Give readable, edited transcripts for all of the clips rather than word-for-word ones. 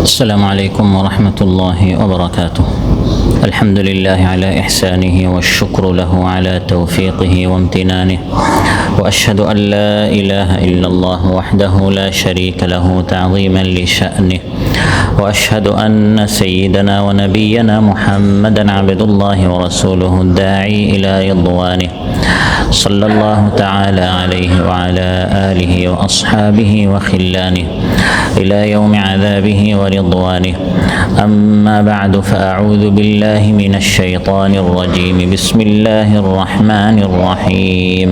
السلام عليكم ورحمة الله وبركاته. الحمد لله على إحسانه والشكر له على توفيقه وامتنانه، وأشهد أن لا إله إلا الله وحده لا شريك له تعظيما لشأنه، وأشهد أن سيدنا ونبينا محمدا عبد الله ورسوله الداعي إلى رضوانه، صلى الله تعالى عليه وعلى آله وأصحابه وخلانه إلى يوم عذابه ورضوانه. أما بعد، فأعوذ بالله من الشيطان الرجيم. بسم الله الرحمن الرحيم.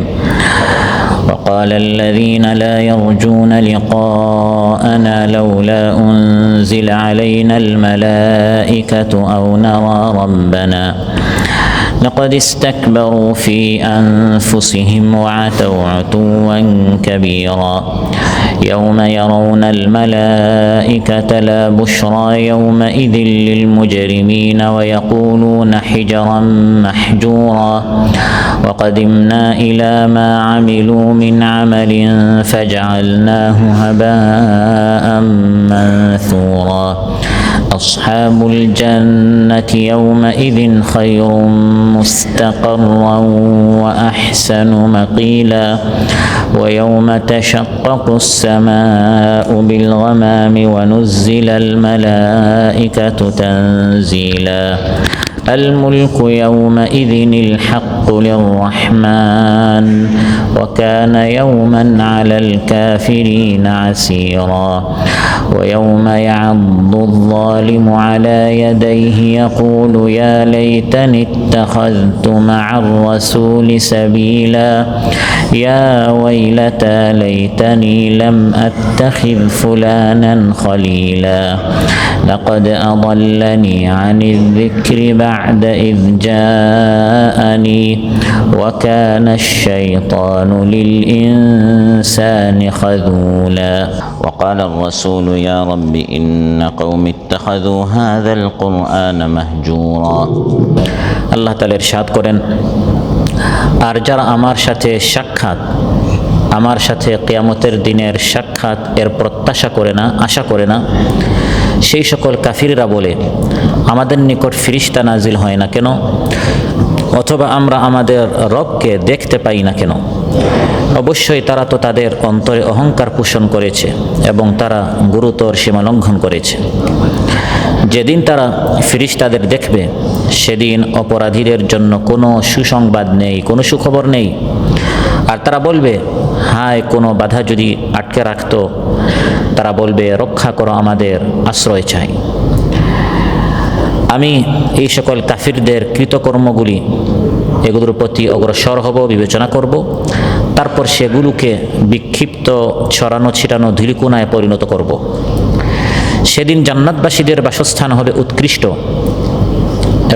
وقال الذين لا يرجون لقاءنا لولا أنزل علينا الملائكة أو نرى ربنا لقد استكبروا في أنفسهم وعتوا عتوا كبيرا. يوم يرون الملائكة لا بشرى يومئذ للمجرمين ويقولون حجرا محجورا. وقدمنا إلى ما عملوا من عمل فجعلناه هباء منثورا. أصحاب الجنة يومئذ خير مستقرا وأحسن مقيلا. ويوم تشقق السماء بالغمام ونزل الملائكة تنزيلا. الملك يومئذ الحق للرحمن وكان يوما على الكافرين عسيرا. ويوم يعض الظالم على يديه يقول يا ليتني اتخذت مع الرسول سبيلا. يا ويلتى ليتني لم أتخذ فلانا خليلا. لقد أضلني عن الذكر بعد إذ جاءني وكان الشيطان للإنسان خذولا. وقال الرسول يا رب إن قوم اتخذوا هذا القرآن مهجورا. আল্লাহ তাআলা ইরশাদ করেন, আর যারা আমার সাথে সাক্ষাৎ, আমার সাথে কিয়ামতের দিনের সাক্ষাৎ এর প্রত্যাশা করে না, আশা করে না, সেই সকল কাফিররা বলে আমাদের নিকট ফিরিস্তা নাজিল হয় না কেন, অথবা আমরা আমাদের রবকে দেখতে পাই না কেন। অবশ্যই তারা তো তাদের অন্তরে অহংকার পোষণ করেছে এবং তারা গুরুতর সীমা লঙ্ঘন করেছে। যেদিন তারা ফিরিস্তাদের দেখবে সেদিন অপরাধীদের জন্য কোনো সুসংবাদ নেই, কোনো সুখবর নেই। আর তারা বলবে, হায় কোনো বাধা যদি আটকে রাখতো, তারা বলবে রক্ষা করো, আমাদের আশ্রয় চাই। আমি এই সকল কাফিরদের কৃতকর্মগুলি এগুলোর প্রতি অগ্রসর হব, বিবেচনা করব, তারপর সেগুলোকে বিক্ষিপ্ত ছড়ানো ছিটানো ধূলিকণায় পরিণত করব। সেদিন জান্নাতবাসীদের বাসস্থান হবে উৎকৃষ্ট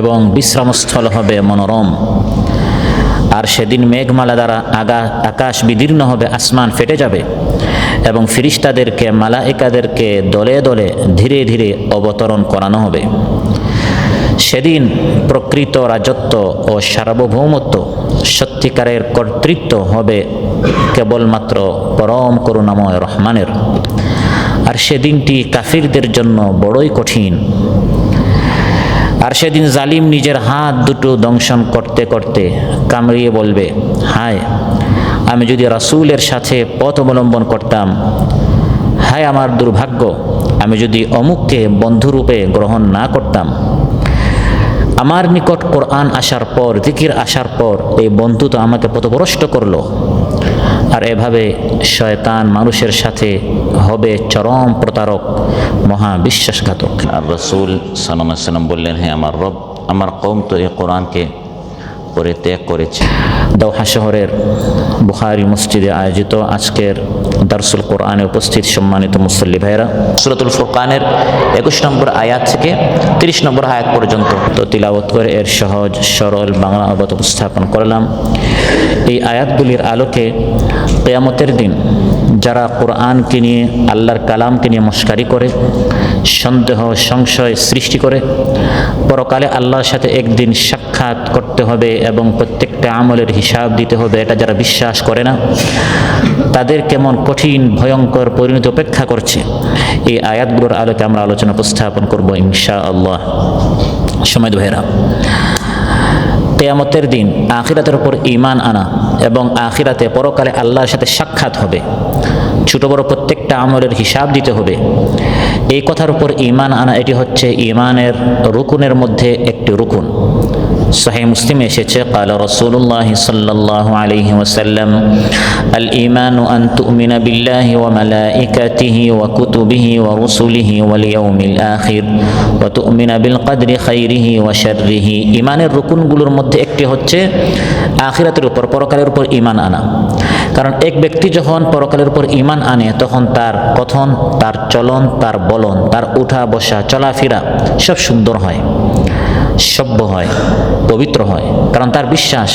এবং বিশ্রামস্থল হবে মনোরম। আর সেদিন মেঘমালা দ্বারা আকাশ বিদীর্ণ হবে, আসমান ফেটে যাবে এবং ফিরিস্তাদেরকে, মালায়েকাদেরকে দলে দলে ধীরে ধীরে অবতরণ করানো হবে। সেদিন প্রকৃত রাজত্ব ও সার্বভৌমত্ব, সত্যিকারের কর্তৃত্ব হবে কেবলমাত্র পরম করুণাময় রহমানের। আর সেদিনটি কাফিরদের জন্য বড়ই কঠিন। আর সেদিন জালিম নিজের হাত দুটো দংশন করতে করতে কামড়িয়ে বলবে, হায় আমি যদি রাসূলের সাথে পথ অবলম্বন করতাম, হায় আমার দুর্ভাগ্য আমি যদি অমুককে বন্ধুরূপে গ্রহণ না করতাম। আমার নিকট কোরআন আসার পর, জিকির আসার পর এই বন্ধু তো আমাকে পথভ্রষ্ট করলো। আর এভাবে শয়তান মানুষের সাথে হবে চরম প্রতারক, মহা বিশ্বাসঘাতক। আর রাসূল সাল্লাল্লাহু আলাইহি ওয়াসাল্লাম বললেন, হে আমার রব, আমার কওম তো এই কোরআনকে পরিত্যাগ করেছে। দৌহা শহরের বুখারী মসজিদে আয়োজিত আজকের দারসুল কোরআনে উপস্থিত সম্মানিত মুসল্লি ভাইরা, সূরাতুল ফুরকানের 21 নম্বর আয়াত থেকে 30 নম্বর আয়াত পর্যন্ত তো তিলাওয়াত করে এর সহজ সরল বাংলা অনুবাদ উপস্থাপন করলাম। এই আয়াতগুলির আলোকে কিয়ামতের দিন যারা কোরআনকে নিয়ে, আল্লাহর কালামকে নিয়ে মস্কারি করে, সন্দেহ সংশয় সৃষ্টি করে, পরকালে আল্লাহর সাথে একদিন সাক্ষাৎ সাক্ষাৎ করতে হবে এবং প্রত্যেকটা আমলের হিসাব দিতে হবে, এটা যারা বিশ্বাস করে না তাদের কেমন কঠিন ভয়ঙ্কর পরিণতি অপেক্ষা করছে, এই আয়াতগুলোর আলোকে আমরা আলোচনা উপস্থাপন করব ইনশাআল্লাহ। সময় ভাইরা, কিয়ামতের দিন আখিরাতের উপর ঈমান আনা এবং আখিরাতে পরকালে আল্লাহর সাথে সাক্ষাৎ হবে, ছোট বড় প্রত্যেকটা আমলের হিসাব দিতে হবে, এই কথার উপর ঈমান আনা এটি হচ্ছে ঈমানের রুকুনের মধ্যে একটি রুকুন। সহিহ মুসলিমে এসেছে ক্বালা রাসূলুল্লাহ সাল্লাল্লাহু আলাইহি ওয়াসাল্লাম আল ঈমানু আন তু'মিনা বিল্লাহি ওয়া মালাইকাতিহি ওয়া কুতুবিহি ওয়া রুসুলিহি ওয়াল ইয়াউমিল আখির ওয়া তু'মিনা বিল কদরি খাইরিহি ওয়া শাররিহি। ঈমানের রুকুনগুলোর মধ্যে একটি হচ্ছে আখিরাতের উপর, পরকালের উপর ঈমান আনা। কারণ এক ব্যক্তি যখন পরকালের উপর ঈমান আনে তখন তার কথন, তার চলন, তার বলন, তার উঠা বসা চলাফেরা সব সুন্দর হয়, সভ্য হয়, পবিত্র হয়। কারণ তার বিশ্বাস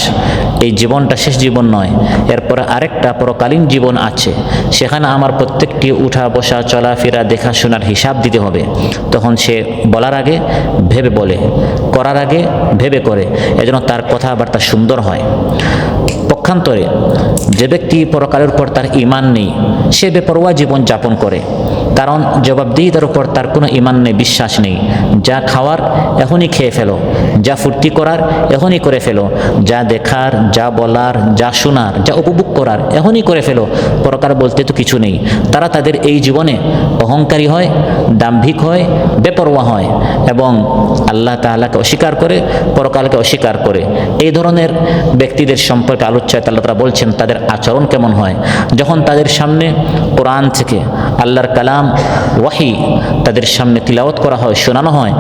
এই জীবনটা শেষ জীবন নয়, এরপরে আরেকটা পরকালীন জীবন আছে, সেখানে আমার প্রত্যেকটি উঠা বসা চলাফেরা দেখাশোনার হিসাব দিতে হবে। তখন সে বলার আগে ভেবে বলে, করার আগে ভেবে করে, এজন্য তার কথাবার্তা সুন্দর হয়। পক্ষান্তরে যে ব্যক্তি পরকালের উপর তার ঈমান নেই, সে বেপরোয়া জীবন যাপন করে, কারণ জবাবদিহিতার উপর তার কোনো ঈমান নেই, বিশ্বাস নেই। যা খাওয়ার এখনই খেয়ে ফেলো, যা ফুর্তি করার এখনই করে ফেলো, যা দেখার, যা বলার, যা শোনার, যা উপভোগ করার এখনই করে ফেলো, পরকাল বলতে তো কিছু নেই। তারা তাদের এই জীবনে অহংকারী হয়, দাম্ভিক হয়, বেপরোয়া হয় এবং আল্লাহ তাআলাকে অস্বীকার করে, পরকালকে অস্বীকার করে। এই ধরনের ব্যক্তিদের সম্পর্কে আলোচ্য আল্লাহ তাআলা বলছেন তাদের আচরণ কেমন হয়। যখন তাদের সামনে কোরআন থেকে আল্লাহর কালাম ওয়াহি তাদের সামনে তিলাওয়াত করা হয়, শোনানো হয়,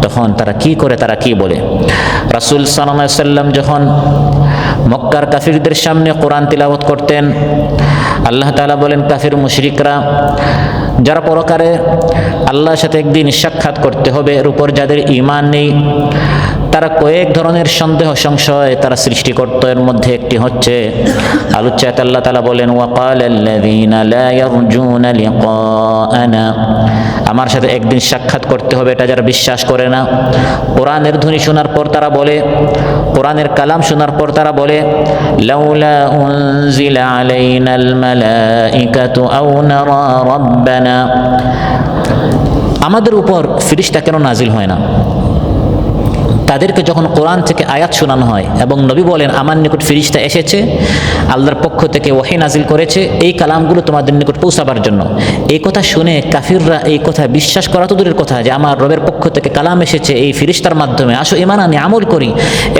তখন তারা কি করে, তারা কি বলে। রাসূল সাল্লাল্লাহু আলাইহি ওয়াসাল্লাম যখন মক্কার কাফিরদের সামনে কোরআন তিলাওয়াত করতেন, আল্লাহ তাআলা বলেন কাফির মুশরিকরা যারা পরকালে আল্লাহর সাথে একদিন সাক্ষাৎ করতে হবে এর উপর যাদের ঈমান নেই, তারা কয়েক ধরনের সন্দেহ সংশয় তারা সৃষ্টি করত। এর মধ্যে একটি হচ্ছে আলোচ্যাত আল্লাহ তাআলা বলেন ওয়াকালাল্লাযীনা লা ইয়ারজুনা লিকাআনা, আমার সাথে একদিন সাক্ষাৎ করতে হবে এটা যারা বিশ্বাস করে না, কোরআনের ধ্বনি শোনার পর তারা বলে, কোরআনের কালাম শোনার পর তারা বলে লাউলা উনজিলা আলাইনাল মালাইকাতু আও নারা রাব্বানা, আমাদের উপর ফেরেশতা কেন নাজিল হয় না। তাদেরকে যখন কোরআন থেকে আয়াত শোনানো হয় এবং নবী বলেন আমার নিকট ফেরেশতা এসেছে, আল্লাহর পক্ষ থেকে ওহী নাজিল করেছে এই কালামগুলো তোমাদের নিকট পৌঁছাবার জন্য, এই কথা শুনে কাফিররা এই কথা বিশ্বাস করা তো দূরের কথা যে আমার রবের পক্ষ থেকে কালাম এসেছে এই ফেরেশতার মাধ্যমে, আসো ঈমান আনি, আমল করি,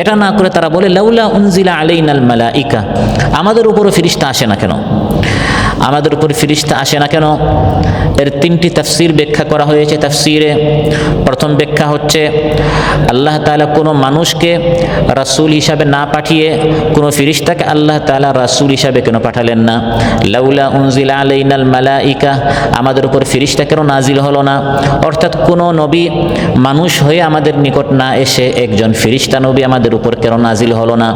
এটা না করে তারা বলে লাউলা উনজিলা আলাইনাল মালাইকা, আমাদের উপরও ফেরেশতা আসে না কেন, আমাদের উপর ফেরেশতা আসে না কেন। এর তিনটি তাফসীর ব্যাখ্যা করা হয়েছে তাফসীরে। প্রথম ব্যাখ্যা হচ্ছে আল্লাহ তাআলা কোনো মানুষকে রাসূল হিসাবে না পাঠিয়ে কোনো ফেরেশতাকে আল্লাহ তাআলা রাসূল হিসাবে কেন পাঠালেন না। লাউলা উনজিলা আলাইনাল মালাইকা, আমাদের উপর ফেরেশতা কেন নাজিল হলো না, অর্থাৎ কোনো নবী মানুষ হয়ে আমাদের নিকট না এসে একজন ফেরেশতা নবী আমাদের উপর কেন নাজিল হলো না।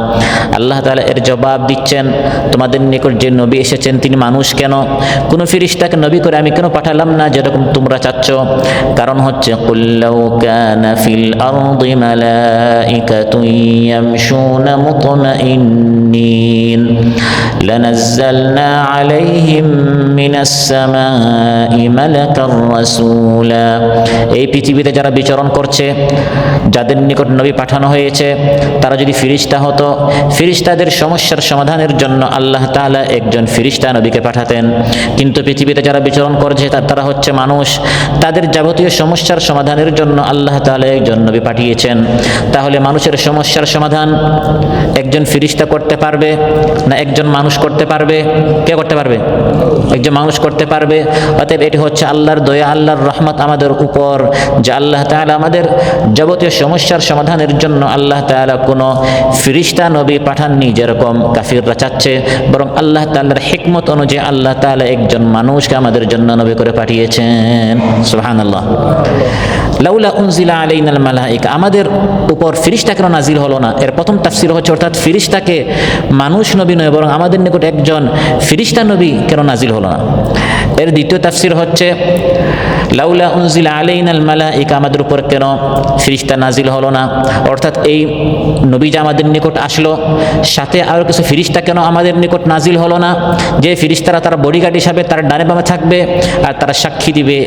আল্লাহ তাআলা এর জবাব দিচ্ছেন তোমাদের নিকট যে নবী এসেছেন তিনি মানুষ কেন, কোনো ফেরেশতাকে নবী করে আমি কেন পাঠালাম না যেরকম তোমরা চাচ্ছ। কারণ হচ্ছে কুল্লাউ কানা ফিল আরদি মালাইকাতুন ইয়ামশুনা মুতমাইন্নিন লানাজ্জালনা আলাইহিম মিনাস সামাই মালাকার রাসূলা, এই পৃথিবীতে যারা বিচরণ করছে যাদের নিকট নবী পাঠানো হয়েছে তারা যদি ফেরেশতা হতো, ফেরেশতাদের সমস্যার সমাধানের জন্য আল্লাহ তাআলা একজন ফেরেশতা নবীকে পাঠাতেন। কিন্তু পৃথিবীতে যারা বিচরণ করছে তারা হচ্ছে মানুষ, তাদের যাবতীয় সমস্যার সমাধানের জন্য আল্লাহ তাআলা একজন নবী পাঠিয়েছেন। তাহলে মানুষের সমস্যার সমাধান একজন ফেরেশতা করতে পারবে না একজন মানুষ করতে পারবে? কে করতে পারবে? একজন মানুষ করতে পারবে। অতএব এটি হচ্ছে আল্লাহর দয়া, আল্লাহর রহমত আমাদের উপর যে আল্লাহ তাআলা আমাদের যাবতীয় সমস্যার সমাধানের জন্য আল্লাহ তাআলা কোনো ফেরেশতা নবী পাঠাননি যেরকম কাফিররা চাচ্ছে, বরং আল্লাহ তাআলার হিকমত অনুযায়ী আল্লাহ তাআলা একজন মানুষকে আমাদের জন্য নবী করে পাঠিয়েছেন। সুবহানাল্লাহ। লাউলা উনজিলা আলাইনাল মালাইকা, আমাদের উপর ফেরেশতা কেন নাজিল হলো না, এর প্রথম তাফসীর হচ্ছে অর্থাৎ ফেরেশতাকে মানুষ নবী নয় বরং আমাদের নিকট একজন ফেরেশতা নবী কেন নাজিল হলো না। এর দ্বিতীয় তাফসীর হচ্ছে লাউলা উনজিলা আলাইনাল মালাইকা, আমাদের উপর কেন ফিরিস্তা নাজিল হলো না? অর্থাৎ এই নবী যে আমাদের নিকট আসলো, সাথে আরও কিছু ফিরিস্তা কেন আমাদের নিকট নাজিল হলো না? যে ফিরিস্তারা তারা বডিগার্ড হিসাবে তার ডানে বামে থাকবে, আর তারা সাক্ষী দিবে,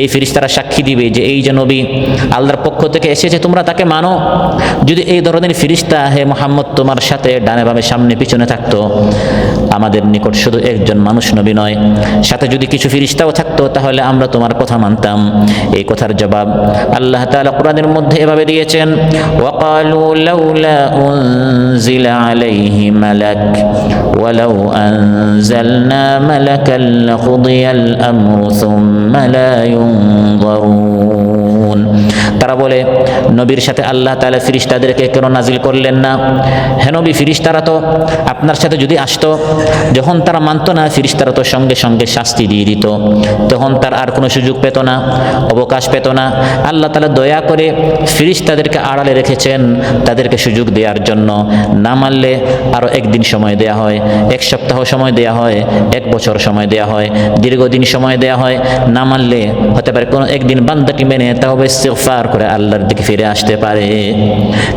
এই ফিরিস্তারা সাক্ষী দিবে যে এই যে নবী আল্লাহর পক্ষ থেকে এসেছে, তোমরা তাকে মানো। যদি এই ধরনের ফিরিস্তা হে মুহাম্মদ তোমার সাথে ডানে বামে সামনে পিছনে থাকতো, আমাদের নিকট শুধু একজন মানুষ নবী নয়, সাথে যদি কিছু ফিরিস্তাও থাকতো, তাহলে আমরা তোমার কথা মানতাম। এই কথার জবাব আল্লাহ তাআলা কোরআনের মধ্যে এভাবে দিয়েছেন, ওয়াকালু লাউলা উনজিলা আলাইহি মালাক ওয়ালাউ আনজালনা মালাকাল লাকুদিয়াল আমরু সুম্মা লা ইউনজারুন। তারা বলে, নবীর সাথে আল্লাহ তাআলা ফিরিস্তাদেরকে কেন নাজিল করলেন না? হে নবী, ফিরিস্তারা তো আপনার সাথে যদি আসতো, যখন তারা মানতো না, ফিরিস্তারা তো সঙ্গে সঙ্গে শাস্তি দিয়ে দিত, তখন তার আর কোনো সুযোগ পেত না, অবকাশ পেত না। আল্লাহ তাআলা দয়া করে ফিরিস্তাদেরকে আড়ালে রেখেছেন তাদেরকে সুযোগ দেওয়ার জন্য। না মানলে আরও একদিন সময় দেয়া হয়, এক সপ্তাহ সময় দেয়া হয়, এক বছর সময় দেয়া হয়, দীর্ঘদিন সময় দেয়া হয়। না মানলে হতে পারে কোনো একদিন বান্দাটি মেনে তাওবা ইস্তিগফার করে আল্লাহর দিকে ফিরে আসতে পারে।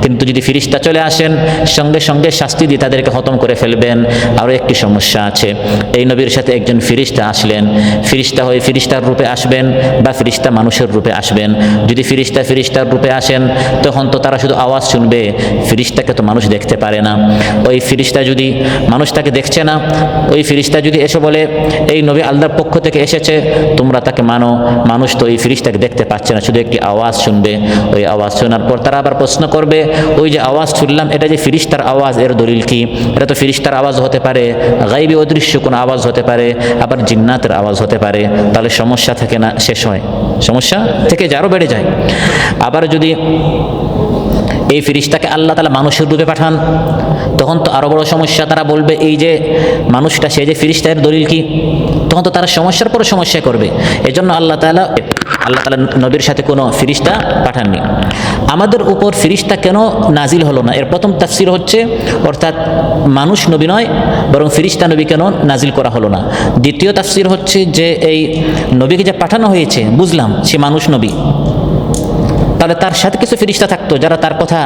কিন্তু যদি ফিরিস্তা চলে আসেন, সঙ্গে সঙ্গে শাস্তি দিয়ে তাদেরকে খতম করে ফেলবেন। আরও একটি সমস্যা আছে, এই নবীর সাথে একজন ফিরিস্তা আসলেন, ফিরিস্তা হয়ে ফিরিস্তার রূপে আসবেন বা ফিরিস্তা মানুষের রূপে আসবেন। যদি ফিরিস্তার রূপে আসেন, তখন তো তারা শুধু আওয়াজ শুনবে, ফিরিস্তাকে তো মানুষ দেখতে পারে না। ওই ফিরিস্তা যদি, মানুষ তাকে দেখছে না, ওই ফিরিস্তা যদি এসে বলে এই নবী আল্লাহর পক্ষ থেকে এসেছে, তোমরা তাকে মানো, মানুষ তো ওই ফিরিস্তাকে দেখতে পাচ্ছে না, শুধু একটি আওয়াজ শুনবে। ওই আওয়াজ শোনার পর তারা আবার প্রশ্ন করবে, ওই যে আওয়াজ শুনলাম, এটা যে ফিরিস্তার আওয়াজ, এর দলিল কি? এটা তো ফিরিস্তার আওয়াজ হতে পারে, গায়বী অদৃশ্য কোনো আওয়াজ হতে পারে, আবার জিন্নাতের আওয়াজ হতে পারে। তাহলে সমস্যা থেকে না শেষ হয়, সমস্যা থেকে যে আরও বেড়ে যায়। আবার যদি এই ফিরিস্তাকে আল্লাহ তাআলা মানুষের রূপে পাঠান, তখন তো আরও বড় সমস্যা। তারা বলবে এই যে মানুষটা, সে যে ফিরিস্তার দলিল কি? তখন তো তারা সমস্যার পর সমস্যা করবে। এজন্য আল্লাহ তাআলা নবীর সাথে কোনো ফিরিস্তা পাঠাননি। আমাদের উপর ফিরিস্তা কেন নাজিল হলো না? এর প্রথম তাফসীর হচ্ছে, অর্থাৎ মানুষ নবী নয়, বরং ফিরিস্তা নবী কেন নাজিল করা হলো না? দ্বিতীয় তাফসীর হচ্ছে যে এই নবীকে যে পাঠানো হয়েছে, বুঝলাম সে মানুষ নবী, তাহলে তার সাথে কিছু ফিরিস্তা থাকতো যারা তার কথা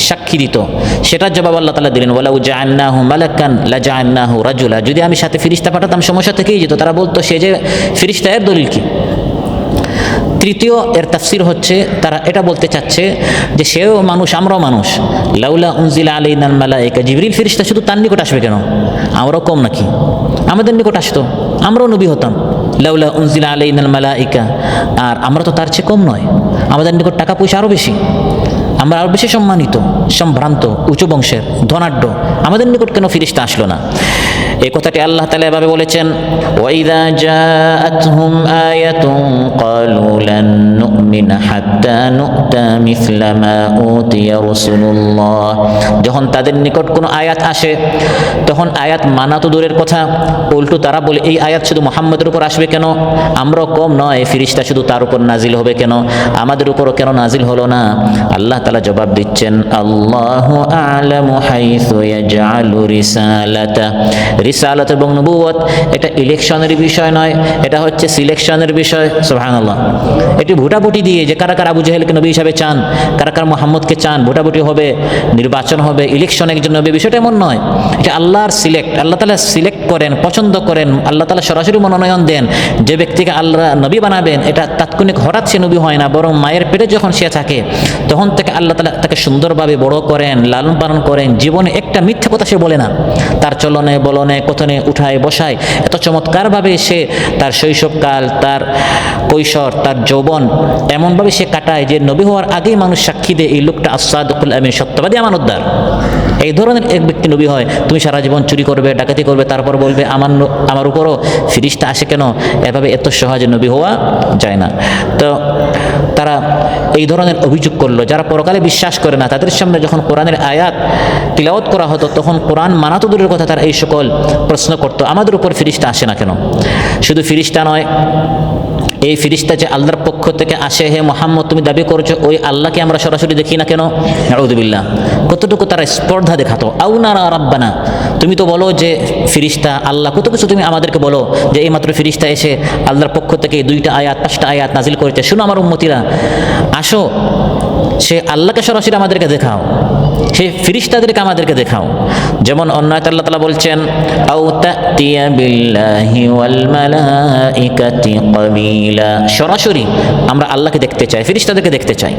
সাক্ষী দিত। সেটার জবাব আল্লাহ তাআলা দিলেন, ওয়ালাউ জাআলনাহু মালাকান লাজাআলনাহু রাজুলা। যদি আমি সাথে ফিরিস্তা পাঠাতাম, সমস্যা থেকেই যেত। তারা বলতো সে যে ফিরিস্তা, এর দলিল কি? তৃতীয় এর তাফসীর হচ্ছে, তারা এটা বলতে চাচ্ছে যে সেও মানুষ, আমরাও মানুষ। লাউলা উনজিলা আলাইনাল মালাইকা, জিবরিল ফিরিস্তা শুধু তার নিকট আসবে কেন? আমরাও কম নাকি? আমাদের নিকট আসতো, আমরাও নবী হতাম। লাউলা উনজিলা আলাইনাল মালাইকা, আর আমরা তো তার চেয়ে কম নয়, আমাদের নিকট টাকা পয়সা আরও বেশি, আমরা আরও বেশি সম্মানিত, সম্ভ্রান্ত, উঁচু বংশের, ধনাঢ্য, আমাদের নিকট কেন ফিরিস্তা আসলো না? এই কথাটি আল্লাহ তাআলা এভাবে বলেছেন, ওয়াইদা জাআতহুম আয়াতুন ক্বালু লান নুমিনা হাত্তা নু'তা মিসলা মা উতিয়া রাসূলুল্লাহ। যখন তাদের নিকট কোনো আয়াত আসে, তখন আয়াত মানা তো দূরের কথা, উল্টো তারা বলে এই আয়াত শুধু মুহাম্মদের উপর আসবে কেন? আমরাও কম নয়, ফিরিস্তা শুধু তার উপর নাজিল হবে কেন? আমাদের উপরও কেন নাজিল হলো না? আল্লাহ তাআলা জবাব দিচ্ছেন, আল্লাহু আ'লামু হাইসু ইয়াজআলু রিসালাতা। রিসালাত এবং নবুয়ত এটা ইলেকশনের বিষয় নয়, এটা হচ্ছে সিলেকশনের বিষয়। সুবহানাল্লাহ। এটি ভোটাভুটি দিয়ে যে কারা কারা আবু জাহেলকে নবী হিসাবে চান, কারা কারা মুহাম্মদকে চান, ভোটাভুটি হবে, নির্বাচন হবে, ইলেকশন একজন নবী, বিষয়টা এমন নয়। এটা আল্লাহর সিলেক্ট, আল্লাহ তাআলা সিলেক্ট করেন, পছন্দ করেন, আল্লাহ তাআলা সরাসরি মনোনয়ন দেন যে ব্যক্তিকে আল্লাহ নবী বানাবেন। এটা তাৎক্ষণিক হঠাৎ সে নবী হয় না, বরং মায়ের পেটে যখন সে থাকে তখন থেকে আল্লাহ তাআলা তাকে সুন্দরভাবে বড় করেন, লালন পালন করেন। জীবনে একটা মিথ্যা কথা সে বলে না, তার চলনে বলনে কথনে উঠায় বসায় এত চমৎকারভাবে সে তার শৈশবকাল, তার কৈশোর, তার যৌবন এমনভাবে সে কাটায় যে নবী হওয়ার আগেই মানুষ সাক্ষী দেয় এই লোকটা আস-সাদিকুল আমিন, সত্যবাদী আমানতদার। এই ধরনের এক ব্যক্তি নবী হয়। তুমি সারা জীবন চুরি করবে, ডাকাতি করবে, তারপর বলবে আমার উপরও ফিরিস্তা আসে কেন? এভাবে এত সহজে নবী হওয়া যায় না। তো তারা এই ধরনের অভিযোগ করলো, যারা পরকালে বিশ্বাস করে না তাদের সামনে যখন কোরআনের আয়াত তিলাওয়াত করা হতো তখন কোরআন মানা তো দূরের কথা, তারা এই সকল প্রশ্ন করতো, আমাদের উপর ফিরিস্তা আসে না কেন? শুধু ফিরিস্তা নয়, এই ফিরিস্তা যে আল্লাহর পক্ষ থেকে আসে, হে মুহাম্মদ তুমি দাবি করছো ওই আল্লাহকে আমরা সরাসরি দেখি না কেন? নাউযুবিল্লাহ। কতটুকু তারা স্পর্ধা দেখাতো। আও নারা রাব্বানা, তুমি তো বলো যে ফিরিস্তা আল্লাহ, কত কিছু তুমি আমাদেরকে বলো যে এইমাত্র ফিরিস্তা এসে আল্লাহর পক্ষ থেকে 2টা আয়াত 5টা আয়াত নাজিল করেছে, শুনো আমার উম্মতিরা, আসো সে আল্লাহকে সরাসরি আমাদেরকে দেখাও, সেই ফিরিস্তাদেরকে আমাদেরকে দেখাও। যেমন অন্য আয়াতে আল্লাহ তাআলা বলছেন, আও তাতিয়া বিল্লাহি ওয়াল মালাইকাতি ক্বাবিলা, সরাসরি আমরা আল্লাহকে দেখতে চাই, ফিরিস্তাদেরকে দেখতে চাই।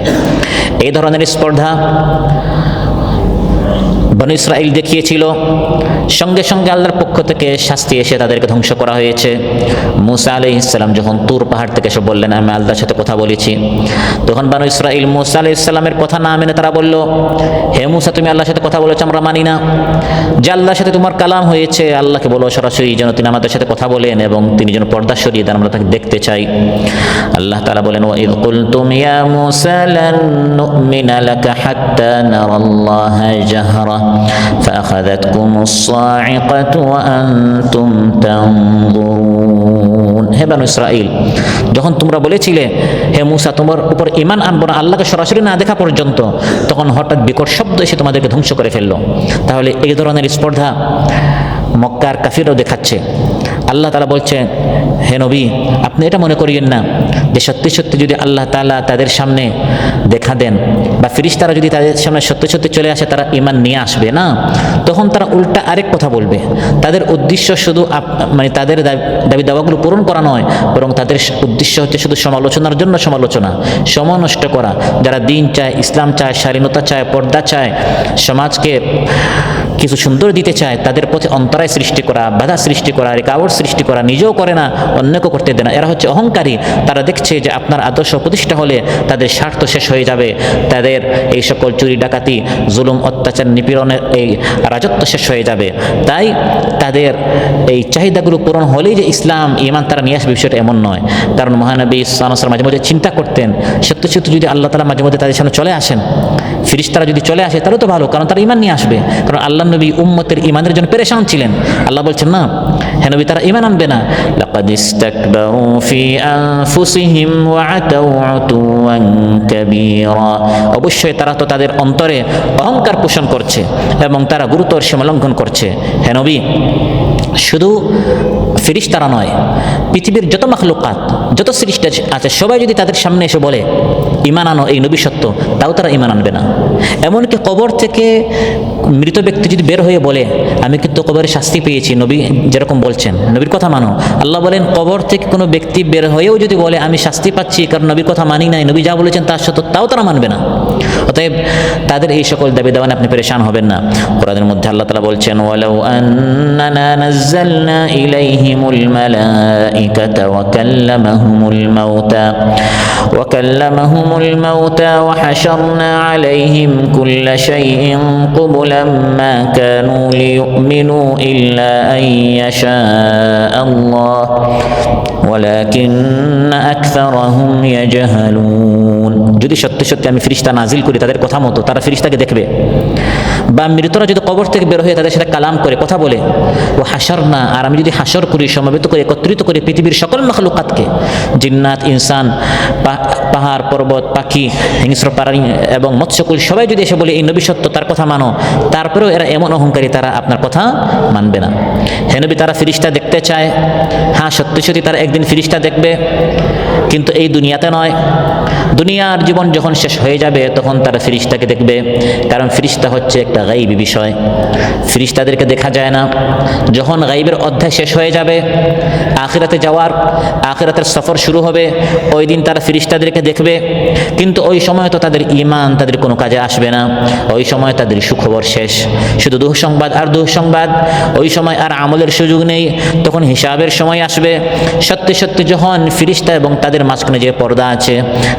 এই ধরনের স্পর্ধা বনী ইসরাইল দেখিয়েছিল, সঙ্গে সঙ্গে আল্লাহর পক্ষ থেকে শাস্তি এসে তাদেরকে ধ্বংস করা হয়েছে। মূসা আলাইহিস সালাম যখন তুর পাহাড় থেকে এসে বললেন আমি আল্লাহর সাথে কথা বলেছি, তখন বনী ইসরাইল মূসা আলাইহিস সালামের কথা না মেনে তারা বলল, হে মূসা তুমি আল্লাহর সাথে কথা বলেছো আমরা মানি না, যে আল্লাহর সাথে তোমার কালাম হয়েছে আল্লাহকে বলো সরাসরি যেন তিনি আমাদের সাথে কথা বলেন এবং তিনি যেন পর্দা সরিয়ে দেন, আমরা তাকে দেখতে চাই। আল্লাহ তাআলা বলেন, ওয়া ইয কুলতুম ইয়া মূসা লান নু'মিনা লাকা হাত্তা নারাল্লাহা জাহরা فأخذتكم الصاعقة وأنتم تنظرون। হে বনী ইসরাইল, যখন তোমরা বলেছিলে হে মূসা তোমার উপর ঈমান আনবো না আল্লাহকে সরাসরি না দেখা পর্যন্ত, তখন হঠাৎ বিকট শব্দ এসে তোমাদেরকে ধ্বংস করে ফেললো। তাহলে এই ধরনের স্পর্ধা মক্কার কাফিররাও দেখাচ্ছে। আল্লাহ তাআলা বলছেন, হে নবী আপনি এটা মনে করিয়েন না যে সত্যি সত্যি যদি আল্লাহ তাআলা তাদের সামনে দেখা দেন বা ফিরিস্তারা যদি তাদের সামনে সত্যি সত্যি চলে আসে তারা ঈমান নিয়ে আসবে না, তখন তারা উল্টা আরেক কথা বলবে। তাদের উদ্দেশ্য শুধু মানে তাদের দাবি দাওয়াগুলো পূরণ করা নয়, বরং তাদের উদ্দেশ্য হচ্ছে শুধু সমালোচনার জন্য সমালোচনা, সময় নষ্ট করা। যারা দিন চায়, ইসলাম চায়, স্বাধীনতা চায়, পর্দা চায়, সমাজকে কিছু সুন্দর দিতে চায়, তাদের পথে অন্তরায় সৃষ্টি করা, বাধা সৃষ্টি করা, রিকাওয়ার্ড সৃষ্টি করা, নিজেও করে না অন্যকে করতে দেয় না। এরা হচ্ছে অহংকারী। তারা দেখছে যে আপনার আদর্শ প্রতিষ্ঠা হলে তাদের স্বার্থ শেষ হয়ে যাবে, তাদের এই সকল চুরি ডাকাতি জুলুম অত্যাচার নিপীড়নের এই রাজত্ব শেষ হয়ে যাবে। তাই তাদের এই চাহিদাগুলো পূরণ হলেই যে ইসলাম ঈমান তারা নিয়ে আসবে বিষয়টা এমন নয়। কারণ মহানবী সাল্লাল্লাহু আলাইহি ওয়াসাল্লাম মাঝে মাঝে চিন্তা করতেন সত্য সত্য যদি আল্লাহ তাআলা মাঝে মধ্যে তাদের সামনে চলে আসেন, ফিরিস্তারা যদি চলে আসে তাহলে তো ভালো, কারণ তারা ঈমান নিয়ে আসবে। কারণ আল্লাহ নবী উম্মতের ঈমানের জন্য পেরেশান ছিলেন। আল্লাহ বলছেন না, হে নবী তারা ঈমান আনবে না। লাকাদ ইসতাকবারু ফি আনফুসিহিম ওয়া আতাউ উতুওয়ান কাবীরা, অবশ্যই তারা তো তাদের অন্তরে অহংকার পোষণ করছে এবং তারা গুরুতর সীমা লঙ্ঘন করছে। হে নবী শুধু ফিরিস্তারা নয়, পৃথিবীর যত মাখলুকাত যত সৃষ্টি আছে সবাই যদি তাদের সামনে এসে বলে ঈমান আনো এই নবী সত্য, তাও তারা ঈমান আনবে না। এমনকি কবর থেকে মৃত ব্যক্তি যদি বের হয়ে বলে আমি কিন্তু কবরে শাস্তি পেয়েছি, নবী যেরকম বলছেন নবীর কথা মানো, আল্লাহ বলেন কবর থেকে কোনো ব্যক্তি বের হয়েও যদি বলে আমি শাস্তি পাচ্ছি কারণ নবীর কথা মানি নাই, নবী যা বলেছেন তার সত্য, তাও তারা মানবে না। অতএব তাদের এই সকল দাবি দাওয়ানে আপনি পেরেশান হবেন না। কোরআনের মধ্যে আল্লাহ তাআলা বলছেন, ওয়ালাউ আন্নানা নাযালনা ইলাইহিমুল মালাইকাতা ওয়া কাল্লামাহুমুল মাউতা ওয়া হাশারনা আলাইহিম কুল্লা শাইইন কুবুলাম মা কানু লিয়ুমিনু ইল্লা আন ইয়াশা আল্লাহ ওয়ালাকিন্না আকসারাহুম ইয়াজহালুন। যদি সত্যি সত্যি আমি ফিরিস্তা নাজিল করি তাদের কথা মতো, তারা ফিরিস্তাকে দেখবে, বা মৃতরা যদি কবর থেকে বের হয়ে তাদের সাথে কালাম করে কথা বলে, ও হাসরনা, আর আমি যদি হাসর করি সমবেত করে একত্রিত করে পৃথিবীর সকল মাখলুকাতকে, জিন্নাত ইনসান পাহাড় পর্বত পাখি হিংস্র প্রাণী এবং মৎস্যকুল সবাই যদি এসে বলে এই নবী সত্য তার কথা মানো, তারপরেও এরা এমন অহংকারী তারা আপনার কথা মানবে না। হে নবী তারা ফিরিস্তা দেখতে চায়, হ্যাঁ সত্যি সত্যি তারা একদিন ফিরিস্তা দেখবে, কিন্তু এই দুনিয়াতে নয়। দুনিয়ার জীবন যখন শেষ হয়ে যাবে তখন তারা ফিরিস্তাকে দেখবে, কারণ ফিরিস্তা হচ্ছে একটা গায়বী বিষয়, ফিরিস্তাদেরকে দেখা যায় না। যখন গায়বের অধ্যায় শেষ হয়ে যাবে, আখিরাতে যাওয়ার আখিরাতের সফর শুরু হবে, ওই দিন তারা ফিরিস্তাদেরকে দেখবে, কিন্তু ওই সময় তো তাদের ঈমান তাদের কোনো কাজে আসবে না। ওই সময় তাদের সুখবর শেষ, শুধু দুঃসংবাদ আর দুঃসংবাদ। ওই সময় আর আমলের সুযোগ নেই, তখন হিসাবের সময় আসবে। সত্যি সত্যি যখন ফিরিস্তা এবং তাদের মাঝখানে যে পর্দা আছে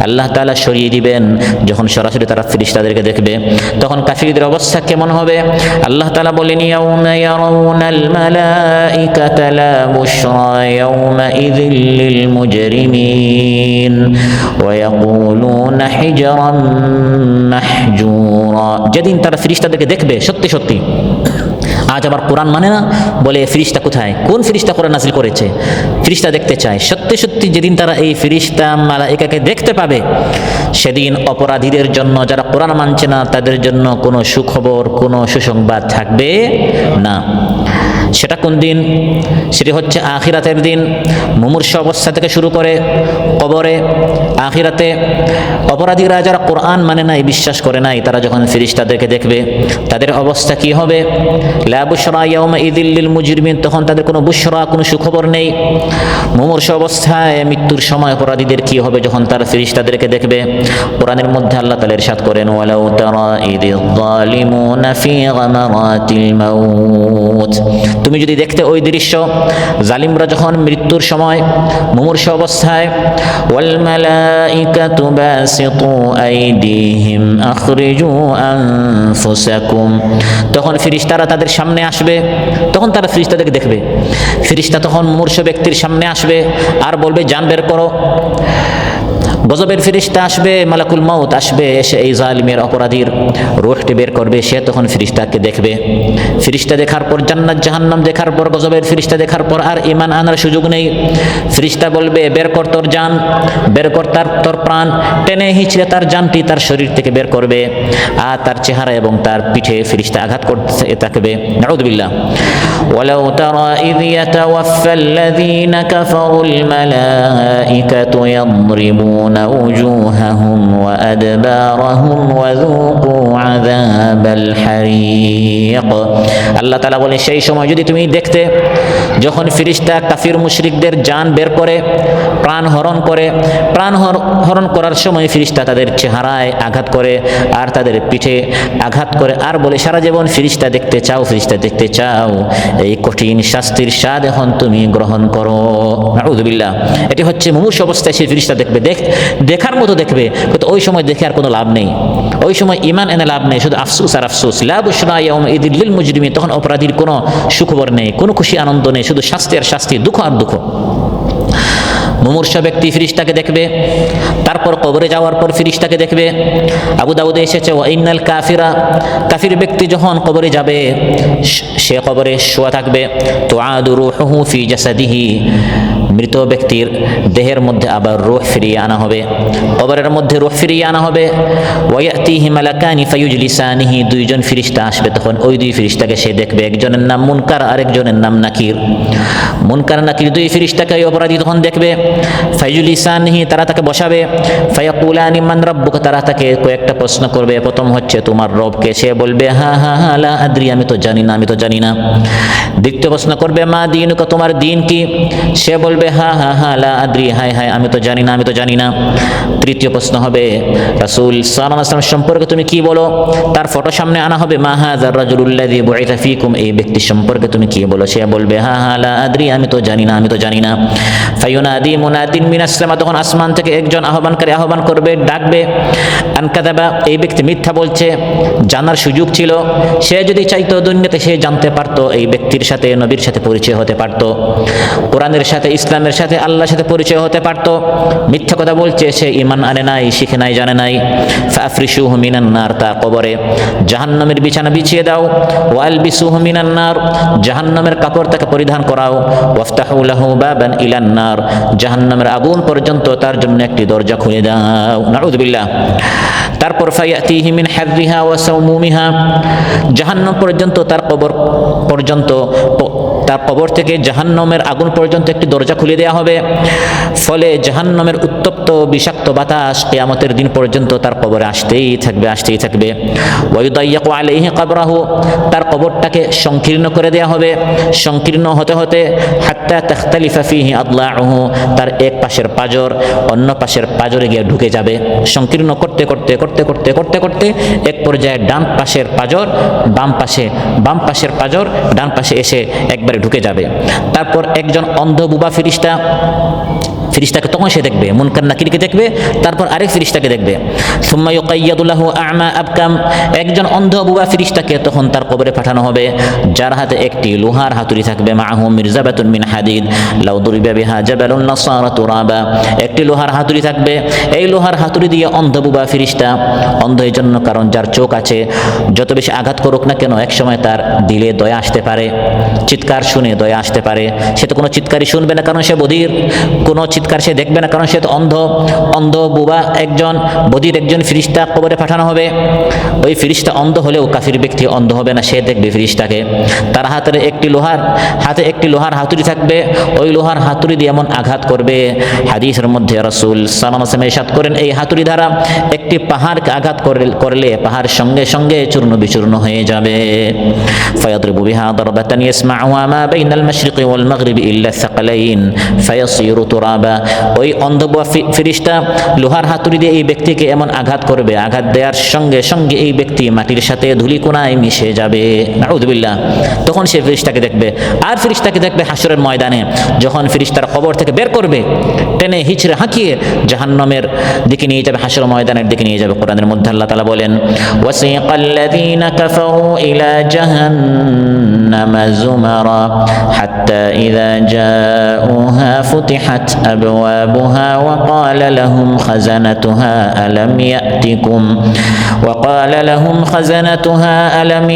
আল্লাহ তাআলা সরিয়ে দিবেন। যখন সরাসরি তারা ফেরেশতাদেরকে দেখবে তখন কাফিরদের অবস্থা কেমন হবে? আল্লাহ তাআলা বলেন, ইয়াউমা ইয়ারাউনাল মালাইকাতা লা বুশরা ইয়াউমাইযিল লিল মুজরিমিন ওয়া ইয়াকুলুনা হিজরান মাহজুরা। যেদিন তারা ফেরেশতাদেরকে দেখবে সত্যি সত্যি, আজ আবার কোরআন মানে না, বলে ফেরেশতা কোথায়, কোন ফেরেশতা কোরআন নাযিল করেছে, ফেরেশতা দেখতে চায়। সত্যি সত্যি যেদিন তারা এই ফেরেশতা মালায়েকাকে দেখতে পাবে সেদিন অপরাধীদের জন্য, যারা কোরআন মানছে না তাদের জন্য কোনো সুখবর, কোনো সুসংবাদ থাকবে না। সেটা কোন দিন? সেটি হচ্ছে আখিরাতের দিন। মুমূর্ষ অবস্থা থেকে শুরু করে কবরে, আখিরাতে অপরাধীরা যারা কোরআন মানে নাই, বিশ্বাস করে নাই, তারা যখন ফেরেশতাদেরকে দেখবে তাদের অবস্থা কি হবে? লা বুশরা ইয়াউমাইযিল লিল মুজরিমিন, তখন তাদের কোনো বুশরা, কোনো সুখবর নেই। মুমূর্ষ অবস্থায় মৃত্যুর সময় অপরাধীদের কি হবে যখন তারা ফেরেশতাদেরকে দেখবে? কোরআনের মধ্যে আল্লাহ তাআলা ইরশাদ করেন, ওয়ালাউ তারা ইযিয যালিমুনা ফি গামারাতিল মাউত, তুমি যদি দেখতে ওই দৃশ্য, জালিমরা যখন মৃত্যুর সময় মুমূর্ষ অবস্থায়, ওয়াল মালাইকাতু বাসিতু আইদিহিম আখরিজু আনফুসাকুম, তখন ফেরেশতারা তাদের সামনে আসবে, তখন তারা ফেরেশতাদেরকে দেখবে। ফেরেশতা তখন মুমূর্ষ ব্যক্তির সামনে আসবে আর বলবে, জান বের করো। গজবের ফেরেশতা আসবে, মালাকুল মাউত আসবে, এসে এই জালিমের অপরাধীর রূহটি বের করবে। সে তখন ফেরেশতাকে দেখবে। ফেরেশতা দেখার পর, জান্নাত জাহান্নাম দেখার পর, গজবের ফেরেশতা দেখার পর আর ঈমান আনার সুযোগ নেই। ফেরেশতা বলবে, বের কর তোর জান, বের কর তোর প্রাণ। টেনে হিঁচড়ে তার জানটি তার শরীর থেকে বের করবে আর তার চেহারা এবং তার পিঠে ফেরেশতা আঘাত করতে থাকবে। নাউযুবিল্লাহ। ওয়ালাউ তারা ইয ইয়াতাওয়াফফাল্লাযীনা কাফারুল মালাইকাতু ইয়াদরিবুনা وجوههم وأدبارهم وذوقوا عذاب الحريق। আল্লাহ তাআলা বলে, সেই সময় যদি তুমি দেখতে যখন ফেরেশতা কাফির মুশরিকদের জান বের করে, প্রাণ হরণ করে, প্রাণ হরণ করার সময় ফেরেশতা তাদের চেহারায় আঘাত করে আর তাদের পিঠে আঘাত করে আর বলে, সারা জীবন ফেরেশতা দেখতে চাও, ফেরেশতা দেখতে চাও, এই কঠিন শাস্তির স্বাদ এখন তুমি গ্রহণ করো। নাউযুবিল্লাহ। এটি হচ্ছে মুমূর্ষ অবস্থায় সেই ফেরেশতা দেখবে, দেখার মতো দেখবে, কিন্তু ওই সময় দেখে আর কোনো লাভ নেই, ওই সময় ঈমান এনে লাভ নেই, শুধু আফসোস আর আফসোস। লা বুশরা ইয়াউমাইযিল লিল মুজরিমিন, তখন অপরাধীর কোনো সুখবর নেই, কোনো খুশি আনন্দ নেই, শুধু শাস্তি আর শাস্তি, দুঃখ আর দুঃখ। মুমূর্ষ ব্যক্তি ফেরেশতাকে দেখবে, তারপর কবরে যাওয়ার পর ফেরেশতাকে দেখবে। আবু দাউদে এসেছে, ওয়া ইন্নাল কাফিরা, কাফির ব্যক্তি যখন কবরে যাবে, সে কবরে শোয়া থাকবে, তুআদু রূহুহু ফি জাসাদিহি, মৃত ব্যক্তির দেহের মধ্যে আবার রূহ ফিরিয়ে আনা হবে, কবরের মধ্যে রূহ ফিরিয়ে আনা হবে। ওয়ায়াতিহি মালাকানি ফায়ুজলিসানিহি, দুইজন ফেরেশতা আসবে, তখন ওই দুই ফেরেশতাকে সে দেখবে, একজনের নাম মুনকার, আরেকজনের নাম নাকির। মুনকার নাকির দুই ফেরেশতাকে ওই অপরাধী তখন দেখবে। ফায়ুজলিসানিহি, তারা তাকে বসাবে। ফায়াকুলানি মান রাব্বুকা, তারা তাকে কয়েকটা প্রশ্ন করবে। প্রথম হচ্ছে, তোমার রব কে? সে বলবে, হা হা হা লা আদ্রি, আমি তো জানি না, আমি তো জানি না। দ্বিতীয় প্রশ্ন করবে, মা দীনুকা, তোমার দিন কি? সে বলবে, হা হা হা লা আদ্রি, হায় হায় আমি তো জানি না, আমি তো জানি না। তৃতীয় প্রশ্ন হবে, রাসূল সাল্লাল্লাহু আলাইহি ওয়াসাল্লাম সম্পর্কে তুমি কি বলো? তার ফটো সামনে আনা হবে, মা হাযার রাজুলুল্লাযী বুইসা ফীকুম, এই ব্যক্তি সম্পর্কে তুমি কি বলো? সে বলবে, হা হা লা আদ্রি, আমি তো জানি না, আমি তো জানি না। ফায়ুনাদি মুনাদিন মিনাস সামা, তখন আসমান থেকে একজন আহ্বানকারী আহ্বান করবে, ডাকবে, আন কাযাবা, এই ব্যক্তি মিথ্যা বলছে। জানার সুযোগ ছিল, সে যদি চাইতো দুনিয়াতে সে জানতে পারতো, এই ব্যক্তির সাথে নবীর সাথে পরিচয় হতে পারতো, কোরআনের সাথে, ইসলামের সাথে, আল্লাহর সাথে পরিচয় হতে পারতো। মিথ্যা কথা বলছে, সে ঈমান আনে নাই, শিখে নাই, জানে নাই। ফাফরিশুহু মিনান নার, তার কবরে জাহান্নামের বিছানা বিছিয়ে দাও। ওয়ালবিসুহু মিনান নার, জাহান্নামের কাপড় তাকে পরিধান করাও। ওয়াফতাহু লাহু বাবান ইলান নার, জাহান্নামের আগুন পর্যন্ত তার জন্য একটি দরজা খুলে দাও। নাউযুবিল্লাহ। তারপর ফায়াতিহি মিন হাযরিহা ওয়া সাওমুমিহা, জাহান্নাম পর্যন্ত, তার কবর পর্যন্ত, তার কবর থেকে জাহান্নামের আগুন পর্যন্ত একটি দরজা খুলে দেওয়া হবে। ফলে জাহান্নামের উত্তপ্ত বিষাক্ত বাতাস কিয়ামতের দিন পর্যন্ত তার কবরে আসতেই থাকবে, আসতেই থাকবে। ওয়ায়ুদাইয়াকু আলাইহি কবরাহু, তার কবরটাকে সংকীর্ণ করে দেওয়া হবে। সংকীর্ণ হতে হতে হাত্তা তাখতালিফা ফীহি আদলাউহু, তার এক পাশের পাঁজর অন্য পাশের পাঁজরে গিয়ে ঢুকে যাবে। সংকীর্ণ করতে করতে করতে করতে করতে করতে এক পর্যায়ে ডান পাশের পাঁজর বাম পাশে, বাম পাশের পাঁজর ডান পাশে এসে একবারে ঢুকে যাবে। তারপর একজন অন্ধ বুবা ফেরেশতা ফিরিস্তাকে তখন সে দেখবে, মুনকার নাকিরকে দেখবে, তারপর আরেক ফিরিস্তাকে দেখবে। সুম্মা ইউকাইয়াদু লাহু আ'মা আবকাম, একজন অন্ধ বুবা ফিরিস্তাকে তখন তার কবরে পাঠানো হবে, যার হাতে একটি লোহার হাতুড়ি থাকবে, মাআহু মিরজাবাতুন মিন হাদিদ লাউ দুরিবা বিহা জাবালুন লাসারা তুরাবা, একটি লোহার হাতুড়ি থাকবে। এই লোহার হাতুড়ি দিয়ে অন্ধ বুবা ফিরিস্তা, অন্ধ এই জন্য কারণ যার চোখ আছে, যত বেশি আঘাত করুক না কেন একসময় তার দিলে দয়া আসতে পারে, চিৎকার শুনে দয়া আসতে পারে। সে তো কোনো চিৎকারই শুনবে না কারণ সে বধির, কোনো চিৎকার সে দেখবে না কারণ সে তো অন্ধ। অন্ধ বুবা একজন বধির একজন ফিরিস্তা কবরে পাঠানো হবে। ওই ফিরিস্তা অন্ধ হলেও কাফির ব্যক্তি অন্ধ হবে না, সে দেখবে ফিরিস্তাকে। তার হাতে একটি লোহার হাতুড়ি থাকবে, ওই লোহার হাতুড়ি দিয়ে এমন আঘাত করবে, হাদিসের মধ্যে রাসূল সাল্লাল্লাহু আলাইহি ওয়াসাল্লাম ইরশাদ করেন, এই হাতুড়ি দ্বারা একটি পাহাড়কে আঘাত করলে পাহাড় সঙ্গে সঙ্গে চূর্ণ বিচূর্ণ হয়ে যাবে। ফায়াদরিবু বিহা দারবাতান ইয়াসমাউহা মা বাইনাল মাশরিকি ওয়াল মাগরিবি ইল্লা সাকালাইন ফায়াসিরু তুরাবা, ওই অন্ধ ফিরিস্তা লোহার হাতুড়ি দিয়ে এই ব্যক্তিকে এমন আঘাত করবে, আঘাত দেওয়ার সঙ্গে সঙ্গে এই ব্যক্তি মাটির সাথে ধূলিকণায় মিশে যাবে। নাউযুবিল্লাহ। তখন সে ফিরিস্তাকে দেখবে, আর ফিরিস্তাকে দেখবে হাসরের ময়দানে, যখন ফিরিস্তার কবর থেকে বের করবে, টেনে হিচড়ে হাঁকিয়ে জাহান্নামের দিকে নিয়ে যাবে, হাসর ময়দানের দিকে নিয়ে যাবে। কোরআনের মধ্যে আল্লাহ তাআলা বলেন, ওয়াসিকাল্লাযীনা কাফারু ইলা জাহান্নামা যুমারা হাত্তা ইযা জাউহা ফুতিহাত আবওয়াবুহা ওয়া ক্বালা লাহুম খাযানাতুহা আলাম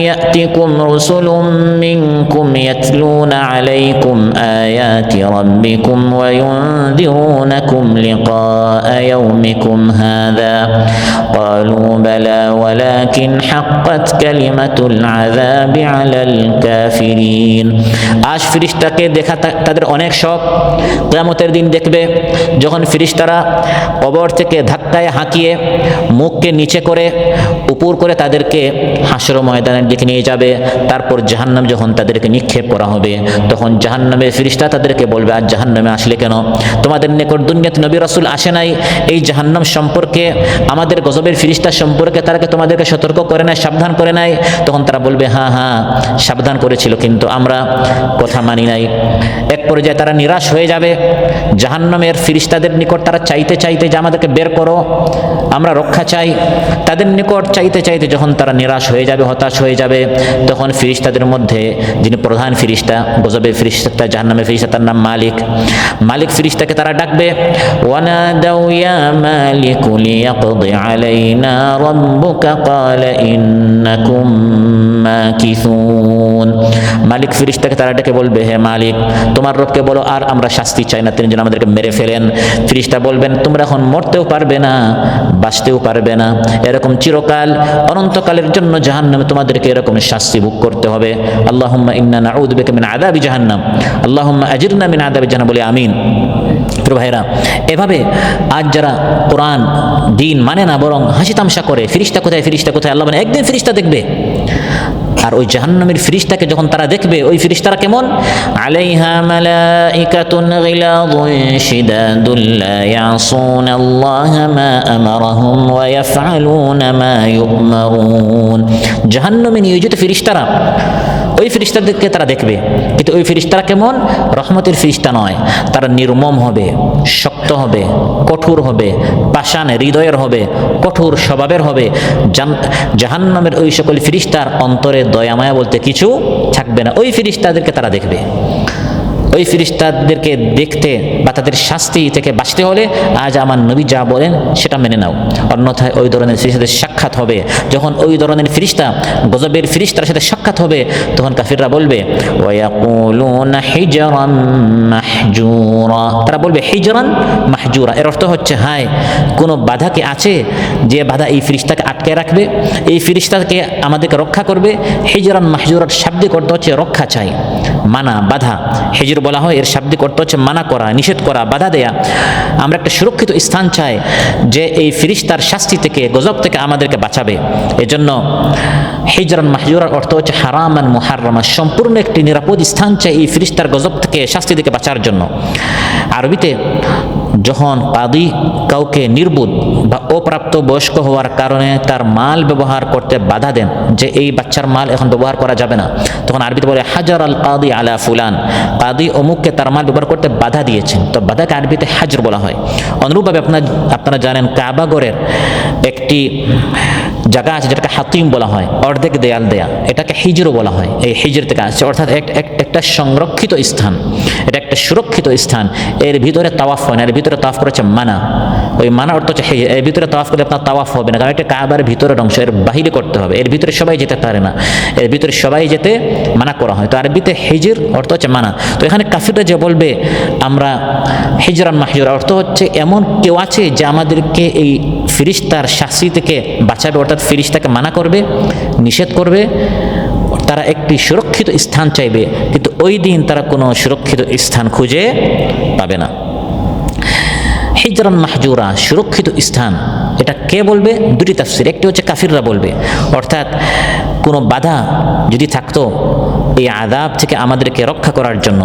ইয়াতিকুম রুসুলুম মিনকুম ইয়াতলুনা আলাইকুম আয়াতি রাব্বিকুম ওয়া ينذرونكم لقاء يومكم هذا قالوا بلى ولكن حقت كلمة العذاب على الكافرين। আজ ফিরিস্তাকে দেখা তাদের অনেক শখ, কিয়ামতের দিন দেখবে যখন ফিরিস্তারা কবর থেকে ধাক্কায় হাঁকিয়ে মুখকে নিচে করে উপর করে তাদেরকে হাসর ময়দানের দিকে নিয়ে যাবে। তারপর জাহান্নাম যখন তাদেরকে নিক্ষেপ করা হবে, তখন জাহান্নামের ফিরিস্তা তাদেরকে বলবে, আজ জাহান্নামে আসলে কেন? তোমাদের নিকট দুনিয়াতে নবী রাসূল আসে নাই, এই জাহান্নাম সম্পর্কে, আমাদের গজবের ফিরিস্তা সম্পর্কে তারা তোমাদেরকে সতর্ক করে নাই, সাবধান করে নাই? তখন তারা বলবে, হ্যাঁ হ্যাঁ সাবধান করেছিল, কিন্তু আমরা কথা মানি নাই। এক পর্যায়ে তারা নিরাশ হয়ে যাবে, জাহান্নামের ফিরিস্তাদের নিকট তারা চাইতে যে আমাদেরকে বের করো, আমরা রক্ষা চাই। তাদের নিকট চাইতে যখন তারা নিরাশ হয়ে যাবে, হতাশ হয়ে যাবে, তখন ফিরিস্তাদের মধ্যে যিনি প্রধান ফিরিস্তা, গজবের ফিরিস্তা, জাহান্নামের ফিরিস্তা, তার নাম মালিক ফিরিস্তাকে তারা ডাকবে, ওয়ানাদাউ ইয়া মালিকু লিয়াকদি আলাইনা রাব্বুকা ক্বালা ইন্নাকুম মাকিসুন। মালিক ফিরিস্তাকে তারা ডেকে বলবে, হে মালিক, তোমার রবকে বলো আর আমরা শাস্তি চাই না, তিনি যেন আমাদেরকে মেরে ফেলেন। ফিরিস্তা বলবেন, তোমরা এখন মরতেও পারবে না, বাঁচতেও পারবে না, এরকম চিরকাল অনন্তকালের জন্য জাহান্নামে তোমাদেরকে এরকম শাস্তি ভোগ করতে হবে। আল্লাহুম্মা ইন্না নাউযু বিকা মিন আযাবি জাহান্নাম, আল্লাহুম্মা আজিরনা মিন আযাবি জাহান্নাম, বলে আমিন। প্রিয় ভাইরা, এভাবে আজ যারা কোরআন দিন মানে না, বরং হাসি তামসা করে, ফিরিস্তা কোথায়, আল্লাহ মানে একদিন ফিরিস্তা দেখবে। আর ওই জাহান্নামের ফিরিস্তাকে যখন তারা দেখবে, ওই ফিরিস্তারা কেমন? আলাইহা মালাইকাতুন গিলাযুন শিদাদুন লা ইয়াসুনাল্লাহা মা আমারাহুম ওয়া ইয়াফআলুনা মা ইউমারুন। জাহান্নামে নিয়োজিত ফিরিস্তারা, ওই ফিরিস্তাদেরকে তারা দেখবে, কিন্তু ওই ফিরিস্তারা কেমন? রহমতের ফিরিস্তা নয়, তারা নির্মম হবে, শক্ত হবে, কঠোর হবে, পাষাণ হৃদয়ের হবে, কঠোর স্বভাবের হবে। জাহান্নামের ওই সকল ফিরিস্তার অন্তরে দয়া মায়া বলতে কিছু থাকবে না। ওই ফিরিস্তাদেরকে তারা দেখবে। ওই ফিরিস্তাদেরকে দেখতে বা তাদের শাস্তি থেকে বাঁচতে হলে আজ আমার নবী যা বলেন সেটা মেনে নাও, অন্যথায় ওই ধরনের ফিরিস্তাদের সাক্ষাৎ হবে। যখন ওই ধরনের ফিরিস্তা, গজবের ফিরিস্তার সাথে সাক্ষাৎ হবে, তখন কাফিররা বলবে, ওয়ায়াকুলুনা হিজরান মাহজুরা, তারা বলবে হিজরান মাহজুরা। এর অর্থ হচ্ছে, হায় কোনো বাধা কি আছে যে বাধা এই ফিরিস্তাকে আটকে রাখবে, এই ফিরিস্তাকে আমাদেরকে রক্ষা করবে? হিজরান মাহজুরার শাব্দিক অর্থ হচ্ছে রক্ষা চাই, মানা, বাধা। হিজর বলা হয়, এর শাব্দিক অর্থ হচ্ছে মানা করা, নিষেধ করা, বাধা দেয়া। আমরা একটা সুরক্ষিত স্থান চাই যে এই ফিরিস্তার শাস্তি থেকে, গজব থেকে আমাদেরকে বাঁচাবে। এজন্য হিজরান মাহজুরার অর্থ হচ্ছে হারামান মুহাররামা, সম্পূর্ণ একটি নিরাপদ স্থান চাই এই ফিরিস্তার গজব থেকে, শাস্তি থেকে বাঁচার জন্য। আরবিতে যখন কাদি কাউকে নির্বোধ বা অপ্রাপ্ত বয়স্ক হওয়ার কারণে তার মাল ব্যবহার করতে বাধা দেন, যে এই বাচ্চার মাল এখন ব্যবহার করা যাবে না, তখন আরবিতে বলে হাজার আল কাদি আলা ফুলান, কাদি অমুককে তার মাল ব্যবহার করতে বাধা দিয়েছেন, তো বাধাকে আরবিতে হাজর বলা হয়। অনুরূপভাবে আপনারা জানেন কাবাগরের একটি জায়গা আছে যেটাকে হাতিম বলা হয়, অর্ধেক দেয়াল দেয়া, এটাকে হিজরও বলা হয়, এই হিজর থেকে আসছে, অর্থাৎ একটা সংরক্ষিত স্থান, এটা একটা সুরক্ষিত স্থান, এর ভিতরে তাওয়াফ হয় না, এর ভিতরে তাওয়াফ করেছে মানা, ওই মানা অর্থ হচ্ছে এর ভিতরে তাওয়াফ করলে আপনার তাওয়াফ হবে না, কারণ এটা কাবার ভিতরের অংশ, এর বাহিরে করতে হবে, এর ভিতরে সবাই যেতে পারে না, এর ভিতরে সবাই যেতে মানা করা হয়। তো আরবিতে হিজর অর্থ হচ্ছে মানা। তো এখানে কাফিররা যে বলবে আমরা হিজরান মাহজুরা, অর্থ হচ্ছে এমন কেউ আছে যে আমাদেরকে এই ফিরিস্তার শাস্তি থেকে বাঁচাবে, অর্থাৎ ফিরিস্তাকে মানা করবে, নিষেধ করবে, তারা একটি সুরক্ষিত স্থান চাইবে, কিন্তু ওই দিন তারা কোনো সুরক্ষিত স্থান খুঁজে পাবে না। হিজরান মাহজুরা, সুরক্ষিত স্থান, এটা কে বলবে? দুটি তাফসীর, একটি হচ্ছে কাফিররা বলবে, অর্থাৎ কোনো বাধা যদি থাকতো এই আযাব থেকে আমাদেরকে রক্ষা করার জন্য,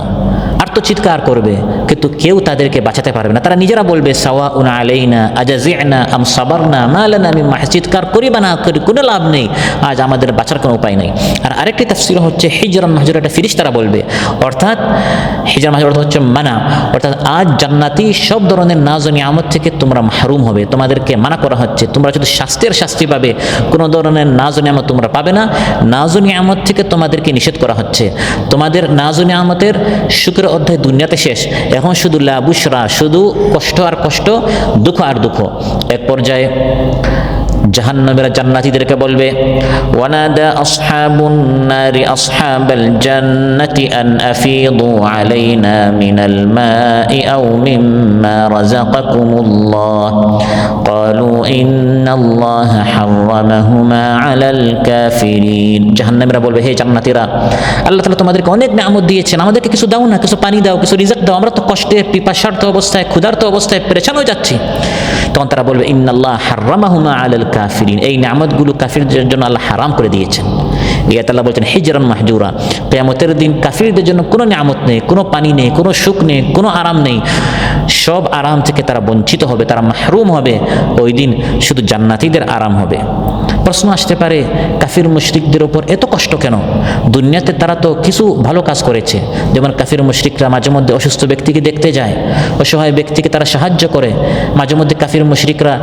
আর তো চিৎকার করবে, কিন্তু কেউ তাদেরকে বাঁচাতে পারবে না, তারা নিজেরা বলবে সাওয়াউন আলাইনা আজাজি'না আম সাবারনা মা লানা মিন মাহজিজ, চিৎকার করি বা না করি কোনো লাভ নেই, আজ আমাদের বাঁচার কোনো উপায় নেই। আর আরেকটি তাফসীর হচ্ছে হিজরান মাহজুরা, এটা ফিরিস্তারা বলবে, অর্থাৎ হিজরান মাহজুরা হচ্ছে মানা, অর্থাৎ আজ জান্নাতি সব ধরনের নাজ ও নিয়ামত থেকে তোমরা মাহরুম হবে, তোমাদেরকে মানা করা হচ্ছে, তোমরা যদি শাস্তি পাবে, কোনো ধরনের নাজ ও নিয়ামত তোমরা পাবে না, নাজ ও নিয়ামত থেকে তোমাদেরকে নিষেধ করা হচ্ছে, তোমাদের নাজ ও নিয়ামতের শুকর অধ্যায় দুনিয়াতে শেষ, এখন শুধু লা বুশরা, শুধু কষ্ট আর কষ্ট, দুঃখ আর দুঃখ। এক পর্যায়ে জাহান্নামীরা জান্নাতীদেরকে বলবে ওয়ানাদা আসহাবুন নারি আসহাবাল জান্নাতি আন আফিদু আলাইনা মিনাল মাই আও মিম্মা রাযাকাকুমুল্লাহ ক্বালু ইন্নাল্লাহা হারামাহুমা আলাল কাফিরিন। জাহান্নামীরা বলবে, হে জান্নাতীরা, আল্লাহ তাআলা তোমাদেরকে অনেক নিয়ামত দিয়েছেন, আমাদেরকে কিছু দাও না, কিছু পানি দাও, কিছু রিজিক দাও, আমরা তো কষ্টে পিপাসার্ত অবস্থায়, ক্ষুধার্ত অবস্থায় পেরেশান হয়ে যাচ্ছি। তখন তারা বলবে ইন্নাল্লাহ হারামাহুমা আলাল কাফিরিন, এই নিয়ামতগুলো কাফিরদের জন্য আল্লাহ হারাম করে দিয়েছেন। আয়াত আল্লাহ বলছেন হিজরান মাহজুরা, কিয়ামতের দিন কাফিরদের জন্য কোনো নিয়ামত নেই, কোনো পানি নেই, কোনো সুখ নেই, কোনো আরাম নেই, সব আরাম থেকে তারা বঞ্চিত হবে, তারা মাহরুম হবে, ওই দিন শুধু জান্নাতীদের আরাম হবে। প্রশ্ন আসতে পারে, কাফির মুশরিকদের উপর এত কষ্ট কেন? দুনিয়াতে তারা তো কিছু ভালো কাজ করেছে, যেমন কাফির মুশরিকরা মাঝে মধ্যে অসুস্থ ব্যক্তিকে দেখতে যায়, অসহায় ব্যক্তিকে তারা সাহায্য করে, মাঝে মধ্যে কাফির মুশরিকরা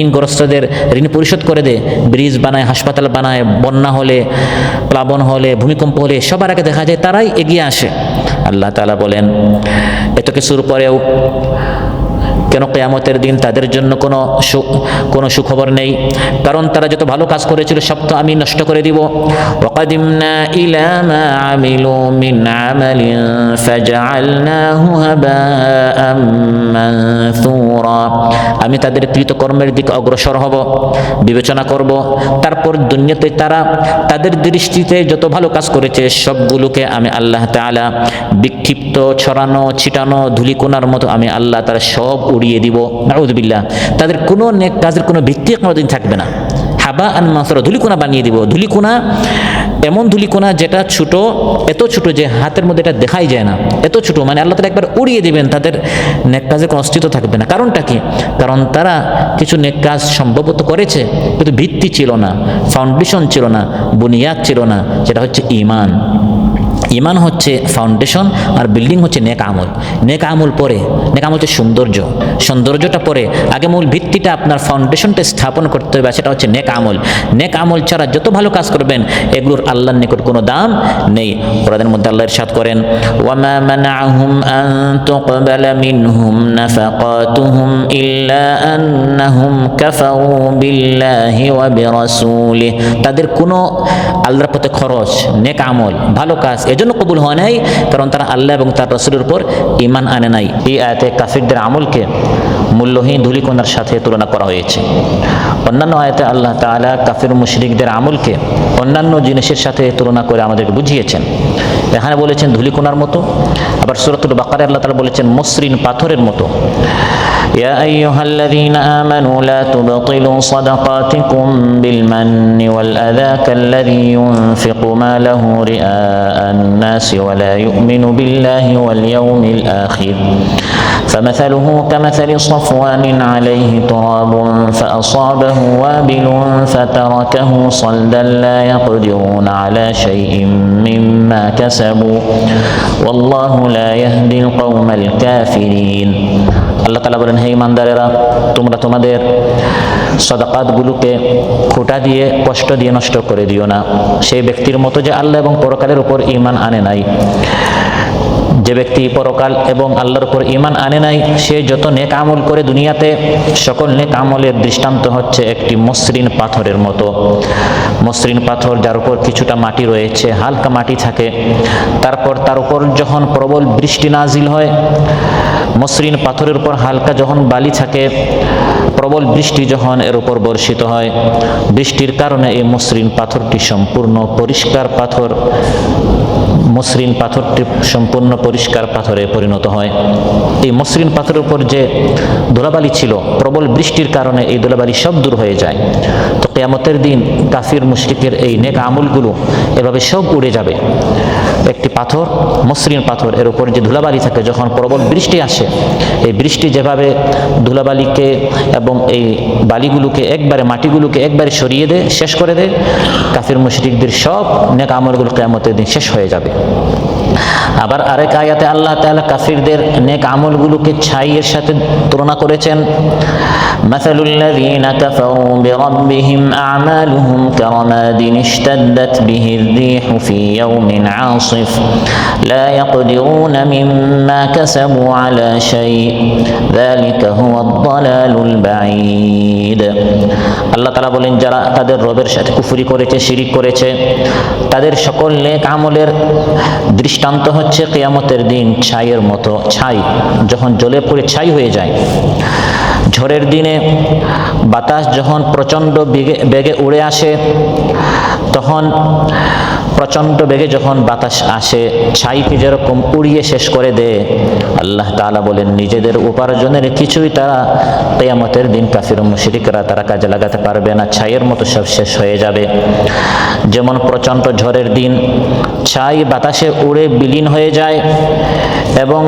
ঋণগ্রস্তদের ঋণ পরিশোধ করে দেয়, ব্রিজ বানায়, হাসপাতাল বানায়, বন্যা হলে, প্লাবন হলে, ভূমিকম্প হলে সবার আগে দেখা যায় তারাই এগিয়ে আসে। আল্লাহ তাআলা বলেন এত কিছুর পরেও কেন কিয়ামতের দিন তাদের জন্য কোনো সুখবর নেই? কারণ তারা যত ভালো কাজ করেছিল সব তো আমি নষ্ট করে দিব। ওয়াকাদিমনা ইলা মা আমিলু মিন আমালিন ফাজআলনাহু হাবাআম মানসুরা, আমি তাদের কৃতকর্মের দিকে অগ্রসর হব, বিবেচনা করব, তারপর দুনিয়াতে তারা তাদের দৃষ্টিতে যত ভালো কাজ করেছে সবগুলোকে আমি আল্লাহ তাআলা বিক্ষিপ্ত, ছড়ানো, ছিটানো ধুলিকণার মতো আমি আল্লাহ তাআলা সব উড়িয়ে দিব। নাউযুবিল্লাহ, তাদের কোনো নেক কাজের কোনো ভিত্তি কোনোদিন থাকবে না। হাবা আন মানসুরা, ধুলিকণা বানিয়ে দিব। ধুলিকণা এমন ধুলিকণা যেটা ছোট, এত ছোট যে হাতের মধ্যে এটা দেখাই যায় না, এত ছোট, মানে আল্লাহ তাআলা একবার উড়িয়ে দিবেন, তাদের নেক কাজের কোনো অস্তিত্ব থাকবে না। কারণটা কি? কারণ তারা কিছু নেক কাজ সম্ভবত করেছে, কিন্তু ভিত্তি ছিল না, ফাউন্ডেশন ছিল না, বুনিয়াদ ছিল না, যেটা হচ্ছে ঈমান। ঈমান হচ্ছে ফাউন্ডেশন, আর বিল্ডিং হচ্ছে নেক আমল। নেক আমল পরে, নেক আমল হচ্ছে সৌন্দর্যটা পরে, আগে মূল ভিত্তিটা, আপনার ফাউন্ডেশনটা স্থাপন করতে হবে, সেটা হচ্ছে নেক আমল। নেক আমল ছাড়া যত ভালো কাজ করবেন এগুলোর আল্লাহর নিকট কোনো দাম নেই। কোরআনের মধ্যে আল্লাহ ইরশাদ করেন ওয়ামা মানাআহুম আন তুকবালা মিনহুম নাফাকাতুহুম ইল্লা আন্নাহুম কাফারু বিল্লাহি ওয়া বিরাসূলিহি, তাদের কোনো আল্লাহর পথে খরচ, নেক আমল, ভালো কাজ এজন্য কবুল হয় নাই, কারণ তারা আল্লাহ এবং তার রাসূলের উপর ঈমান আনে নাই। এই আয়াতে কাফিরদের আমলকে মূল্যহীন ধুলিকণার সাথে তুলনা করা হয়েছে। অন্যান্য আয়াতে আল্লাহ তাআলা কাফির মুশরিকদের আমলকে অন্যান্য জিনিসের সাথে তুলনা করে আমাদেরকে বুঝিয়েছেন। এখানে বলেছেন ধুলিকণার মতো, আবার সূরাতুল বাকারায় আল্লাহ তাআলা বলেছেন মসৃণ পাথরের মতো। ইয়া আইয়ুহাল্লাযীনা আমানু লা তুবতিলু সাদাকাতিকুম বিল মান্নি ওয়াল আযা কাল্লাযী ইউনফিকু মালাহু রিআআন নাসি ওয়া লা ইউমিনু বিল্লাহি ওয়াল ইয়াউমিল আখির فمثله كمثل صفوان عليه تراب فأصابه وابل فتركه صلدا لا يقدرون على شيء مما كسبوا والله لا يهدي القوم الكافرين আল্লাহ তাআলা বলেন, হে ঈমানদারেরা, তোমরা তোমাদের সাদাকাতগুলোকে খোঁটা দিয়ে কষ্ট দিয়ে নষ্ট করে দিও না সেই ব্যক্তির মতো যে আল্লাহ এবং পরকালের উপর ঈমান আনে নাই। যে ব্যক্তি পরকাল এবং আল্লাহর উপর ঈমান আনে নাই, সে যত নেক আমল করে দুনিয়াতে, সকল নেক আমলের দৃষ্টান্ত হচ্ছে একটি মসৃণ পাথরের মতো। মসৃণ পাথর যার উপর কিছুটা মাটি রয়েছে, হালকা মাটি থাকে, তারপর তার উপর যখন প্রবল বৃষ্টি নাজিল হয়, মসৃণ পাথরের উপর হালকা যখন বালি থাকে, প্রবল বৃষ্টি যখন এর উপর বর্ষিত হয়, বৃষ্টির কারণে এই মসৃণ পাথরটি সম্পূর্ণ পরিষ্কার পাথর, মসৃণ পাথরটি সম্পূর্ণ পরিষ্কার পাথরে পরিণত হয়। এই মসৃণ পাথরের উপর যে ধুলাবালি ছিল, প্রবল বৃষ্টির কারণে এই ধুলাবালি সব দূর হয়ে যায়। তো কিয়ামতের দিন কাফির মুশরিকের এই নেক আমলগুলো এভাবে সব উড়ে যাবে। একটি পাথর, মসৃণ পাথর, এর উপর যে ধুলাবালি থাকে, যখন প্রবল বৃষ্টি আসে, এই বৃষ্টি যেভাবে ধুলাবালিকে এবং এই বালিগুলোকে একবারে, মাটিগুলোকে একবারে সরিয়ে দেয়, শেষ করে দেয়, কাফির মুশরিকদের সব নেক আমলগুলো কিয়ামতের দিন শেষ হয়ে যাবে। আবার আরেক আয়াতে আল্লাহ তাআলা কাফিরদের নেক আমলগুলোকে ছাইয়ের সাথে তুলনা করেছেন। মাসালুল লাযীনা কাফারু বিরাব্বিহিম আ'মালুহুম কারামাদিন ইশতাদ্দাত বিহির রিহু ফি ইয়াউমিন আসিফ লা ইয়াকদিরুনা মিম্মা কাসাবু আলা শাই যালিকা হুয়াদ দালালুল বাঈদ। আল্লাহ তাআলা বলেন, যারা তাদের রবের সাথে কুফরি করেছে, শিরিক করেছে, তাদের সকল নেক আমলের দৃষ্টান্ত হচ্ছে কিয়ামতের দিন ছাইয়ের মতো। ছাই যখন জ্বলে পুড়ে ছাই হয়ে যায়, ঝড়ের দিনে বাতাস যখন প্রচণ্ড বেগে উড়ে আসে, তখন প্রচণ্ড বেগে যখন বাতাস আসে, ছাইকে যেরকম উড়িয়ে শেষ করে দেয়, আল্লাহ তাআলা বলেন নিজেদের উপার্জনের কিছুই তারা কিয়ামতের দিন কাফির মুশরিকরা তারা কাজে লাগাতে পারবে না, ছাইয়ের মতো সব শেষ হয়ে যাবে। যেমন প্রচণ্ড ঝড়ের দিন ছাই বাতাসে উড়ে বিলীন হয়ে যায় এবং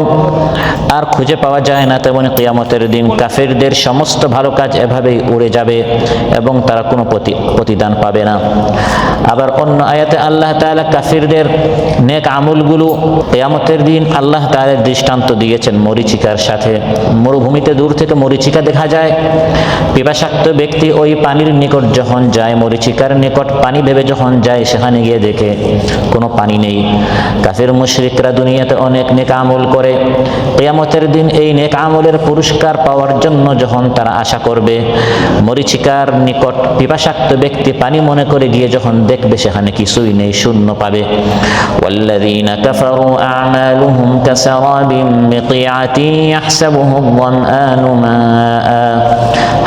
আর খুঁজে পাওয়া যায় না, তেমনি কিয়ামতের দিন কাফিরদের সমস্ত ভালো কাজ এভাবেই উড়ে যাবে এবং তারা কোনো প্রতিদান পাবে না। আবার অন্য আয়াতে আল্লাহ তাআলা কাফিরদের নেক আমলগুলো কিয়ামতের দিন আল্লাহ তাআলা দৃষ্টান্ত দিয়েছেন মরীচিকার সাথে। মরুভূমিতে দূর থেকে মরীচিকা দেখা যায়, পিপাসাক্ত ব্যক্তি ওই পানির নিকট যখন যায়, মরীচিকার নিকট পানি ভেবে যখন যায়, সেখানে গিয়ে দেখে কোনো পানি নেই। কাফির মুশরিকরা দুনিয়াতে অনেক নেক আমল করে, কিয়ামতের দিন এই নেক আমলের পুরস্কার পাওয়ার জন্য যখন তারা আশা করবে, মরীচিকার নিকট পিপাসাক্ত ব্যক্তি পানি মনে করে গিয়ে যখন দেখবে, সেখানে কিছুই নেই, শূন্য পাবে। ওয়াল্লাযীনা কাফারু আ'মালুহুম কাসারাবিন বিকিআতিন ইয়াহসাবুহু আয-যামআনু মাআ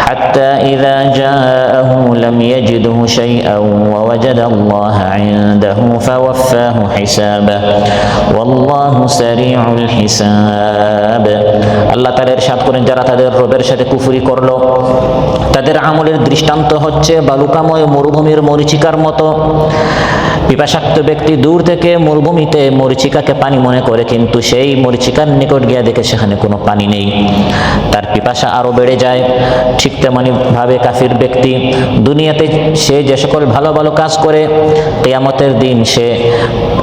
হাত্তা ইযা জাআহু লাম ইয়াজিদহু শাইআন ওয়া ওয়াজাদা আল্লাহা 'ইনদাহু ফাওয়াফাহু হিসাবাহু ওয়াল্লাহু সারিউল হিসাব। আল্লাহ তাআলা ইরশাদ করেন, যারা তাদের রবের সাথে কুফরি করলো, তাদের আমলের দৃষ্টান্ত হচ্ছে বালুকাময় মরুভূমির মরীচিকার মতো। পিপাসাক্ত ব্যক্তি দূর থেকে মরুভূমিতে মরীচিকাকে পানি মনে করে, কিন্তু সেই মরীচিকার নিকট গিয়ে দেখে সেখানে কোনো পানি নেই, তার পিপাসা আরো বেড়ে যায়। ঠিক তেমনি ভাবে কাফির ব্যক্তি দুনিয়াতে সে যে সকল ভালো ভালো কাজ করে, কিয়ামতের দিন সে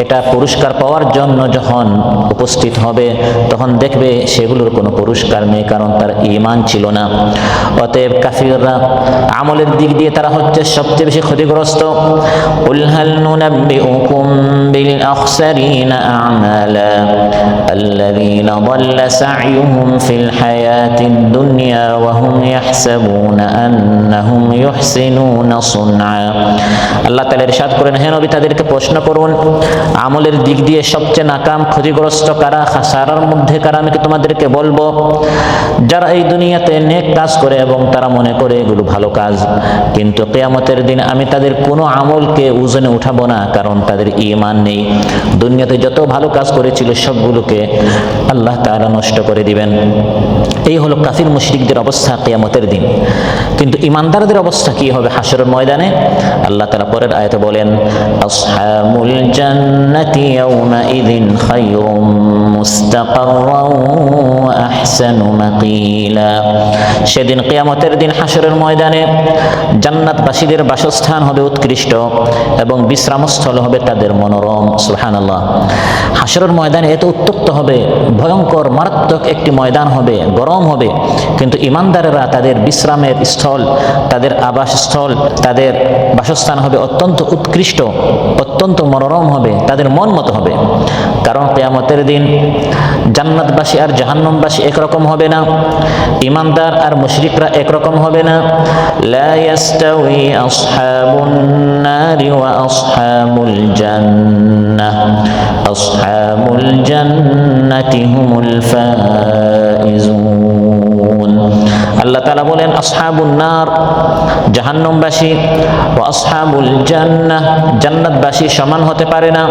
এটা পুরস্কার পাওয়ার জন্য যখন উপস্থিত হবে, তখন দেখবে সেগুলোর কোনো পুরস্কার নেই, কারণ তার ঈমান ছিল না। অতএব কাফিররা আমলের দিক দিয়ে তারা হচ্ছে সবচেয়ে বেশি ক্ষতিগ্রস্ত। কুল হাল নুনাব্বিউকুম বিল আখসারিনা আ'মালা আল্লাযীনা দাল্লা সা'য়ুহুম ফিল হায়াতিদ দুনিয়া ওয়া হুম ইয়াহসাবুনা আন্নাহুম ইউহসিনুনা সুনআ। আল্লাহ তাআলা ইরশাদ করেন, হে নবী, তাদেরকে প্রশ্ন করুন আমলের দিক দিয়ে সবচেয়ে নাকাম, ক্ষতিগ্রস্ত কারা, খাসারার মধ্যে কারা। আমি কি তোমাদেরকে বলবো, যারা এই দুনিয়াতে নেক কাজ করে এবং তারা মনে করে এগুলো ভালো কাজ, কিন্তু কিয়ামতের দিন আমি তাদের কোনো আমলকে ওজনে উঠাবো না, কারণ তাদের ঈমান নেই। দুনিয়াতে যত ভালো কাজ করেছিল সবগুলোকে আল্লাহ তাআলা নষ্ট করে দিবেন। এই হলো কাফির মুশরিকদের অবস্থা কিয়ামতের দিন। কিন্তু ইমানদারদের অবস্থা কি হবে হাশরের ময়দানে? আল্লাহ তাআলা পরের আয়াতে বলেন, আসহাবুল জান্নাতি ইয়াউমাইযিন খায়রুম মুস্তাকাররাও ওয়া আহসানু মাকিলা। সেদিন কিয়ামতের দিন হাশরের ময়দানে জান্নাতবাসীদের বাসস্থান হবে উৎকৃষ্ট এবং বিশ্রামস্থল হবে তাদের মনোরম। সুবহানাল্লাহ। হাশরের ময়দানে এত উত্তপ্ত হবে, ভয়ঙ্কর মারাত্মক একটি ময়দান হবে, গরম হবে, কিন্তু ইমানদারেরা তাদের বিশ্রামের স্থল, তাদের আবাসস্থল, তাদের বাসস্থান হবে অত্যন্ত উৎকৃষ্ট, অত্যন্ত মনোরম হবে, তাদের মন মতো হবে। কারণ কিয়ামতের দিন জান্নাতবাসী আর জাহান্নামবাসী একরকম হবে না, ইমানদার আর মুশরিকরা একরকম হবে না। লা ইয়াস্তাউই আসহাবুন নারি ওয়া আসহাবুল জান্নাহ, আসহাবুল জান্নাতি হুমুল ফাইজুন। আল্লাহ তাআলা বলেন আসহাবুন নার জাহান্নামবাসী ও আসহাবুল জান্নাহ জান্নাতবাসী সমান হতে পারে না।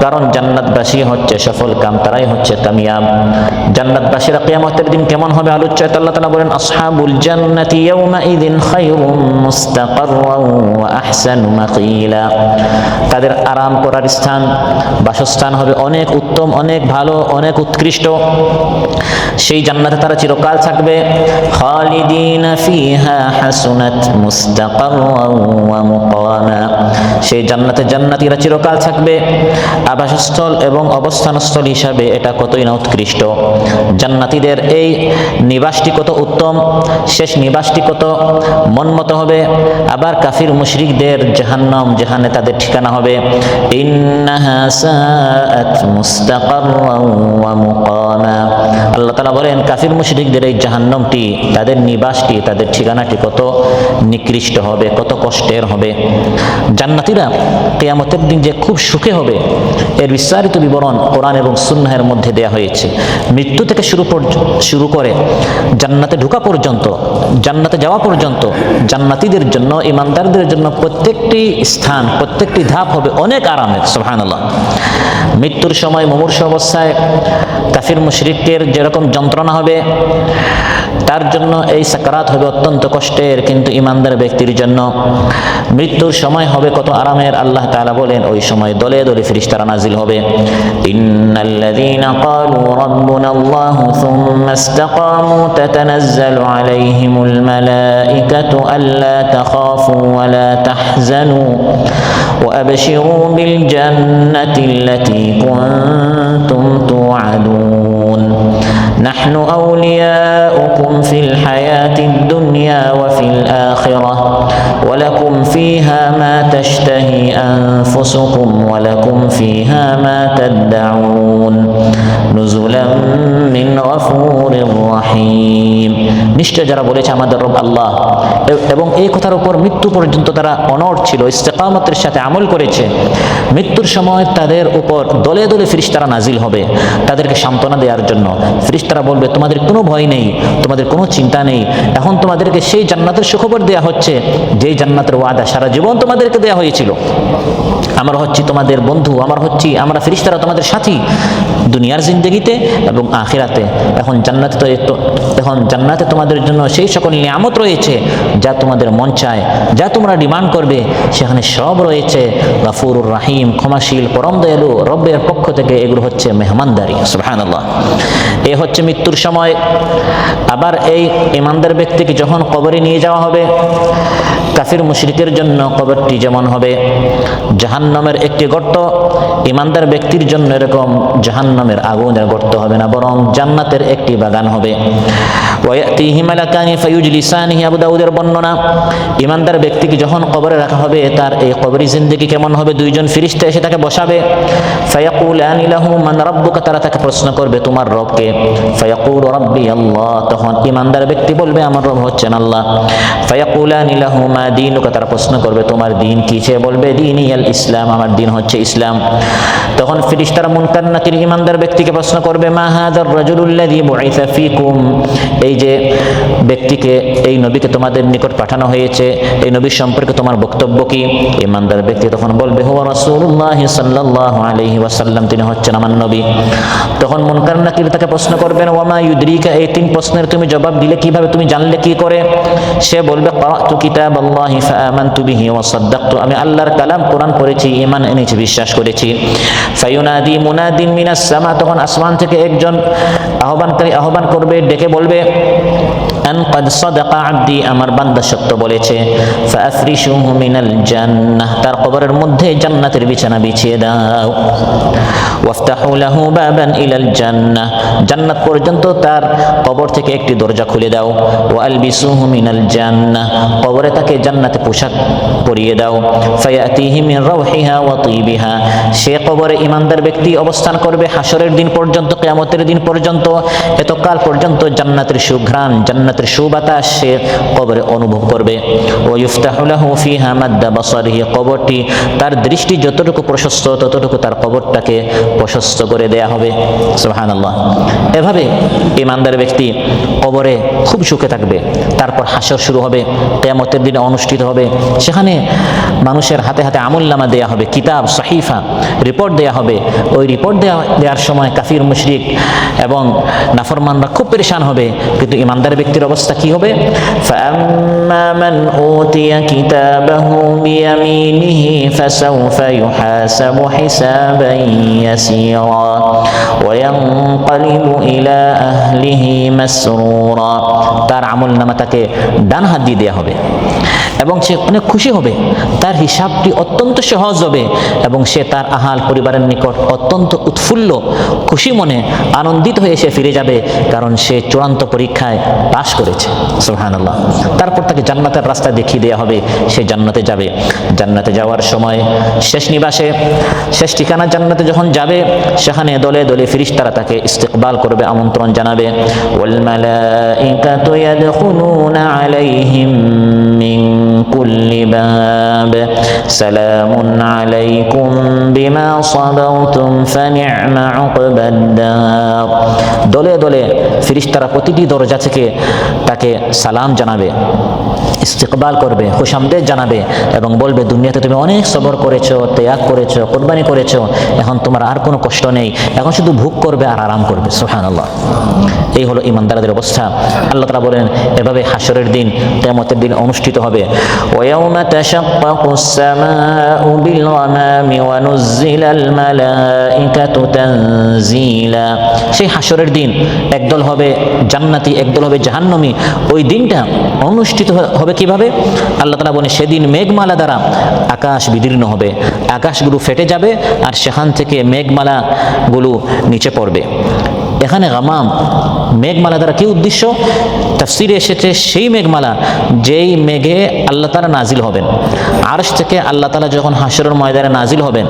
কারণ জান্নাতবাসী হচ্ছে সফল কাম, তারাই হচ্ছে কামিয়াব। জান্নাতবাসীরা কিয়ামতের দিন কেমন হবে আলোচ্য আল্লাহ তাআলা বলেন আসহাবুল জান্নাতি ইয়াউমাইযিন খায়রুম মুস্তাকাররাও ওয়া আহসানু মাকিলা। তাদের আরাম করার স্থান, বাসস্থান হবে অনেক উত্তম, অনেক ভালো, অনেক উৎকৃষ্ট। সেই জান্নাতে তারা চিরকাল থাকবে। খালিদিনা ফিহা হাসুনাত মুস্তাকাররাও ওয়া মুকামা। সেই জান্নাতে জান্নাতীরা চিরকাল থাকবে। আবাসস্থল এবং অবস্থানস্থল হিসাবে এটা কতই না উৎকৃষ্ট। জান্নাতীদের এই নিবাসটি কত উত্তম, শেষ নিবাসটি কত মনমত হবে। আবার কাফির মুশরিকদের জাহান্নাম, যেখানে তাদের ঠিকানা হবে। ইন্নাহা সাআত মুস্তাকাররাও ওয়া মুকামা। আল্লাহ তাআলা বলেন কাফির মুশরিকদের এই জাহান্নামটি, তাদের নিবাসটি, তাদের ঠিকানাটি কত নিকৃষ্ট হবে, কত কষ্টের হবে। জান্নাতীরা কিয়ামতের দিন যে খুব সুখে হবে, এর বিস্তারিত বিবরণ কোরআন এবং সুন্নাহের মধ্যে দেয়া হয়েছে। মৃত্যু থেকে শুরু করে জান্নাতে ঢোকা পর্যন্ত, জান্নাতে যাওয়া পর্যন্ত জান্নাতীদের জন্য, ইমানদারদের জন্য প্রত্যেকটি স্থান, প্রত্যেকটি ধাপ হবে অনেক আরামের। সুবহানাল্লাহ। মৃত্যুর সময় মুমূর্ষু অবস্থায় কাফির মুশরিকদের যেরকম যন্ত্রণা হবে, তার জন্য এই সাকারাত হবে অত্যন্ত কষ্টের, কিন্তু ইমানদার ব্যক্তির জন্য মৃত্যুর সময় হবে কত আরামের। আল্লাহ তাআলা বলেন ওই সময় দলে দলে ফেরেশতারা নাজিল হবে। ইন্নাল্লাযীনা ক্বালু রাব্বুনাল্লাহু সুম্মা ইসতাকামু তাতানাজ্জালু আলাইহিমুল মালাঈকাতু আল্লা তাখাফু ওয়া লা তাহজানু ওয়া আবশিরু বিল জান্নাতিল্লাতী কুনতুম তুআদুন নাহনু আউলিয়াউকুম ফিল হায়াতিদ দুনিয়া ওয়া ফিল আখিরাহ ওয়া লাকুম ফিহা মা তাশতাহি আনফুসুকুম ওয়া লাকুম ফিহা মা তাদউন নুজুলাম মিন গফুরির রহিম। নিশ্চয় যারা বলেছে আমাদের রব আল্লাহ, এবং এই কথার উপর মৃত্যু পর্যন্ত তারা অনড় ছিল, ইস্তেকামতের সাথে আমল করেছে, মৃত্যুর সময় তাদের উপর দলে দলে ফেরেশতারা নাজিল হবে তাদেরকে সান্ত্বনা দেওয়ার জন্য। ফেরেশতারা বলবে তোমাদের কোনো ভয় নেই, তোমাদের কোনো চিন্তা নেই, এখন তোমাদেরকে সেই জান্নাতের সুখবর দেয়া হচ্ছে যেই জান্নাতের ওয়াদা সারা জীবন তোমাদেরকে দেয়া হয়েছিল। আমরা হচ্ছি তোমাদের বন্ধু, আমরা ফেরেশতারা তোমাদের সাথী দুনিয়ার জিন্দেগিতে এবং আখিরাতে। এখন জান্নাতে তোমাদের জন্য সেই সকল নিয়ামত রয়েছে যা তোমাদের মন চায়, যা তোমরা ডিমান্ড করবে, সেখানে সব রয়েছে। গফুরুর রহিম, ক্ষমাশীল, পরম দয়ালু রব্বের পক্ষ থেকে এগুলো হচ্ছে মেহমানদারি। সুবহানাল্লাহ। এ হচ্ছে মৃত্যুর সময়। আবার এই ইমানদার ব্যক্তিকে যখন কবরে নিয়ে যাওয়া হবে, কাফির মুশরিকের জন্য কবরটি যেমন হবে জাহান্নামের একটি গর্ত, ইমানদার ব্যক্তির জন্য এরকম জাহান্নামের আগুনের গর্ত হবে না, বরং জান্নাতের একটি বাগান হবে। ওয়ায়াতিহি মালাকানি ফায়ুজলিসানিহি, আবু দাউদের বর্ণনা। ইমানদার ব্যক্তিকে যখন কবরে রাখা হবে, তার এই কবরি জিন্দেগি কেমন হবে? দুইজন ফেরেশতা এসে তাকে বসাবে। ফায়াকুলানি লাহু মান রাব্বুকা, তারা তাকে প্রশ্ন করবে তোমার রব কে? ফায়াকুলু রাব্বি আল্লাহ, তখন ইমানদার ব্যক্তি বলবে আমার রব হচ্ছেন আল্লাহ। ফায়াকুলানি লাহু মা দীনুকা, তারা প্রশ্ন করবে তোমার দ্বীন কি? সে বলবে দীনি আল ইসলাম, ইসলাম, আমার দিন হচ্ছে ইসলাম। তখন ফেরেশতারা মুনকার নাকির ঈমানদার ব্যক্তিকে প্রশ্ন করবে, মা হাযার রাজুলুল্লাযী বুইসা ফীকুম, এই যে ব্যক্তিকে, এই নবীকে তোমাদের নিকট পাঠানো হয়েছে, এই নবীর সম্পর্কে তোমার বক্তব্য কি? ঈমানদার ব্যক্তি তখন বলবে, হুয়া রাসূলুল্লাহ সাল্লাল্লাহু আলাইহি ওয়াসাল্লাম, তিনি হচ্ছেন আমার নবী। তখন মুনকার নাকির তাকে প্রশ্ন করবেন, ওয়ামা ইউদরিকা, এই তিন প্রশ্নের তুমি জবাব দিলে কিভাবে, তুমি জানলে কি করে? সে বলবে, ক্বরাতু কিতাবাল্লাহি ফাআমানতু বিহি ওয়া সাদ্দাকতু, আমি আল্লাহর কালাম কোরআন পড়েছি, ঈমান এনেছি, বিশ্বাস করেছি। ফায়ুনাদি মুনাদিন মিনাস সামা, তখন আসমান থেকে একজন আহ্বানকারী আহ্বান করবে, ডেকে বলবে, আন ক্বাদ সাদাকা আবদি, আমার বান্দা সত্য বলেছে। ফাআফরিশুহু মিনাল জান্নাহ, তার কবরের মধ্যে জান্নাতের বিছানা বিছিয়ে দাও। ওয়াফতাহু লাহু বাবান ইলাল জান্নাহ, জান্নাত পর্যন্ত তার কবর থেকে একটি দরজা খুলে দাও। ওয়া আলবিসুহু মিনাল জান্নাহ, কবরে তাকে জান্নাতে পোশাক পরিয়ে দাও। ফায়াতিহি মিন রাউহিহা ওয়া তিবিহা, সে কবরে ঈমানদার ব্যক্তি অবস্থান করবে হাসরের দিন পর্যন্ত, কিয়ামতের দিন পর্যন্ত, এতকাল পর্যন্ত জান্নাতের সুঘ্রাণ, জান্নাতের সুবাতাস সে কবরে অনুভব করবে। ওয়া ইফতাহু লাহু ফিহা মাদ্দা বাসারিহি, কবরটি তার দৃষ্টি যতটুকু প্রশস্ত ততটুকু তার কবরটাকে প্রশস্ত করে দেয়া হবে। সুবহানাল্লাহ। এভাবে ঈমানদার ব্যক্তি কবরে খুব সুখে থাকবে। তারপর হাসর শুরু হবে, কিয়ামতের দিনে অনুষ্ঠিত হবে। সেখানে মানুষের হাতে হাতে আমলনামা দেয়া হবে, কিতাব সহিফা, রিপোর্ট দেয়া হবে। ওই রিপোর্ট দেওয়ার সময় কাফির মুশরিক এবং নাফরমানরা খুব পেরেশান হবে, কিন্তু ঈমানদার ব্যক্তির অবস্থা কি হবে? ফাআম্মা মান উতিয়া কিতাবাহু বিয়ামিনিহি ফাসাউফা ইউহাসাবু হিসাবান ইয়াসীরা ওয়া ইয়ানকালিবু ইলা আহলিহি মাসরুরা, তার আমলনামা তাকে ডান হাত দিয়ে দেয়া হবে এবং সে অনেক খুশি হবে, তার হিসাবটি অত্যন্ত সহজ হবে এবং সে তার আহাল পরিবারের নিকট অত্যন্ত উৎফুল্ল, খুশি মনে, আনন্দিত হয়ে সে ফিরে যাবে, কারণ সে চূড়ান্ত পরীক্ষায় পাশ করেছে। সুবহানাল্লাহ। তারপর তাকে জান্নাতের রাস্তা দেখিয়ে দেওয়া হবে, সে জান্নাতে যাবে। জান্নাতে যাওয়ার সময় শেষ নিবাসে, শেষ ঠিকানা জান্নাতে যখন যাবে, সেখানে দলে দলে ফেরেশতারা তাকে ইস্তিকবাল করবে, আমন্ত্রণ জানাবে। ওয়াল মালাইকাতু ইয়াদখুলুনা আলাইহিম মিন কুল্লি বাব সালামুন আলাইকুম বিমা সাবারতুম ফানি'মা উকবাদ দার, দলে দলে ফেরেশতারা প্রতিটি দরজা থেকে তাকে সালাম জানাবে, ইস্তিকবাল করবে, খুশামদেদ জানাবে এবং বলবে, দুনিয়াতে তুমি অনেক সবর করেছো, ত্যাগ করেছো, কুরবানি করেছো, এখন তোমার আর কোনো কষ্ট নেই, এখন শুধু ভোগ করবে আর আরাম করবে। সুবহানাল্লাহ। এই হলো ঈমানদারদের অবস্থা। আল্লাহ তাআলা বলেন, এভাবে হাসরের দিন, কিয়ামতের দিন অনুষ্ঠিত হবে। ওয়ায়াউমা তাশাক্কাকুস সামাউ বিল গামামি ওয়া নুজ্জিলাল মালাইকাতু তানজিলা, সেই হাসরের দিন একদল হবে জান্নাতি, একদল হবে জাহান্নামী। ওই দিনটা অনুষ্ঠিত হবে কিভাবে? আল্লাহ তাআলা বলেন, সেদিন মেঘমালা দ্বারা আকাশ বিদীর্ণ হবে, আকাশগুলো ফেটে যাবে আর সেখান থেকে মেঘমালাগুলো নিচে পড়বে। এখানে গামাম, মেঘমালা দ্বারা কি উদ্দেশ্য? তাফসীরে এসেছে সেই মেঘমালা যেই মেঘে আল্লাহ তাআলা নাজিল হবেন। আরশ থেকে আল্লাহ তাআলা যখন হাসরের ময়দানে নাজিল হবেন,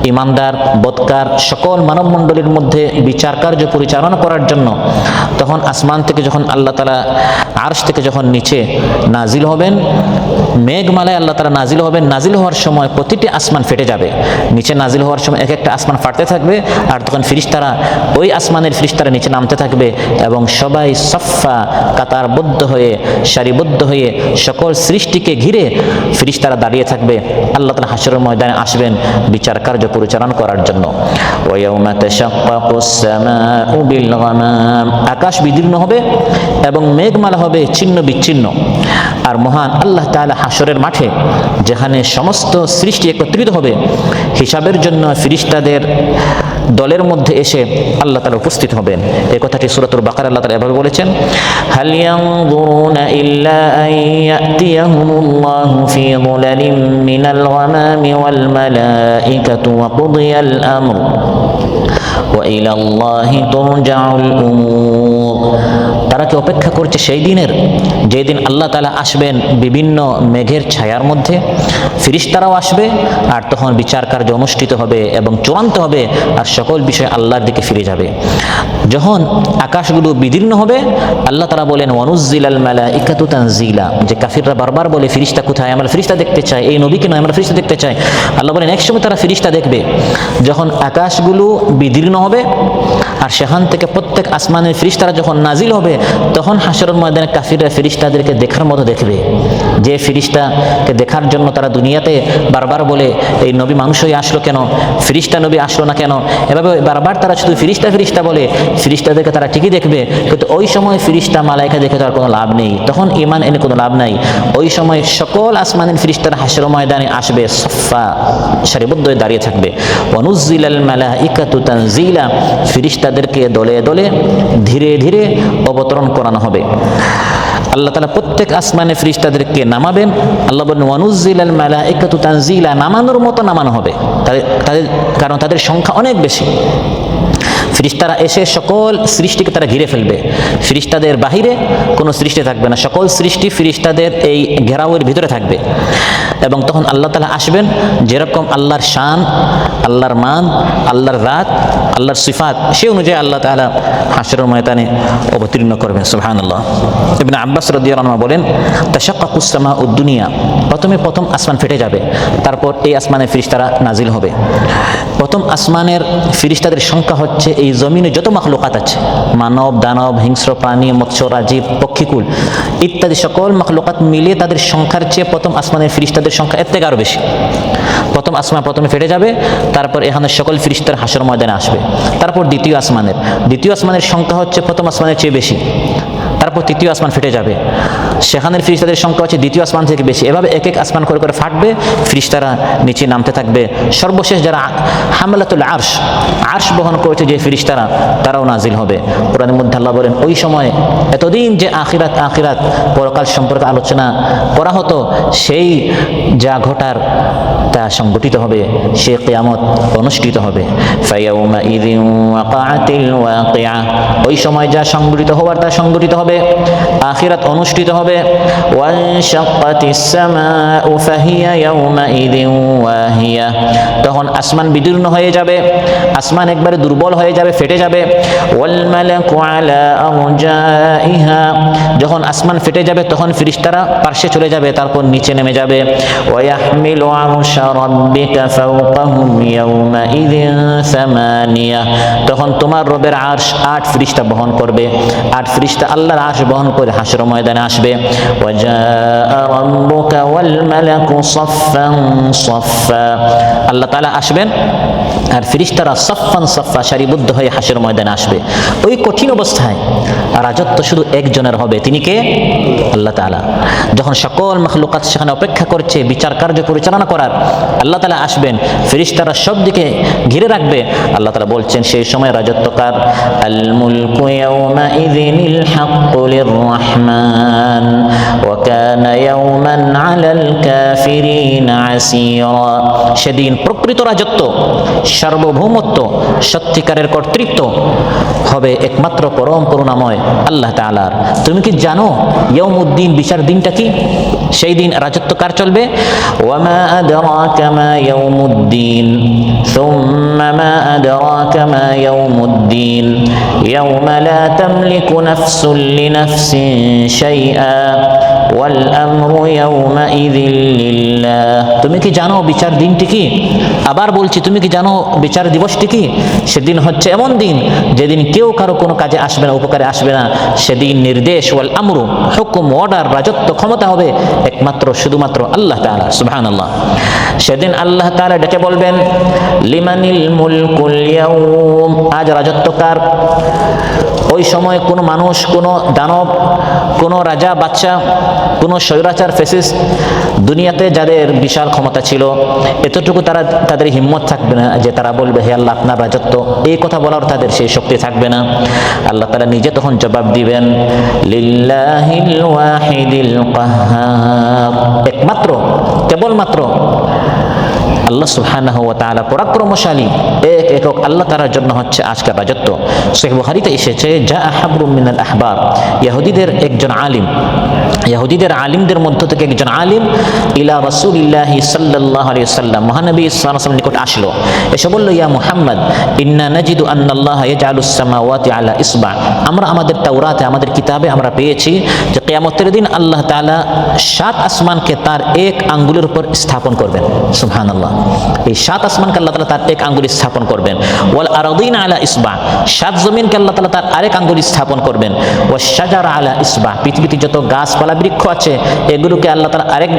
ঈমানদার বদকার সকল মানব মণ্ডলীর মধ্যে বিচার কার্য পরিচালনা করার জন্য, তখন আসমান থেকে যখন আল্লাহ তাআলা আরশ থেকে যখন নিচে নাজিল হবেন, মেঘমালায় আল্লাহ তাআলা নাজিল হবেন। নাজিল হওয়ার সময় প্রতিটি আসমান ফেটে যাবে, নিচে নাজিল হওয়ার সময় এক একটা আসমান ফাটতে থাকবে, আর তখন ফেরেশতারা, ওই আসমানের ফেরেশতারা নিচে নামতে থাকবে এবং সবাই সাফা কাতারবদ্ধ হয়ে, সারিবদ্ধ হয়ে সকল সৃষ্টিকে ঘিরে ফেরেশতারা দাঁড়িয়ে থাকবে। আল্লাহ তাআলা হাসরের ময়দানে আসবেন বিচার কার্য পরিচালনা করার জন্য। ওয়ায়াউমা তাশাক্কাকুস সামাউ বিল গামাম, আকাশ বিদীর্ণ হবে এবং মেঘমালা হবে ছিন্ন বিচ্ছিন্ন। আর মহান আল্লাহ তাআলা হাসরের মাঠে, যেখানে সমস্ত সৃষ্টি একত্রিত হবে, হিসাবের জন্য ফেরেশতাদের দলের মধ্যে এসে আল্লাহ তাআলা উপস্থিত হবেন। এই কথাটি সূরাতুল বাকারা আল্লাহ তাআলা এভাবে বলেছেন, হাল ইয়ানজুরুনা ইল্লা আন ইয়াতিয়াহুমুল্লাহু ফি যুলালিম মিনাল গামামি ওয়াল মালাইকাতু ওয়া কুদিয়াল আমর ওয়া ইলাল্লাহি তুরজাউল উমুর। তারা কি অপেক্ষা করছে সেই দিনের, যেদিন আল্লাহ তাআলা আসবেন বিভিন্ন মেঘের ছায়ার মধ্যে, ফেরেশতারাও আসবে, আর তখন বিচার কার্য অনুষ্ঠিত হবে এবং চূড়ান্ত হবে, আর সকল বিষয় আল্লাহর দিকে ফিরে যাবে। যখন আকাশগুলো বিদীর্ণ হবে, আল্লাহ তাআলা বলেন ওয়ানুজ্জিলাল মালাইকাতু তানজিলা, যে কাফিররা বারবার বলে ফেরেশতা কোথায়, আমরা ফেরেশতা দেখতে চাই, এই নবীকে নয় আমরা ফেরেশতা দেখতে চাই। আল্লাহ বলেন একসময় তারা ফেরেশতা দেখবে, যখন আকাশগুলো বিদীর্ণ হবে আর সেখান থেকে প্রত্যেক আসমানের ফেরেশতারা যখন নাজিল হবে, তখন হাশরের ময়দানে কাফিররা ফেরেশতাদেরকে দেখার মতো দেখবে। যে ফেরেশতাকে দেখার জন্য তারা দুনিয়াতে বারবার বলে এই নবী মানুষ হয়ে আসলো কেন, ফেরেশতা নবী আসলো না কেন, এভাবে বারবার তারা শুধু ফেরেশতা ফেরেশতা বলে, ফেরেশতাদেরকে তারা ঠিকই দেখবে, কিন্তু ওই সময় ফেরেশতা মালাইকা দেখে তার কোনো লাভ নেই, তখন ঈমান এনে কোনো লাভ নাই। ওই সময় সকল আসমানের ফেরেশতারা হাশরের ময়দানে আসবে, সাফা সারিবদ্ধ হয়ে দাঁড়িয়ে থাকবে। ওয়ানুজ্জিলাল মালাইকাতু তানজিলা, ফেরেশতাদেরকে দলে দলে ধীরে ধীরে অবতরণ করানো হবে। আল্লাহ তাআলা প্রত্যেক আসমানে ফেরেশতাদেরকে নামাবেন। আল্লাহ বলেন ওয়ানুজ্জিলাল মালাইকাতু তানজিলা, নামানোর মতো নামানো হবে তাদের, কারণ তাদের সংখ্যা অনেক বেশি। ফেরেশতারা এসে সকল সৃষ্টিকে তারা ঘিরে ফেলবে, ফেরেশতাদের বাহিরে কোনো সৃষ্টি থাকবে না, সকল সৃষ্টি ফেরেশতাদের এই ঘেরাওয়ের ভিতরে থাকবে। এবং তখন আল্লাহ তাআলা আসবেন, যেরকম আল্লাহর শান, আল্লাহর মান, আল্লাহর রাত, আল্লাহর সিফাত, সে অনুযায়ী আল্লাহ তাআলা হাশরের ময়দানে অবতীর্ণ করবেন। সুবহানাল্লাহ। ইবনে আব্বাস রাদিয়াল্লাহু আনহু বলেন তাশাক্কাকুস সামাউদ দুনিয়া, প্রথম আসমান ফেটে যাবে, তারপর এই আসমানে ফেরেশতারা নাজিল হবে। প্রথম আসমানের ফেরেশতাদের সংখ্যা হচ্ছে এই জমিনে যত মাখলুকাত আছে, মানব দানব হিংস্র প্রাণী মৎস্য রাজীব পক্ষীকুল ইত্যাদি সকল মাখলুকাত মিলিয়ে তাদের সংখ্যার চেয়ে প্রথম আসমানের ফেরেশতাদের সংখ্যা এর থেকে আরো বেশি। প্রথম আসমান প্রথমে ফেটে যাবে, তারপর এখানে সকল ফেরেশতারা হাশর ময়দানে আসবে। তারপর দ্বিতীয় আসমানের সংখ্যা হচ্ছে প্রথম আসমানের চেয়ে বেশি, তারপর তৃতীয় আসমান ফেটে যাবে, সেখানের ফেরেশতাদের সংখ্যা হচ্ছে দ্বিতীয় আসমান থেকে বেশি। এভাবে এক এক আসমান করে করে ফাটবে, ফেরেশতারা নিচে নামতে থাকবে। সর্বশেষ যারা হামলাতুল আরশ বহন করেছে যে ফেরেশতারা, তারাও নাজিল হবে। কোরআনের মধ্যে আল্লাহ বলেন ওই সময় এতদিন যে আখিরাত পরকাল সম্পর্কে আলোচনা করা হতো, সেই যা ঘটার তা সংগঠিত হবে, সে কিয়ামত অনুষ্ঠিত হবে। ফায়াউমাইযিন ওয়াকাআতিল ওয়াকিআ, ওই সময় যা সংগঠিত হওয়ার তা সংগঠিত হবে, আখিরাত অনুষ্ঠিত হবে। ওয়ানশাক্কাতিস সামাউ ফাহিয়া ইয়াউমাইযিন ওয়াহিয়া, তখন আসমান বিদীর্ণ হয়ে যাবে, আসমান একবারে দুর্বল হয়ে যাবে, ফেটে যাবে। ওয়াল মালাকু আলা আরজাইহা, যখন আসমান ফেটে যাবে তখন ফেরেশতারা পার্শ্বে চলে যাবে, তারপর নিচে নেমে যাবে। ওয়া ইয়াহমিলু আরশা রাব্বিকা ফাওকাহুম ইয়াউমাইযিন সামানিয়া, তখন তোমার রবের আরশ 8 ফেরেশতা বহন করবে, 8 ফেরেশতা আল্লাহর আরশ বহন করে হাশর ময়দানে আসবে। ওয়া জাআ রাব্বুকা ওয়াল মালাকু সাফফান সাফফা, আল্লাহ তাআলা আসবেন আর ফেরেশতারা সাফফান সাফফা সারিবদ্ধ হয়ে হাশর ময়দানে আসবে। ওই কঠিন অবস্থায় রাজত্ব শুধু একজনের হবে, তিনি কে? আল্লাহ তাআলা। যখন সকল মাখলুকাত সেখানে অপেক্ষা করছে বিচার কার্য পরিচালনা করার, আল্লাহ তাআলা আসবেন, ফেরেশতারা সব দিকে ঘিরে রাখবে। আল্লাহ তাআলা বলছেন সেই সময় রাজত্বকার আল মুলকু ইয়াউমাইযিনিল হাক্কু লিররহমান ওয়া কানা ইয়াওমান আলাল কাফিরিনা আসীরা, সেদিন প্রকৃত রাজত্ব, সার্বভৌমত্ব, সত্যিকারের কর্তৃত্ব হবে একমাত্র পরম করুণাময় আল্লাহ তাআলার। তুমি কি জানো ইয়াউমুদ্দিন, বিচার দিনটা কি? সেই দিন রাজত্ব কার চলবে? ওয়ামা আদরাকা মা ইয়াউমুদ্দিন সুম্মা মা আদরাকা মা ইয়াউমুদ্দিন ইয়াউমা লা তামলিকু নাফসুন লিনাফসিন শাইআ ওয়াল আমরু ইয়াউমাইযিন লিল্লাহ। তুমি কি জানো বিচার দিনটি কি? আবার বলছি, তুমি কি জানো বিচার দিবসটি কি? সেদিন হচ্ছে এমন দিন যেদিন কেউ কারো কোনো কাজে আসবে না, উপকারে আসবে না। সেদিন নির্দেশ ওয়াল আমরু, হুকুম, অর্ডার, রাজত্ব, ক্ষমতা হবে একমাত্র শুধুমাত্র আল্লাহ তাআলা। সুবহানাল্লাহ। সেদিন আল্লাহ তাআলা ডেকে বলবেন লিমানিল মুলকুল ইয়াউম, আজ রাজত্ব কার? ওই সময় কোনো মানুষ, কোনো দানব, কোনো রাজা বাদশা, কোনো স্বৈরাচার ফ্যাসিস্ট, দুনিয়াতে যাদের বিশাল ক্ষমতা ছিল, এতটুকু তাদের হিম্মত থাকবে না যে তারা বলবে হে আল্লাহ আপনার রাজত্ব, এই কথা বলার তাদের সেই শক্তি থাকবে না। আল্লাহ তাআলা নিজে তখন জবাব দিবেন লিল্লাহিল ওয়াহিদিল কাহ্হার, একমাত্র কেবলমাত্র আল্লাহ সুবহানাহু ওয়া তাআলা পরাক্রমশালী এক একক আল্লাহ তাআলার জন্য হচ্ছে আজকের রাজত্ব। সহিহ বুখারীতে এসেছে জা হাবরুম মিনাল আহবার, ইহুদিদের একজন আলিম, ইহুদিদের আলিমদের মধ্য থেকে একজন আলিম ইলা রাসূলিল্লাহি সাল্লাল্লাহু আলাইহি ওয়াসাল্লাম, মহানবী সাল্লাল্লাহু আলাইহি ওয়াসাল্লাম নিকট আসলো, এসে বলল ইয়া মুহাম্মদ ইন্না নাজিদু আন্নাল্লাহা ইয়াজআলুস সামাওয়াতি আলা ইসবা, আমরা আমাদের তাওরাতে আমাদের কিতাবে আমরা পেয়েছি যে কিয়ামতের দিন আল্লাহ তাআলা 7 আসমানকে তার এক আঙ্গুলের উপর স্থাপন করবেন। সুবহানাল্লাহ, এই 7 আসমানকে আল্লাহ তাআলা তার এক আঙ্গুলে স্থাপন করবেন। ওয়াল আরাদিন আলা ইসবা, 7 জমিনকে আল্লাহ তাআলা তার আরেক আঙ্গুলে স্থাপন করবেন। ওয়াশ শাজারা আলা ইসবা, পৃথিবীতে যত গাছপালা বৃক্ষ আছে এগুলোকে আল্লাহ তাআলা আরেক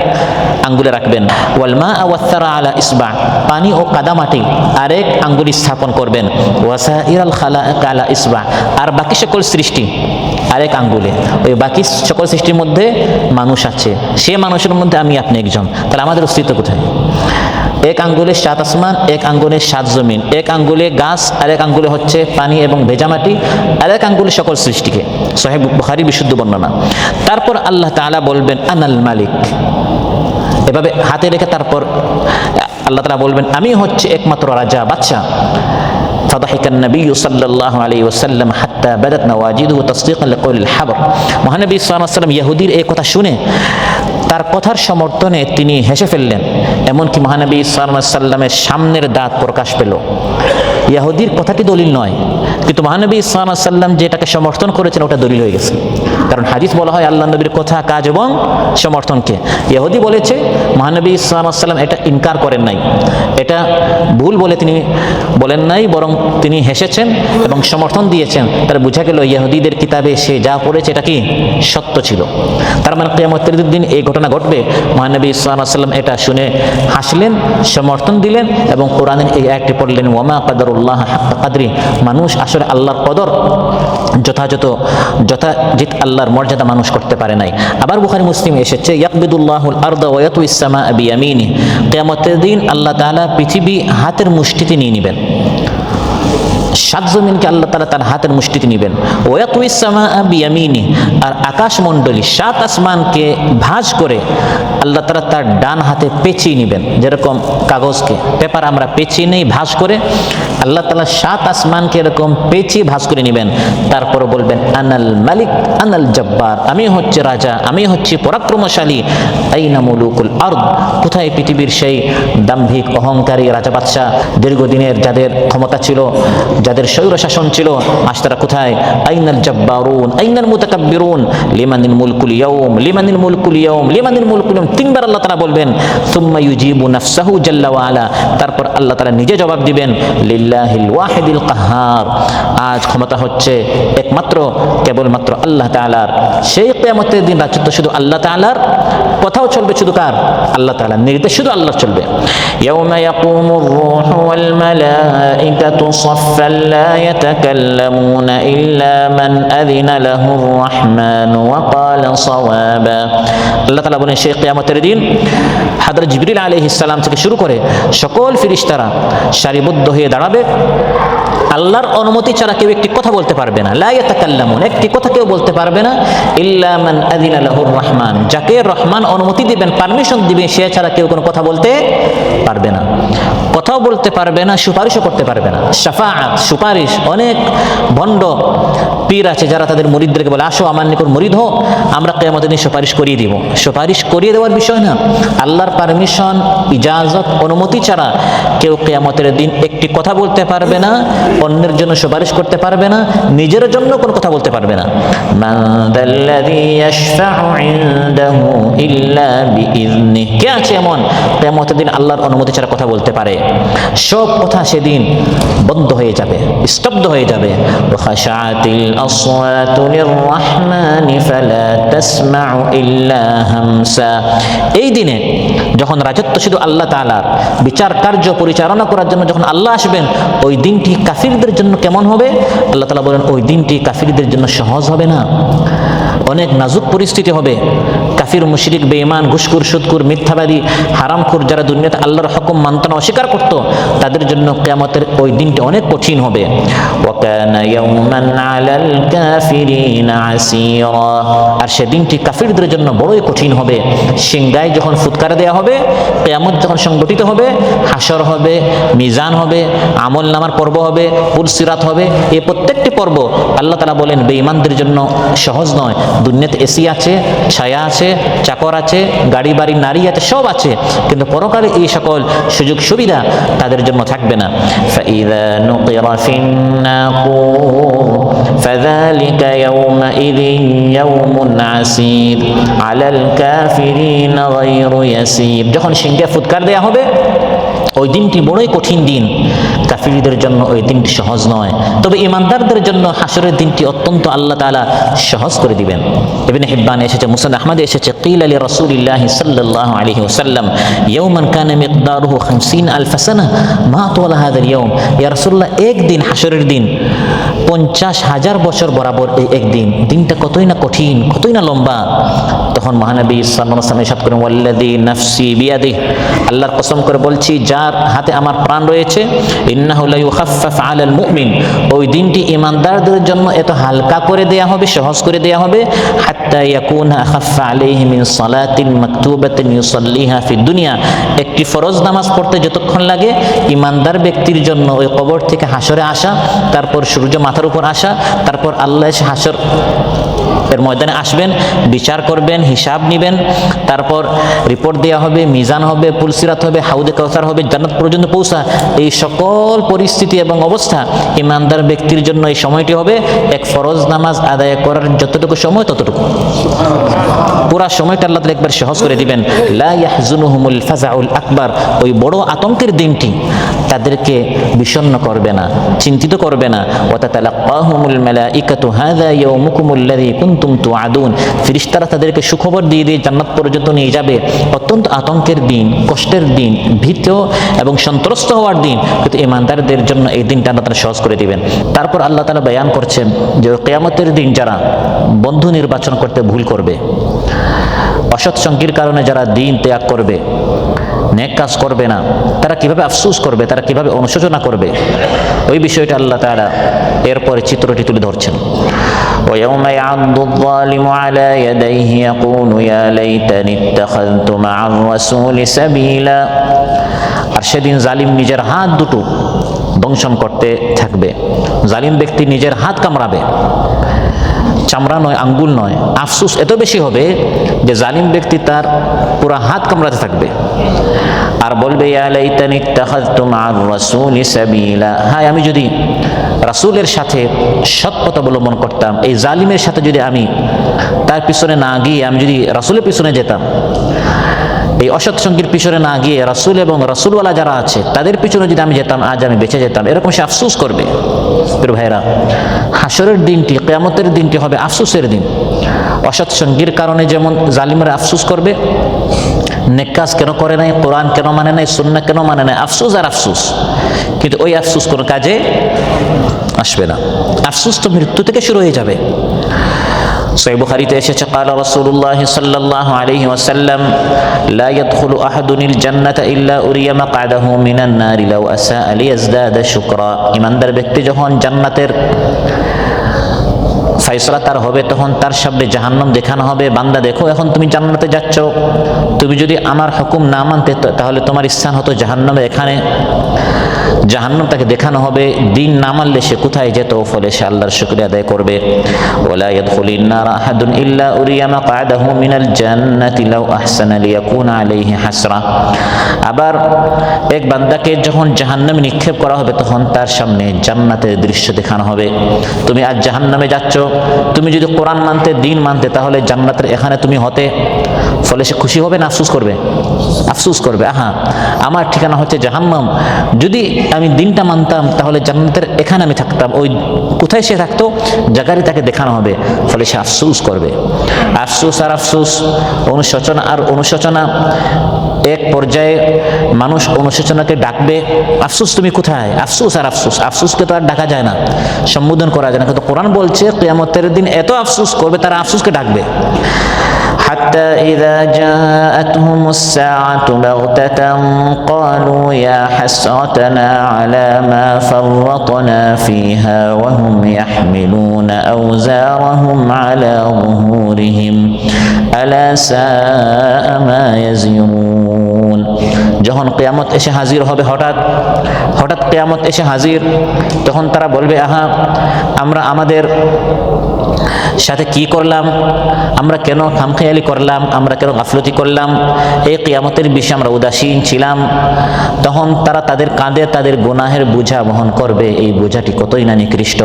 আঙ্গুলে রাখবেন। ওয়াল মা ওয়াস সারা আলা ইসবা, পানি ও কাদামাটি আরেক আঙ্গুলে স্থাপন করবেন। ওয়াসাইরাল খালাইক আলা ইসবা, আর বাকি সকল সৃষ্টি আরেক আঙ্গুলে। ওই বাকি সকল সৃষ্টির মধ্যে মানুষ আছে, সে মানুষের মধ্যে আমি আপনি একজন, তাহলে আমাদের অস্তিত্ব কোথায়? এক আঙ্গুলে 7 আসমান, এক আঙ্গুলে 7 জমিন, এক আঙ্গুলে গাছ, আর এক আঙ্গুলে হচ্ছে পানি এবং ভেজা মাটি, আর এক আঙ্গুলে সকল সৃষ্টিকে। সহিহ বুখারী বিশুদ্ধ বর্ণনা। তারপর আল্লাহ তাআলা বলবেন আনাল মালিক, এভাবে হাতে রেখে তারপর আল্লাহ তাআলা বলবেন আমি হচ্ছে একমাত্র রাজা, বাদশা। فضحك النبي صلى الله عليه وسلم حتى بدت نواجذه تصديقا لقول الحبر, মহানবী সাল্লাল্লাহু আলাইহি ওয়াসাল্লাম ইহুদির এই কথা শুনে তার কথার সমর্থনে তিনি হেসে ফেললেন, এমনকি মহানবী সাল্লাল্লাহু আলাইহি ওয়াসাল্লামের সামনের দাঁত প্রকাশ পেল। ইহুদির কথাটি দলিল নয়, কিন্তু মহানবী সাল্লাল্লাহু আলাইহি ওয়াসাল্লাম যেটাকে সমর্থন করেছেন ওটা দলিল হয়ে গেছে। কারণ হাদিস বলা হয় আল্লাহ নবীর কথা, কাজ এবং সমর্থনকে। ইহুদি বলেছে, মহানবী সাল্লাল্লাহু আলাইহি ওয়াসাল্লাম এটা ইনকার করেন নাই, এটা ভুল বলে তিনি বলেন নাই, বরং তিনি হেসেছেন এবং সমর্থন দিয়েছেন। তার বোঝা গেল ইহুদিদের কিতাবে সে যা পড়েছে এটা কি সত্য ছিল। তার মানে কিয়ামতের দিন এই ঘটনা ঘটবে। মহানবী সাল্লাল্লাহু আলাইহি ওয়াসাল্লাম এটা শুনে হাসলেন, সমর্থন দিলেন এবং কোরআনের এই আয়াতটি পড়লেন ওয়ামা কাদারুল্লাহ হাক্কা কাদরি, মানুষ আসলে আল্লাহর কদর যথাযথ আল্লাহর মর্যাদা মানুষ করতে পারে নাই। আবার বুখারী মুসলিম এসেছে ইয়াকবিদুল্লাহুল আরদা ওয়া ইয়াতুইস সামা বিয়ামিনি, কিয়ামতের দিন আল্লাহ তাআলা পৃথিবী হাতের মুষ্টিতে নিয়ে নেবেন, 7 জমিনকে আল্লাহ তাআলা তার হাতের মুষ্টিতে নেবেন। ওয়াতুইস সামা বিয়ামিনি, আর আকাশমণ্ডলী 7 আসমানকে ভাঁজ করে আল্লাহ তাআলা তার ডান হাতে পেঁচিয়ে নেবেন। যেরকম কাগজকে পেপার আমরা পেঁচিয়ে নেই ভাঁজ করে, আল্লাহ তাআলা 7 আসমানকে এরকম পেঁচিয়ে ভাঁজ করে নেবেন। তারপর বলবেন আনাল মালিক আনাল জব্বার, আমি হচ্ছে রাজা, আমি হচ্ছে পরাক্রমশালী। আইনা মুলুকুল আরদ, কোথায় পৃথিবীর সেই দাম্ভিক অহংকারী রাজা বাদশা, দীর্ঘদিনের যাদের ক্ষমতা ছিল, যাদের স্বৈর শাসন ছিল, আজ তারা কোথায়? আইনাল জব্বারুন আইনাল মুতাকাব্বিরুন লিমানিল মুলকুল ইয়াউম লিমানিল মুলকুল ইয়াউম লিমানিল মুলকুল ইয়াউম, 3 বার আল্লাহ তাআলা বলবেন। সুম্মা ইউজিবু নাফসাহু জাল্লা ওয়া আলা, তারপর আল্লাহ তাআলা নিজে জবাব দিবেন লিল্লাহিল ওয়াহিদিল কাহ্হার, আজ ক্ষমতা হচ্ছে একমাত্র কেবলমাত্র আল্লাহ তাআলার। সেই কিয়ামতের দিন রাজত্ব শুধু আল্লাহ তাআলার, কথাও চলবে শুধু কার? আল্লাহ তাআলার, নির্দেশ শুধু আল্লাহর চলবে। ইয়াউমা ইয়াকুমুর রূহু ওয়াল মালাইকাতু সাফফান লা ইয়াতাকাল্লামুনা ইল্লা মান আযিনা লাহুর রাহমানু ওয়া ক্বালা সাওয়াবা। আল্লাহ তাআলা বলেন সেই কিয়ামতের দিন হযরত জিবরিল আলাইহিস সালাম থেকে শুরু করে সকল ফেরেশতারা সারিবদ্ধ হয়ে দাঁড়াবে। আল্লাহর অনুমতি ছাড়া কেউ একটি কথা বলতে পারবে না, লা ইয়াতাকাল্লামুন, একটি কথা কেউ বলতে পারবে না, ইল্লা মান আযিনা লাহুর রহমান, যাকে রহমান অনুমতি দিবেন, পারমিশন দিবেন, সে ছাড়া কেউ কোনো কথা বলতে পারবে না। কথাও বলতে পারবে না, সুপারিশও করতে পারবে না। শাফাআত, সুপারিশ, অনেক ভণ্ড পীর আছে যারা তাদের মুরিদদেরকে বলে আসো আমার নিকট মুরিদ হও, আমরা কিয়ামতের দিন সুপারিশ করিয়ে দিব। সুপারিশ করিয়ে দেওয়ার বিষয় না, আল্লাহর পারমিশন, ইজাজত, অনুমতি ছাড়া কেউ কিয়ামতের দিন একটি কথা বলতে পারবে না, অন্যের জন্য সুপারিশ করতে পারবে না, নিজের জন্য কোনো কথা বলতে পারবে না। মান যাল্লাযী ইয়াশফাউ ইনদাহু ইল্লা বিইযনিহি, কে আছে এমন কিয়ামতের দিন আল্লাহর অনুমতি ছাড়া কথা বলতে পারে? সব কথা সেদিন বন্ধ হয়ে যাবে, স্তব্ধ হয়ে যাবে। ওয়া খাশাআতিল আসওয়াতু লিররহমানি ফালা তাসমাউ ইল্লা হামসা, এই দিনে যখন রাজত্ব শুধু আল্লাহ তাআলার, বিচার কার্য পরিচালনা করার জন্য যখন আল্লাহ আসবেন, ওই দিনটি কাফিরদের জন্য কেমন হবে? আল্লাহ তাআলা বলেন ওই দিনটি কাফিরদের জন্য সহজ হবে না। অনেক নাজুক পরিস্থিতি হবে। কাফির, মুশরিক, বেঈমান, ঘুষখোর, সুদখোর, মিথ্যাবাদী, হারামখোর যারা দুনিয়াতে আল্লাহর হুকুম মানত না, অস্বীকার করত, তাদের জন্য কিয়ামতের ওই দিনটি অনেক কঠিন হবে। ওয়াকানা ইয়াওমান আলাল কাফিরিনা আসীরা, আর সেদিনটি কাফিরদের জন্য বড়ই কঠিন হবে। সিংহায় যখন ফুৎকার দেয়া হবে, কিয়ামত যখন সংগঠিত হবে, হাসর হবে, মিজান হবে, আমল নামার পর্ব হবে, পুলসিরাত হবে, এই প্রত্যেকটি পর্ব আল্লাহ তাআলা বলেন বেঈমানদের জন্য সহজ নয়। দুনিয়াতে এসি আছে, ছায়া আছে, চাকর আছে, গাড়ি বাড়ি নারী আছে, সব আছে, কিন্তু পরকালে এই সকল সুযোগ সুবিধা তাদের জন্য থাকবে না। ফাইযা নুকিরা ফিন-নাকুর ফাযালিকা ইয়াওমাইযিন ইয়াওমুন আসীর আলাল কাফিরিনা গায়রু ইয়াসীর, যখন সিংহে ফুৎকার দেয়া হবে ওই দিনটি বড়ই কঠিন দিন, কাফিরদের জন্য ওই দিনটি সহজ নয়। তবে ঈমানদারদের জন্য হাসরের দিনটি অত্যন্ত আল্লাহ তাআলা সহজ করে দিবেন। ইবনে হিব্বানে এসেছে, মুসনাদ আহমদে এসেছে, কিলা লি রাসূলিল্লাহি সাল্লাল্লাহু আলাইহি ওয়াসাল্লাম ইয়াওমান কানা মিকদারুহু 50,000 সানা মা তাওয়ালা হাযাল ইয়াওম, ইয়া রাসূলুল্লাহ, একদিন হাসরের দিন 50,000 বছর বরাবর এই একদিন, দিনটা কতই না কঠিন, কতই না লম্বা। তখন মহানবী সাল্লাল্লাহু আলাইহি ওয়াসাল্লাম ইরশাদ করেন, ওয়াল্লাযী নাফসি বিয়াদিহি, আল্লাহর কসম করে বলছি যার হাতে আমার প্রাণ রয়েছে, ইন্নাহু লা ইউখাফফাফ আলাল মুমিন, ওই দিনটি ঈমানদারদের জন্য এত হালকা করে দেয়া হবে, সহজ করে দেয়া হবে, হাত্তা ইয়াকুনা আখাফফা আলাইহি মিন সালাতিন মাকতুবাতিন ইউসাল্লিহা ফিদ দুনিয়া, একটি ফরজ নামাজ পড়তে যতক্ষণ লাগে ঈমানদার ব্যক্তির জন্য ওই কবর থেকে হাসরে আসা, তারপর সূর্য মাথার উপর আসা, তারপর আল্লাহ এসে হাসর এর ময়দানে আসবেন, বিচার করবেন, হিসাব নেবেন, তারপর রিপোর্ট দেওয়া হবে, মিজান হবে, পুলসিরাত হবে, হাউদে কাউসার হবে, জান্নাত পর্যন্ত পৌঁছা, এই সকল পরিস্থিতি এবং অবস্থা ঈমানদার ব্যক্তির জন্য এই সময়টি হবে এক ফরজ নামাজ আদায় করার যতটুকু সময় ততটুকু, পুরা সময়টা আল্লাহ তাআলা একবার সহজ করে দিবেন। লা ইয়াহজুনুহুমুল ফাজাউল আকবার, ওই বড় আতঙ্কের দিনটি তাদেরকে বিষণ্ণ করবে না, চিন্তিত করবে না। ওয়া তাতালাক্কাহুমুল মালাইকাতু হাযা ইয়াওমুকুমুল্লাযী কুনতুম তুআদুন, ফেরেশতারা তাদেরকে সুখবর দিয়ে দিয়ে জান্নাত পর্যন্ত নিয়ে যাবে। অত্যন্ত আতঙ্কের দিন, কষ্টের দিন, ভীত এবং সন্ত্রস্ত হওয়ার দিন, কিন্তু ঈমানদারদের জন্য এই দিনটা আল্লাহ তাআলা সহজ করে দিবেন। তারপর আল্লাহ তাআলা বয়ান করছেন যে কিয়ামতের দিন যারা বন্ধু নির্বাচন করতে ভুল করবে, অসৎ সঙ্গীর কারণে যারা দিন ত্যাগ করবে, নেক কাজ করবে না, তারা কিভাবে আফসোস করবে, তারা কিভাবে অনুশোচনা করবে, ওই বিষয়টা আল্লাহ তাআলা এরপরে চিত্রটি তুলে ধরছেন। ويوم يعض الظالم على يديه يقول يا ليتني اتخذت مع الرسول سبيلا, আর সেদিন জালিম নিজের হাত দুটো দংশন করতে থাকবে। জালিম ব্যক্তি নিজের হাত কামড়াবে, চামড়া নয়, আঙ্গুল নয়। আফসোস এত বেশি হবে যে জালিম ব্যক্তি তার পুরো হাত কামড়াতে থাকবে আর বলবে ইয়া লাইতানি ইত্তাখাযতু মা'আর রাসূলি সাবিলা, হায় আমি যদি রাসূলের সাথে সৎ পথ অবলম্বন করতাম, এই জালিমের সাথে যদি আমি তার পিছনে না গিয়ে আমি যদি রাসূলের পিছনে যেতাম, এই অসৎ সঙ্গীর পিছনে না গিয়ে রাসূল এবং রাসূলওয়ালা যারা আছে তাদের পিছনে যদি আমি যেতাম, আজ আমি বেঁচে যেতাম, এরকম সে আফসোস করবে। প্রিয় ভাইরা, হাসরের দিনটি, কিয়ামতের দিনটি হবে আফসোসের দিন। অসৎ সঙ্গীর কারণে যেমন জালিমরা আফসোস করবে, নেক কাজ কেন করে নাই, কোরআন কেন মানে নাই, সুন্নাহ কেন মানে নাই, আফসোস আর আফসোস, কিন্তু ওই আফসোস কোনো কাজে আসবে না। আফসোস তো মৃত্যু থেকে শুরু হয়ে যাবে। সহিহ বুখারীতে এসেছে, ক্বালা রাসূলুল্লাহ সাল্লাল্লাহু আলাইহি ওয়াসাল্লাম লা ইয়াদখুলু আহাদুনিল জান্নাতা ইল্লা উরিয়া মাকআদাহু মিনান নারি লাউ আসাআ লিয়াজদাদা শুকরা, ঈমানদার ব্যক্তি যখন জান্নাতের ফয়সালা তার হবে তখন তার সামনে জাহান্নাম দেখানো হবে। বান্দা দেখো, এখন তুমি জান্নাতে যাচ্ছ, তুমি যদি আমার হুকুম না মানতে তাহলে তোমার স্থান হতো জাহান্নামে। এখানে জাহান্নাম তাকে দেখানো হবে, দিন না মানলে সে কোথায় যেত, ফলে সে আল্লাহর শুকরিয়া আদায় করবে। ওয়ালা ইয়াদখুলিন নার আহাদুন ইল্লা উরিয়া মাকআদাহু মিনাল জান্নাতি লাউ আহসানা লিয়াকুনা আলাইহি হাসরা। আবার এক বান্দাকে যখন জাহান্নামে নিক্ষেপ করা হবে তখন তার সামনে জান্নাতের দৃশ্য দেখানো হবে। তুমি আজ জাহান্নামে যাচ্ছ, তুমি যদি কোরআন মানতে, দিন মানতে, তাহলে জান্নাতের এখানে তুমি হতে, ফলে সে খুশি হবে না আফসোস করবে? আফসোস করবে, আহা আমার ঠিকানা হচ্ছে জাহান্নাম, যদি আমি দিনটা মানতাম তাহলে জান্নাতের এখানে আমি থাকতাম। ওই কোথায় সে থাকতো জায়গারই তাকে দেখানো হবে, ফলে সে আফসোস করবে। আফসোস আর আফসোস, অনুশোচনা আর অনুশোচনা। এক পর্যায়ে মানুষ অনুশোচনাকে ডাকবে, আফসোস তুমি কোথায়? আফসোস আর আফসোস, আফসোসকে তো আর ডাকা যায় না, সম্বোধন করা যায় না। কিন্তু কোরআন বলছে কিয়ামতের দিন এত আফসোস করবে তারা আফসোসকে ডাকবে। حتى إذا جاءتهم الساعة بغتة قالوا يا حسرتنا على ما فرطنا فيها وهم يحملون أوزارهم على ظهورهم ألا ساء ما يزرون। যখন কিয়ামত এসে হাজির হবে, হঠাৎ কিয়ামত এসে হাজির, তখন তারা বলবে, আহা আমরা আমাদের সাথে কি করলাম, আমরা কেন খামখেয়ালি করলাম, আমরা কেন গাফলতি করলাম, এই কিয়ামতের বিষয়ে আমরা উদাসীন ছিলাম। তখন তারা তাদের কাঁধে তাদের গুনাহের বোঝা বহন করবে, এই বোঝাটি কতই না নিকৃষ্ট।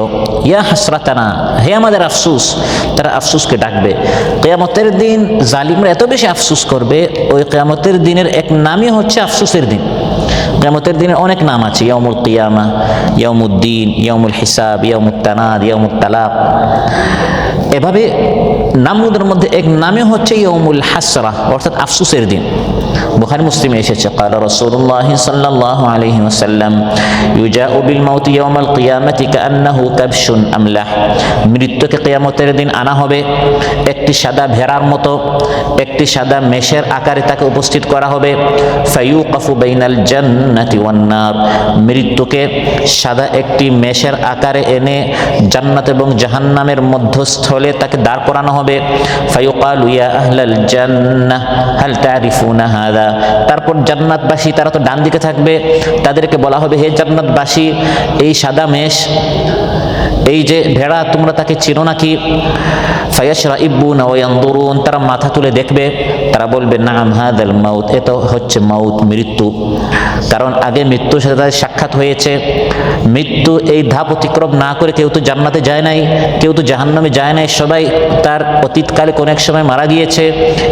ইয়া হাসরাতানা, হে আমাদের আফসোস, তারা আফসোসকে ডাকবে। কিয়ামতের দিন জালিমরা এত বেশি আফসোস করবে, ওই কিয়ামতের দিনের এক নামই হচ্ছে আফসোসের দিন। কিয়ামতের দিনের অনেক নাম আছে, ইয়াউমুল কিয়ামা, ইয়াউমুদ্দিন, ইয়াউমুল হিসাব, ইয়াউমুত তানাদ, ইয়াউমুত তালাক। এভাবে নামগুলোর মধ্যে এক নামে হচ্ছে ইয়াউমুল হাসরা, অর্থাৎ আফসোসের দিন। বুখারী মুসলিমে এসেছে, ক্বালা রাসূলুল্লাহ সাল্লাল্লাহু আলাইহি ওয়াসাল্লাম ইউজাউ বিল মাউতি ইয়াউমাল কিয়ামাতি কাআন্নাহু কাবশুন আমলাহ। মৃত্যুকে কিয়ামতের দিন আনা হবে একটি সাদা ভেড়ার মতো, একটি সাদা মেষের আকারে তাকে উপস্থিত করা হবে। ফায়ুকাফু বাইনাল জান্নাতি ওয়ান নার, মৃত্যুকে সাদা একটি মেষের আকারে এনে জান্নাত এবং জাহান্নামের মধ্যস্থলে তাকে দাঁড় করানো হবে। ফায়ুকালু ইয়া আহলাল জান্নাহ হাল তারিফুনা হাযা, তারপর জান্নাতবাসী, তারা তো ডান দিকে থাকবে, তাদেরকে বলা হবে, হে জান্নাতবাসী, এই সাদা মেষ, এই যে ভেড়া, তোমরা তাকে চিনো নাকি? ফায়াশরাইবুনা ওয়া ইয়ানদুরুন, তারা মাথা তুলে দেখবে, তারা বলবে, নাম হাদাল মাউত, এটা হচ্ছে মাউত, মৃত্যু। কারণ আগে মৃত্যুর সাথে তাদের সাক্ষাৎ হয়েছে। মৃত্যু এই ধাপ অতিক্রম না করে কেউ তো জান্নাতে যায় নাই, কেউ তো জাহান্নামে যায় নাই, সবাই তার অতীতকালে কোন এক সময় মারা গিয়েছে।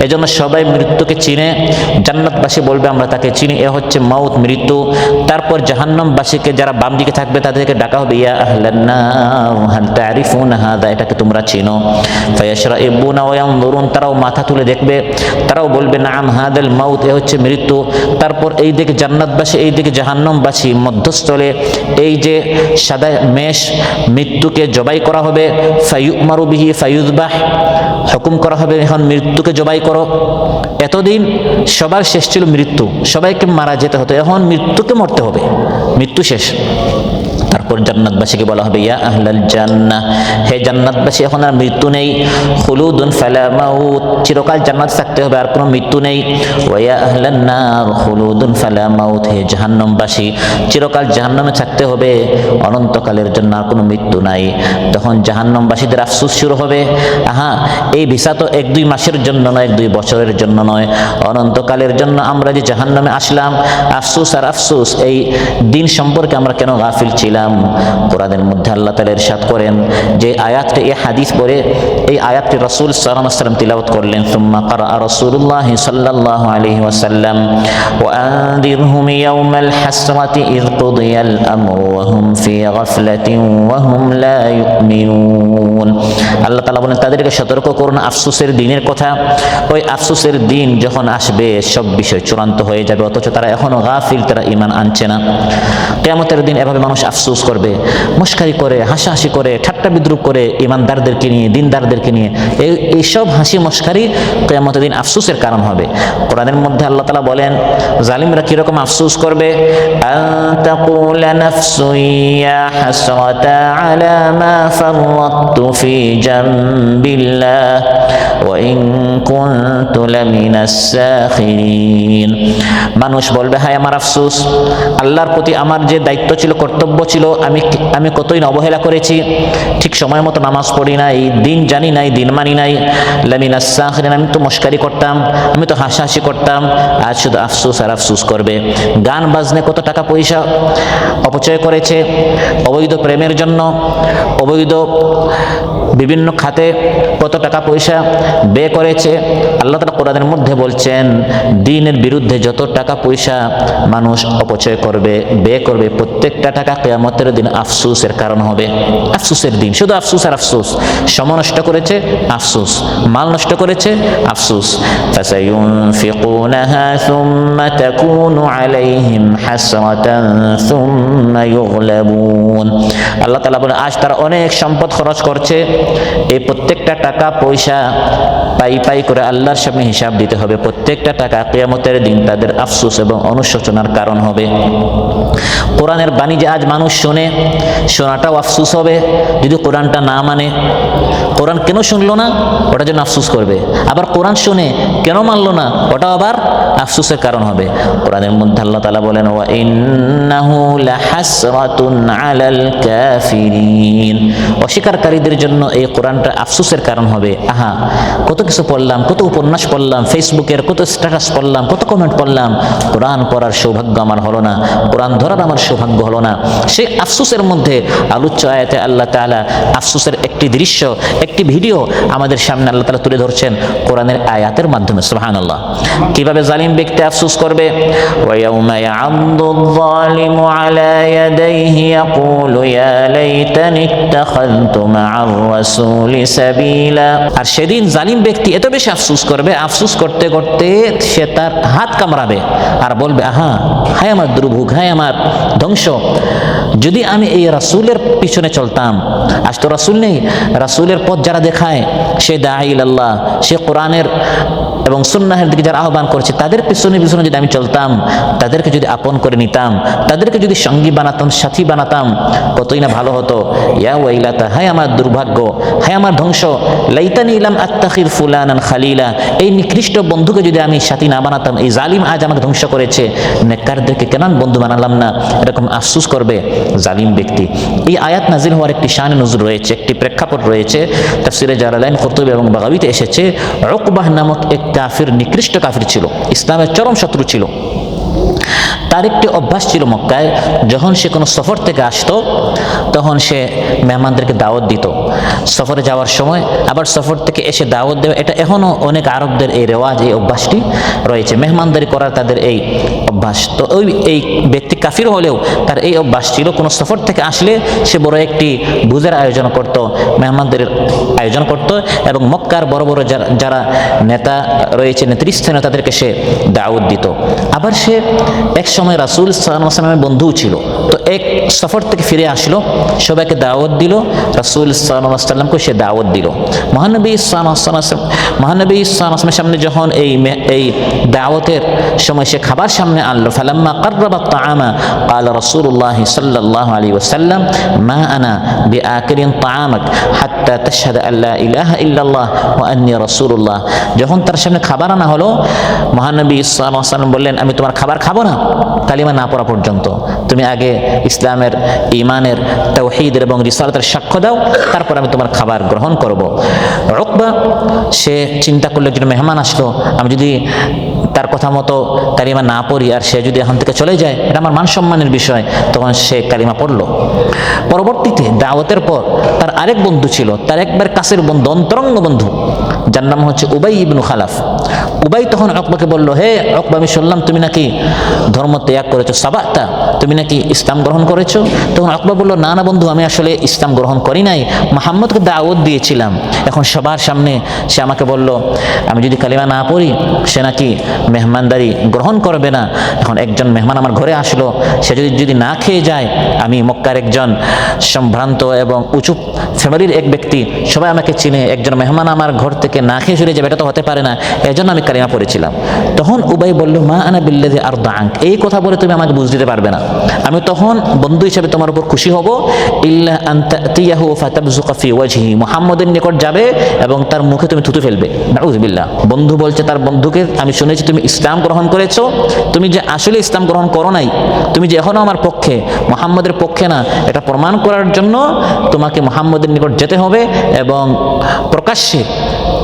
এজন্য সবাই মৃত্যুকে চিনে। জান্নাতবাসী বলবে, আমরা তাকে চিনি, এ হচ্ছে মাউত, মৃত্যু। তারপর জাহান্নামবাসীকে, যারা বাম দিকে থাকবে, তাদেরকে ডাকা হবে, ইয়া আহলান নার হাল তারিফুনা হাযা, এটাকে তোমরা চিনো? ফায়াশরাইবুনা ওয়া ইয়ানদুরুন, তারাও মাথা তুলে দেখবে, তারাও বলবে, নাম হাদাল মাউত, এ হচ্ছে মৃত্যু। তারপর এই দিকে জান্নাতবাসী, এই দিকে জাহান্নামবাসী, মধ্যস্থলে এই যে সাদা মেষ, মৃত্যুকে জবাই করা হবে। ফায়ুমারু বিহি ফায়ুযবাহ, হুকুম করা হবে, এখন মৃত্যুকে জবাই করো। এতদিন সবার শেষ ছিল মৃত্যু, সবাইকে মারা যেতে হতো, এখন মৃত্যুকে মরতে হবে, মৃত্যু শেষ। তারপর জান্নাতবাসীকে বলা হবে, ইয়া আহলাল জান্নাহ, হে জান্নাতবাসী, এখন আর মৃত্যু নেই। খুলুদুন ফালা মাউত, চিরকাল জান্নাত থাকতে হবে, আর কোনো মৃত্যু নেই। ওয়া ইয়া আহলান নার খুলুদুন ফালা মাউত, হে জাহান্নামবাসী, চিরকাল জাহান্নামে থাকতে হবে, অনন্তকালের জন্য আর কোনো মৃত্যু নাই। তখন জাহান্নামবাসীদের আফসোস শুরু হবে, আহা এই ভিসা তো 1-2 মাসের জন্য নয়, 1-2 বছরের জন্য নয়, অনন্তকালের জন্য আমরা যে জাহান্নামে আসলাম। আফসোস আর আফসোস, এই দিন সম্পর্কে আমরা কেন গাফিল ছিলাম। কোরআনের মধ্যে আল্লাহ তাআলা ইরশাদ করেন যে আয়াতটি, এই হাদিস পড়ে এই আয়াতটি রাসূল সাল্লাল্লাহু আলাইহি ওয়াসাল্লাম তিলাওয়াত করলেন। সুম্মা ক্বারা রাসূলুল্লাহ সাল্লাল্লাহু আলাইহি ওয়াসাল্লাম ওয়া আনদিরহুম ইয়াওমাল হাসরাতি ইয কুদিয়াল আমরু ওয়া হুম ফি গাফলাতিন ওয়া হুম লা ইউমিনুন। আল্লাহ তাআলা বলেন, তাদেরকে সতর্ক করুন আফসোসের দিনের কথা। ওই আফসোসের দিন যখন আসবে, সব বিষয় চূড়ান্ত হয়ে যাবে, অথচ তারা এখনো গাফিল, তারা ঈমান আনছে না। কিয়ামতের দিন এভাবে মানুষ আফসোস করবে, মস্কারি করে, হাসাহাসি করে, ঠাট্টা বিদ্রুপ করে, ঈমানদারদেরকে নিয়ে, দিনদারদেরকে নিয়ে। এইসব হাসি মস্কারি কিয়ামতের দিন আফসোসের কারণ হবে। কোরআনের মধ্যে আল্লাহ তাআলা বলেন, জালিমরা কিরকম আফসোস করবে, আনতাকুলা নাফসুন ইয়া হাসরাতা আলা মা ফাররাতু ফি জামবিল্লাহ ওয়া ইন কুনতু লামিনাস সাখিরিন। মানুষ বলবে, হায় আমার আফসোস, আল্লাহর প্রতি আমার যে দায়িত্ব ছিল, কর্তব্য ছিল, আমি কতই না অবহেলা করেছি, ঠিক সময় মতো নামাজ পড়ি নাই, দিন জানি নাই, দিন মানি নাই, লামিনাস সাখিরিন, আমি তো মস্কারি করতাম, আমি তো হাসাহাসি করতাম। আজ শুধু আফসোস আর আফসোস করবে। গান বাজনে কত টাকা পয়সা অপচয় করেছে, অবৈধ প্রেমের জন্য, অবৈধ বিভিন্ন খাতে কত টাকা পয়সা ব্যয় করেছে। আল্লাহ তাআলা কোরআনের মধ্যে বলছেন, দ্বীনের বিরুদ্ধে যত টাকা পয়সা মানুষ অপচয় করবে, ব্যয় করবে, প্রত্যেকটা টাকা কিয়ামতের দিন আফসোসের কারণ হবে। আফসোসের দিন, শুধু আফসোস আর আফসোস। সময় নষ্ট করেছে, আফসোস। মাল নষ্ট করেছে, আফসোস। ফাসায়ুনফিকুনাহা সুম্মা তাকুনু আলাইহিম হাসরাতান সুম্মা ইউগলাবুন। আল্লাহ তাআলা বলেন, আজ তারা অনেক সম্পদ খরচ করছে, এই প্রত্যেকটা টাকা পয়সা পাই পাই করে আল্লাহর সামনে হিসাব দিতে হবে। প্রত্যেকটা টাকা কিয়ামতের দিন তাদের আফসোস এবং অনুশোচনার কারণ হবে। কোরআনের বাণী যে আজ মানুষ শোনে, শোনাটাও আফসোস হবে যদি কোরআনটা না মানে। কোরআন কেন শুনলো না, ওটার জন্য আফসোস করবে। আবার কোরআন শুনে কেন মানলো না, ওটাও আবার আফসোসের কারণ হবে। কোরআনের মধ্যে আল্লাহ তাআলা বলেন, ওয়া ইন্নাহু লাহাসরাতুন আলাল কাফিরিন। অস্বীকারীদের জন্য এই কোরআনটা আফসোসের কারণ হবে। আহা, কত কিছু পড়লাম, কত উপন্যাস পড়লাম, ফেসবুকের কত স্ট্যাটাস পড়লাম, কত কমেন্ট পড়লাম, কোরআন পড়ার সৌভাগ্য আমার হলো না, কোরআন ধরার আমার সৌভাগ্য হলো না। সেই আফসোসের মধ্যে আলোচ্য আয়াতে আল্লাহ তাআলা আফসোসের একটি দৃশ্য, একটি ভিডিও আমাদের সামনে আল্লাহ তাআলা তুলে ধরছেন কোরআনের আয়াতের মাধ্যমে। সুবহানাল্লাহ। কিভাবে জালিম ব্যক্তি আফসোস করবে? ওয়া ইয়াউমা ইয়া'আদুয যালিমু আলা ইয়াদাইহি ইয়াকুলু ইয়া লাইতানি ইত্তাখাযতু মা'আর রাসূলি সাবিলা। আর সেদিন জালিম ব্যক্তি এত বেশি আফসোস করবে, আফসোস করতে করতে সে তার হাত কামড়াবে আর বলবে, আহা, হায় আমার দুর্ভোগ, হায় আমার ধ্বংস, যদি আমি এই রাসূলের পিছনে চলতাম। আজ তো রাসূল নেই, রাসূলের পথ যারা দেখায়, সে দাঈ ইলাল্লাহ, সে কোরআনের এবং সুন্নাহের দিকে যারা আহ্বান করছে, তাদের পিছনে পিছনে যদি আমি চলতাম, তাদেরকে যদি আপন করে নিতাম, তাদেরকে যদি সঙ্গী বানাতাম, সাথী বানাতাম, কতই না ভালো হতো। ইয়া ওয়াইলাতা, হায় আমার দুর্ভাগ্য, হায় আমার ধ্বংস, লাইতানি লাম আত্তাখিয ফুলানান খালিলা, এই নিকৃষ্ট বন্ধুকে যদি আমি সাথী না বানাতাম, এই জালিম আজ আমাকে ধ্বংস করেছে, নেককারদেরকে কেন বন্ধু বানালাম না, এরকম আফসোস করবে জালিম ব্যক্তি। এই আয়াত নাজিল হওয়ার একটি শান নজুল রয়েছে, একটি প্রেক্ষাপট রয়েছে। তাফসীরে জালালাইন, কুরতুবী এবং বাগাবীতে এসেছে, উকবাহ নামক এক কাফির, নিকৃষ্ট কাফির ছিল, ইসলামের চরম শত্রু ছিল। তার একটি অভ্যাস ছিল, মক্কায় যখন সে কোনো সফর থেকে আসতো, তখন সে মেহমানদেরকে দাওয়াত দিত সফরে যাওয়ার সময়। আবার সফর থেকে এসে দাওয়াত দেওয়া, এটা এখনও অনেক আরবদের এই রেওয়াজ, এই অভ্যাসটি রয়েছে, মেহমানদারি করার তাদের এই অভ্যাস। তো এই ব্যক্তি কাফির হলেও তার এই অভ্যাস ছিল, কোনো সফর থেকে আসলে সে বড় একটি ভোজের আয়োজন করত, মেহমানদের আয়োজন করত, এবং মক্কার বড় বড় যারা নেতা রয়েছে, নেতৃস্থানীয়, তাদেরকে সে দাওয়াত দিত। আবার সে এক সময় রাসূল সাল্লাল্লাহু আলাইহি ওয়াসাল্লামের বন্ধু ছিল। তো এক সফর থেকে ফিরে আসলো, সবাইকে দাওয়াত দিল, রাসূল সাল্লাল্লাহু আলাইহি ওয়াসাল্লামকে সে দাওয়াত দিল। মহানবী সাল্লাল্লাহু আলাইহি ওয়াসাল্লামের সামনে যখন এই দাওয়াতের সময় সে খাবার সামনে আনলো, ফালাম্মা কাররাবা আত-তাআমা ক্বালা রাসূলুল্লাহ সাল্লাল্লাহু আলাইহি ওয়াসাল্লাম মা আনা বিআকিলিন তাআমাক হাত্তা তাশহাদা আল্লা ইলাহা ইল্লাল্লাহ ওয়া আন্নী রাসূলুল্লাহ। যখন তার সামনে খাবার আনা হলো, মহানবী সাল্লাল্লাহু আলাইহি ওয়াসাল্লাম বললেন, আমি তোমার খাবার খাবো না কালিমা না পড়া পর্যন্ত, তুমি আগে ইসলামের, ঈমানের, তাওহীদের এবং রিসালাতের সাক্ষ্য দাও, তারপর আমি তোমার খাবার গ্রহণ করব। উকবা সে চিন্তা করলো, একজন মেহমান আসলো, আমি যদি তার কথা মতো কালিমা না পড়ি আর সে যদি এখান থেকে চলে যায়, এটা আমার মান সম্মানের বিষয়। তখন সে কালিমা পড়লো। পরবর্তীতে দাওয়াতের পর তার আরেক বন্ধু ছিল, তার একবার কাছের বন্ধু, অন্তরঙ্গ বন্ধু, যার নাম হচ্ছে উবাই ইবনু খালাফ। উবাই তখন উকবাকে বলল, হে উকবা, আমি শুনলাম তুমি নাকি ধর্ম ত্যাগ করেছো, সাবাতা, তুমি নাকি ইসলাম গ্রহণ করেছো। তখন উকবা বলল, না না বন্ধু, আমি আসলে ইসলাম গ্রহণ করি নাই, মুহাম্মদকে দাওয়াত দিয়েছিলাম। এখন সবার সামনে সে আমাকে বলল, আমি যদি কালিমা না পড়ি সে নাকি মেহমানদারি গ্রহণ করবে না। এখন একজন মেহমান আমার ঘরে আসলো, সে যদি না খেয়ে যায়, আমি মক্কার একজন সম্ভ্রান্ত এবং উঁচু ফ্যামিলির এক ব্যক্তি, সবাই আমাকে চিনে, একজন মেহমান আমার ঘর থেকে না খেয়ে চলে যাবে, এটা তো হতে পারে না, এজন্য আমি কালিমা পড়েছিলাম। তখন উবাই বলল, মা আনা বিল্লাযী আরদা আনক, এই কথা বলে তুমি আমাকে বুঝ দিতে পারবে না, আমি তখন বন্ধু হিসেবে তোমার উপর খুশি হব। ইল্লা আন তাতিয়াহু ফাতাবযুকা ফি ওয়াজহি, মুহাম্মাদের নিকট যাবে এবং তার মুখে তুমি থুতু ফেলবে। নাউযুবিল্লাহ। বন্ধু বলছে তার বন্ধুকে, আমি শুনেছি তুমি ইসলাম গ্রহণ করেছো, তুমি যে আসলে ইসলাম গ্রহণ করো নাই, তুমি যে এখনো আমার পক্ষে, মুহাম্মাদের পক্ষে না, এটা প্রমাণ করার জন্য তোমাকে মুহাম্মাদের নিকট যেতে হবে এবং প্রকাশ্যে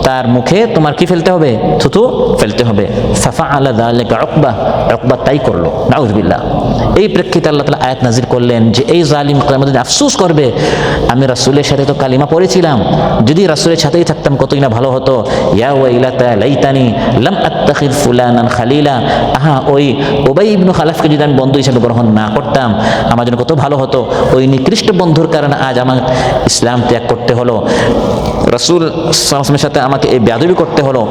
তার মুখে তোমার কি ফেলতে হবে, থুতু ফেলতে হবে। ফাফআলা যালিকা উকবা, উকবা তাই করলো। নাউযুবিল্লাহ। এই প্রেক্ষিতে আল্লাহ তাআলা আয়াত নাজির করলেন যে এই জালিম কিয়ামতের দিন আফসোস করবে, আমি রাসূলের সাথে তো কালিমা পড়েছিলাম, যদি রাসূলের সাথেই থাকতাম কতই না ভালো হতো। ইয়া ওয়াইলাতা লাইতানি লাম আত্তাখিয ফুলানান খালিলা, আহা ওই উবাই ইবনে খালাফকে যদি আমি বন্ধু হিসেবে গ্রহণ না করতাম আমার জন্য কত ভালো হতো। ওই নিকৃষ্ট বন্ধুর কারণে আজ আমার ইসলাম ত্যাগ করতে হলো, রাসূল সাল্লাল্লাহু আলাইহি সাথে আমাকে এই বেয়াদবি করতে হলো।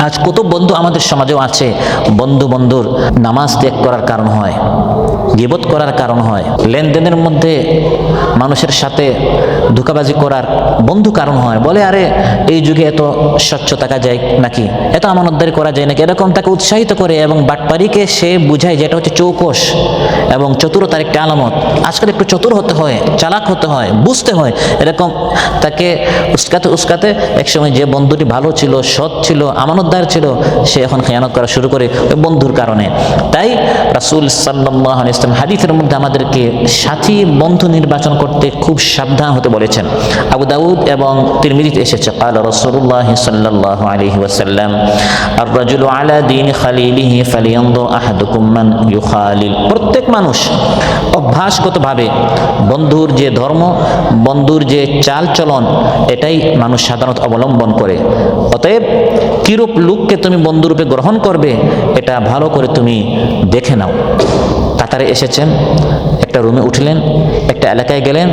আজ কত বন্ধু আমাদের সমাজেও আছে, বন্ধুর নামাজ ত্যাগ করার কারণ হয়, গীবত করার কারণ হয়, লেনদেনের মধ্যে মানুষের সাথে ধোঁকাবাজি করার বন্ধু কারণ হয়। বলে আরে এই যুগে এত স্বচ্ছ থাকা যায় নাকি, এত আমানতদারি করা যায় নাকি, এরকম তাকে উৎসাহিত করে এবং বাটপারিকে সে বুঝায় যেটা হচ্ছে চৌকস এবং চতুরতার একটা আলামত। আজকাল একটু চতুর হতে হয়, চালাক হতে হয়, বুঝতে হয়, এরকম তাকে উস্কাতে একসময় যে বন্ধুটি ভালো ছিল, সৎ ছিল, আমানতদার ছিল, সে এখন খেয়ানত করা শুরু করে ওই বন্ধুর কারণে। তাই রাসূল সাল্লাল্লাহু আলাইহি ওয়াসাল্লাম হাদিসের মধ্যে আমাদেরকে সাথী বন্ধু নির্বাচন করতে খুব সাবধান হতে বলেছেন। আবু দাউদ এবং তিরমিজিতে এসেছে ক্বালা রাসূলুল্লাহ সাল্লাল্লাহু আলাইহি ওয়াসাল্লাম আর-রাজুলু আলা দীনি খালিলিহি ফালিয়ানজুর আহাদুকুম মান ইউখালিল। প্রত্যেক মানুষ অভ্যাসগতভাবে বন্ধুর যে ধর্ম, বন্ধুর যে চাল চলন, এটাই মানুষ সাধারণত অবলম্বন করে। অতএব কিরূপ লোককে তুমি বন্ধুরূপে গ্রহণ করবে এটা ভালো করে তুমি দেখে নাও। কাতারে এসেছেন, একটা রুমে উঠলেন, একটা এলাকায় গেলেন,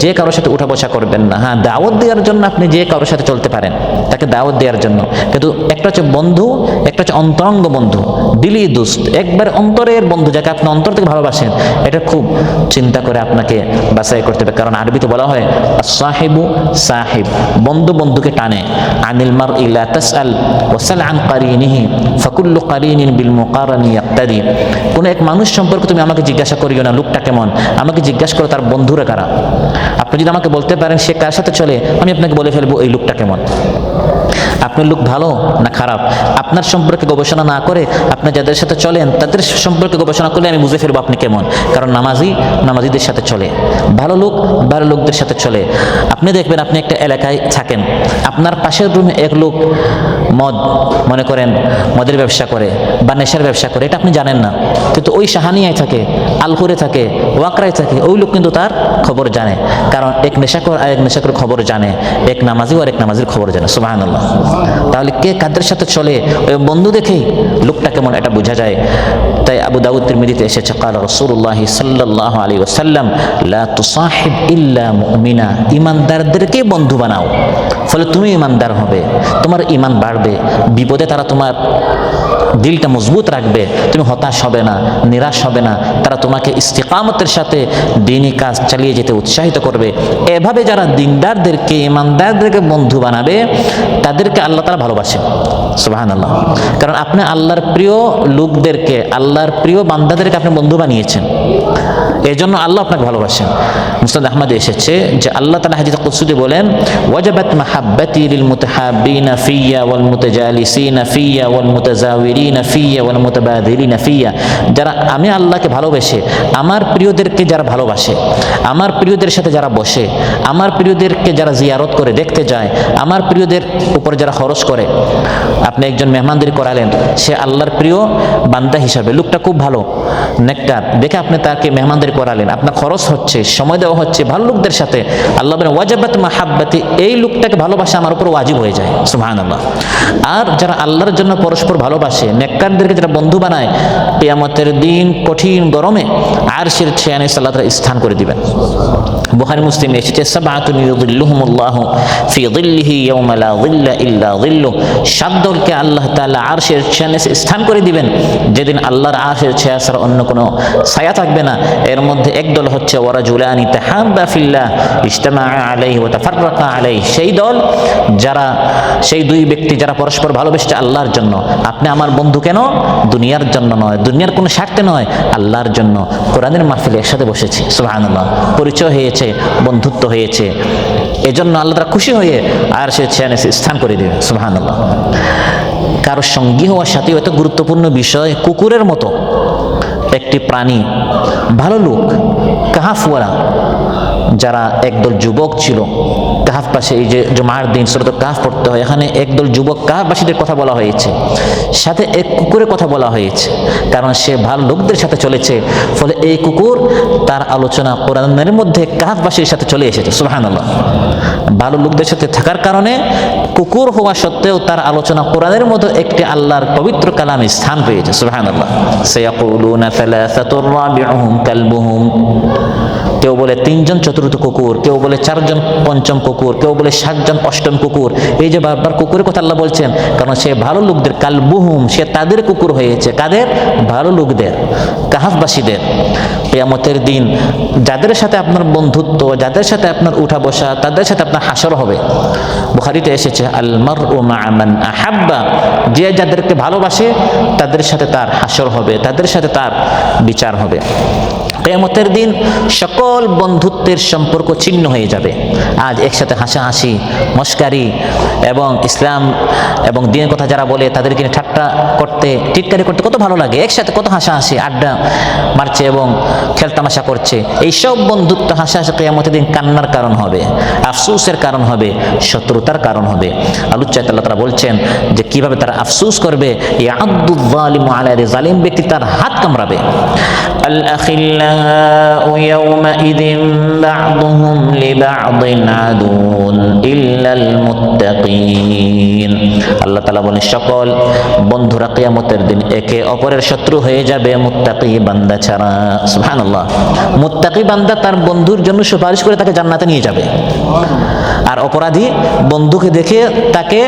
যে কারোর সাথে উঠা বসা করবেন না। হ্যাঁ, দাওয়াত দেওয়ার জন্য আপনি যে কারোর সাথে চলতে পারেন, তাকে দাওয়াত দেওয়ার জন্য, কিন্তু একটা হচ্ছে বন্ধু, একটা হচ্ছে অন্তরঙ্গ বন্ধু, দিলি দোস্ত, একবার অন্তরের বন্ধু যাকে আপনি অন্তর থেকে ভালোবাসেন, এটা খুব চিন্তা করে আপনাকে বাছাই করতে হবে। কারণ আরবিতে বলা হয় আস-সাহিবু সাহিব, বন্ধু বন্ধুকে টানে। আনিল মারই লা তাসআল ওয়াসাল আন কারিনিহি ফাকুল্লু কারিনিন বিল মুকারানি ইয়াক্তাদি। কোন এক মানুষ সম্পর্কে তুমি আমাকে জিজ্ঞাসা করিও না লোকটা কেমন, আমাকে জিজ্ঞাসা করো তার বন্ধুরা কারা। আপনি যদি আমাকে বলতে পারেন সে কার সাথে চলে, আমি আপনাকে বলে ফেলবো এই লোকটা কেমন। আপনার লোক ভালো না খারাপ আপনার সম্পর্কে গবেষণা না করে আপনি যাদের সাথে চলেন তাদের সম্পর্কে গবেষণা করলে আমি বুঝে ফেলবো আপনি কেমন। কারণ নামাজিদের সাথে চলে, ভালো লোক ভালো লোকদের সাথে চলে। আপনি দেখবেন আপনি একটা এলাকায় থাকেন, আপনার পাশের রুমে এক লোক মনে করেন মদের ব্যবসা করে বা নেশার ব্যবসা করে, এটা আপনি জানেন না, কিন্তু ওই সাহানিয়ায় থাকে, আলকুরে থাকে, ওয়াকরায় থাকে, ওই লোক কিন্তু তার খবর জানে। কারণ এক নেশাখোর আর এক নেশাখোর খবর জানে, এক নামাজি আর এক নামাজির খবর জানে। সুবহানাল্লাহ। তাহলে কে কাদের সাথে চলে ওই বন্ধু দেখেই লোকটা কেমন এটা বোঝা যায়। তাই আবু দাউদ তিরমিজিতে এসেছে ক্বালা রাসূলুল্লাহ সাল্লাল্লাহু আলাইহি ওয়াসাল্লাম লা তুসাহিব ইল্লা মুমিনা, ঈমানদারদেরকে বন্ধু বানাও, ফলে তুমি ঈমানদার হবে, তোমার ঈমান বাড়বে, বিপদে তারা তোমার দিলটা মজবুত রাখবে, তুমি হতাশ হবে না, নিরাশ হবে না, তারা তোমাকে ইস্তিকামতের সাথে দ্বীনি কাজ চালিয়ে যেতে উৎসাহিত করবে। এভাবে যারা দিনদারদেরকে ঈমানদারদেরকে বন্ধু বানাবে তাদেরকে আল্লাহ তাআলা ভালোবাসেন। সুবহানাল্লাহ। কারণ আপনি আল্লাহর প্রিয় লোকদেরকে, আল্লাহর প্রিয় বান্দাদেরকে আপনি বন্ধু বানিয়েছেন, এই জন্য আল্লাহ আপনাকে ভালোবাসেন। মুসনাদ আহমদে এসেছে যে আল্লাহ তাআলা হাদিসে কুদসিতে বলেন ওয়াজাবাত মাহাব্বাতি লিল মুতাহাব্বিনা ফিয়া ওয়াল মুতাজালিসিনা ফিয়া ওয়াল মুতাজাওয়িরিনা ফিয়া ওয়াল মুতাবাদিলিনা ফিয়া। যারা আমি আল্লাহকে ভালোবেসে, আমার প্রিয়দেরকে যারা ভালোবাসে, আমার প্রিয়দের সাথে যারা বসে, আমার প্রিয়দেরকে যারা জিয়ারত করে দেখতে যায়, আমার প্রিয়দের উপর যারা খরচ করে। আপনি একজন মেহমানদারি করালেন, সে আল্লাহর প্রিয় বান্দা হিসাবে, লোকটা খুব ভালো নেককার, দেখে আপনি তাকে মেহমানদারি করালেন, আপনার খরচ হচ্ছে, সময় দেওয়া হচ্ছে ভালো লোকদের সাথে। আল্লাহ বলেন ওয়াজাবাত মাহাব্বাতি, এই লোকটাকে ভালোবাসা আমার উপর ওয়াজিব হয়ে যায়। সুবহানাল্লাহ। আর যারা আল্লাহর জন্য পরস্পর ভালোবাসে, নেককারদেরকে যারা বন্ধু বানায়, কিয়ামতের দিন কঠিন গরমে আরশের ছায়ায় আল্লাহ তাআলা স্থান করে দিবেন। বুখারী মুসলিমে এসেছে সাবআতুন ইউযিল্লুহুমুল্লাহু ফি যিল্লিহি ইয়াওমা লা যিল্লা ইল্লা যিল্লু, সাত দলকে আল্লাহ তাআলা আরশের ছায়ায় স্থান করে দিবেন যেদিন আল্লাহর আরশের ছায়া ছাড়া অন্য কোনো ছায়া থাকবে না। এর মধ্যে এক দল হচ্ছে ওয়ারাজুলানি তাহাব্বা ফিল্লাহ ইজতামাআ আলাইহি ওয়া তাফাররাকা আলাইহি, সেই দল যারা, সেই দুই ব্যক্তি যারা পরস্পর ভালোবেসেছে আল্লাহর জন্য। আপনি আমার বন্ধু কেন? দুনিয়ার জন্য নয়, দুনিয়ার কোনো স্বার্থে নয়, আল্লাহর জন্য। কোরআনের মাহফিলে একসাথে বসেছি, সুবহানাল্লাহ, পরিচয় হয়েছে, বন্ধুত্ব হয়েছে, এজন্য আল্লাহ তাআলা খুশি হয়ে আর সে ছায়ায় স্থান করে দেবে। সুবহানাল্লাহ। কারো সঙ্গী হওয়ার সাথে এত গুরুত্বপূর্ণ বিষয়, কুকুরের মতো একটি প্রাণী, ভালো লোক, কাহাফওয়ালা, যারা একদল যুবক ছিল কাহাফ পাশে, এই যে জুমার দিন সূরা কাহাফ পড়তে হয়, এখানে একদল যুবক কাহাফবাসীদের কথা বলা হয়েছে, সাথে এক কুকুরের কথা বলা হয়েছে, কারণ সে ভালো লোকদের সাথে চলেছে, ফলে এই কুকুর তার আলোচনা কোরআনের মধ্যে কাহাফবাসীর সাথে চলে এসেছে। সুবহানাল্লাহ। ভালো লোকদের সাথে থাকার কারণে কুকুর হওয়া সত্ত্বেও তার আলোচনা কোরআনের মধ্যে একটি আল্লাহর পবিত্র কালামে স্থান পেয়েছে। সুবহানাল্লাহ। সায়াকুলুনা সালাসাতুর রাবিউহুম কালবুহুম, কেউ বলে 3 জন চতুর্থ কুকুর, কেউ বলে 4 জন পঞ্চম কুকুর, কেউ বলে 7 জন অষ্টম কুকুর। এই যে বারবার কুকুরের কথা আল্লাহ বলছেন, কারণ সে ভালো লোকদের, কালবুহুম, সে তাদের কুকুর হয়েছে। কাদের? ভালো লোকদের, কাহাফবাসীদের। কিয়ামতের দিন যাদের সাথে আপনার বন্ধুত্ব, যাদের সাথে আপনার উঠা বসা, তাদের সাথে আপনার হাসর হবে। বুখারীতে এসেছে আল মারউ মা মান আহাব্বা, যে যাদেরকে ভালোবাসে তাদের সাথে তার হাসর হবে, তাদের সাথে তার বিচার হবে। কিয়ামতের দিন সকল বন্ধুত্বের সম্পর্ক ছিন্ন হয়ে যাবে। আজ একসাথে হাসাহাসি, মস্কারি এবং ইসলাম এবং দিনের কথা যারা বলে তাদেরকে নিয়ে ঠাট্টা করতে, টিটকারি করতে কত ভালো লাগে, একসাথে কত হাসাহাসি আড্ডা মারছে এবং খেলতামাশা করছে। এইসব বন্ধুত্ব হাসাহাসি কিয়ামতের দিন কান্নার কারণ হবে, আফসোসের কারণ হবে, শত্রুতার কারণ হবে। আল্লাহ তাআলা বলছেন যে কিভাবে তারা আফসোস করবে, ইয়াদু যালিমু আলা ইয়াদি, জালিম ব্যক্তি তার হাত কামড়াবে। আল আখিল্লাউ ইয়াউমাইযিন বা'দুহুম লিবা'দিন আদুন ইল্লাল মুত্তাকিন। আল্লাহ তাআলা বলেন সকল বন্ধুরা কিয়ামতের দিন একে অপরের শত্রু হয়ে যাবে মুত্তাকি বান্দা ছাড়া। সুবহানাল্লাহ। মুত্তাকি বান্দা তার বন্ধুর জন্য সুপারিশ করে তাকে জান্নাতে নিয়ে যাবে, আর অপরাধী বন্ধুকে দেখে তাকে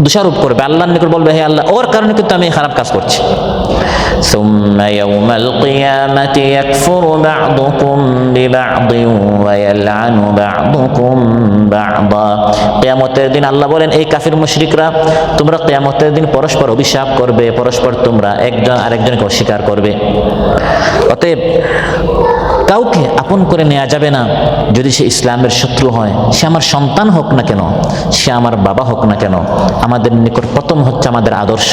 দোষারোপ করবে, আল্লাহর নিকট বলবে হে আল্লাহ, ওর কারণে কিন্তু আমি খারাপ কাজ করছি। সুম্মা ইয়াউমাল কিয়ামাতি ইয়াকফুরু বা'দুকুম বিবা'দিন ওয়া ইয়ালআনু বা'দুকুম বা'দা। কিয়ামতের দিন আল্লাহ বলেন এই কাফির মুশরিকরা, তোমরা কিয়ামতের দিন পরস্পর অভিশাপ করবে, পরস্পর তোমরা একজন আরেকজনকে অস্বীকার করবে। অতএব কাউকে আপন করে নেওয়া যাবে না, যদি সে ইসলামের শত্রু হয়, সে আমার সন্তান হোক না কেন, সে আমার বাবা হোক না কেন। আমাদের নিকট প্রথম হচ্ছে আমাদের আদর্শ।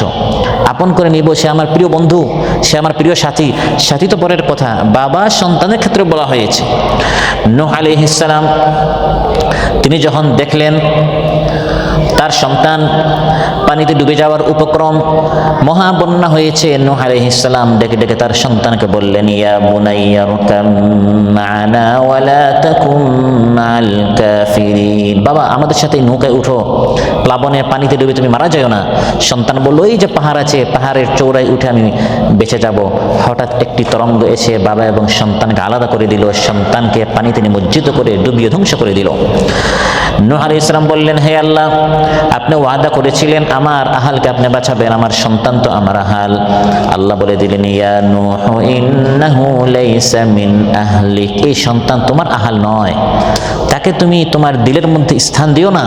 আপন করে নিব, সে আমার প্রিয় বন্ধু, সে আমার প্রিয় সাথী। সাথী তো পরের কথা, বাবা সন্তানের ক্ষেত্রে বলা হয়েছে। নূহ আলাইহিস সালাম তিনি যখন দেখলেন তার সন্তান পানিতে ডুবে যাওয়ার উপক্রম, মহাবন্যা হয়েছে, নূহ আলাইহিস সালাম ডেকে ডেকে তার সন্তানকে বললেন, ইয়া বুনাইয়া রকাম মা'না ওয়া লা তাকুম মা'আল কাফিরিন, বাবা আমাদের সাথে নৌকায় উঠো, প্লাবনে পানিতে ডুবে তুমি মারা যাও না। সন্তান বলল, এই যে পাহাড় আছে, পাহাড়ের চূড়ায় উঠে আমি বেঁচে যাব। হঠাৎ একটি তরঙ্গ এসে বাবা এবং সন্তানকে আলাদা করে দিল, সন্তানকে পানিতে নিমজ্জিত করে ডুবিয়ে ধ্বংস করে দিল। নূহ আলাইহিস সালাম বললেন, হে আল্লাহ, আপনি ওয়াদা করেছিলেন আমার আহালকে আপনি বাঁচাবেন, আমার সন্তান তো আমার আহাল। আল্লাহ বলে দিলেন, ইয়া নূহ ইন্নাহু লাইসা মিন আহলিক, এই সন্তান তোমার আহাল নয়, তাকে তুমি তোমার দিলের মধ্যে স্থান দিও না,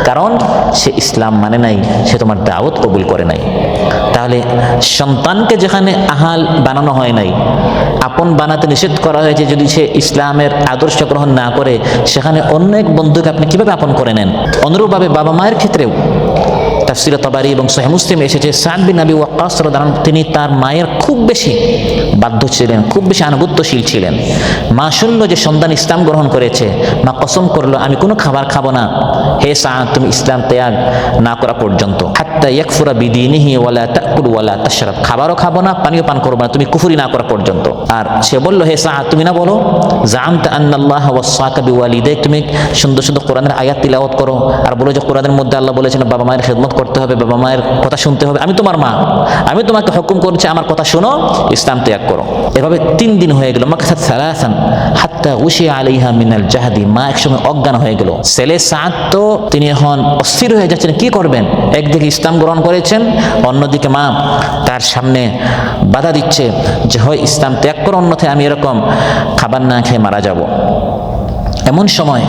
কারণ সে ইসলাম মানে নাই, সে তোমার দাওয়াত কবুল করে নাই। তাহলে সন্তানকে যেখানে আহাল বানানো হয় নাই, আপন বানাতে নিষেধ করা হয়েছে, যদি সে ইসলামের আদর্শ গ্রহণ না করে, সেখানে অন্য এক বন্ধুকে আপনি কিভাবে আপন করে নেন? অনুরূপভাবে বাবা মায়ের ক্ষেত্রেও তাফসীরে তাবারী এবং সহিহ মুসলিমে এসেছে, সাদ বিন আবি ওয়াক্কাস রাদিয়াল্লাহু আনহু তিনি তার মায়ের খুব বেশি বাধ্য ছিলেন, খুব বেশি আনুগত্যশীল ছিলেন। মা শুনল যে সন্তান ইসলাম গ্রহণ করেছে, মা কসম করলো, আমি কোনো খাবার খাবো না হে সাদ তুমি ইসলাম ত্যাগ না করা পর্যন্ত, হাত্তা ইয়াকফুরা বিদীনিহি ওয়া লা তাকুল ওয়া লা তাশরাব, খাবারও খাবো না, পানিও পান করবো না, তুমি কুফরি না করা পর্যন্ত। আর সে বলল, হে সাদ তুমি না বলো জাআমতা আন্নাল্লাহ ওয়াসাকা বিওয়ালিদাইক, তুমি সুন্দর সুন্দর কোরআনের আয়াত তিলাওয়াত করো আর বলো যে কোরআনের মধ্যে আল্লাহ বলেছেন বাবা মায়ের খেদমত করতে হবে, বাবা মায়ের কথা শুনতে হবে, আমি তোমার মা, আমি তোমাকে হুকুম করছি আমার কথা শোনো, ইসলাম ত্যাগ করো। এভাবে 3 দিন হয়ে গেল, মাকাসাত সালাসান হাত্তা উশিয়া আলাইহা মিনাল জাহদি, মা একসময় অজ্ঞান হয়ে গেল। ছেলে সাদ তো তিনি এখন অস্থির হয়ে যাচ্ছেন, কি করবেন? একদিকে ইসলাম গ্রহণ করেছেন, অন্যদিকে মা তার সামনে বাধা দিচ্ছে যে হয় ইসলাম ত্যাগ করো, অন্যথায় আমি এরকম খাবার না খেয়ে মারা যাব। এমন সময়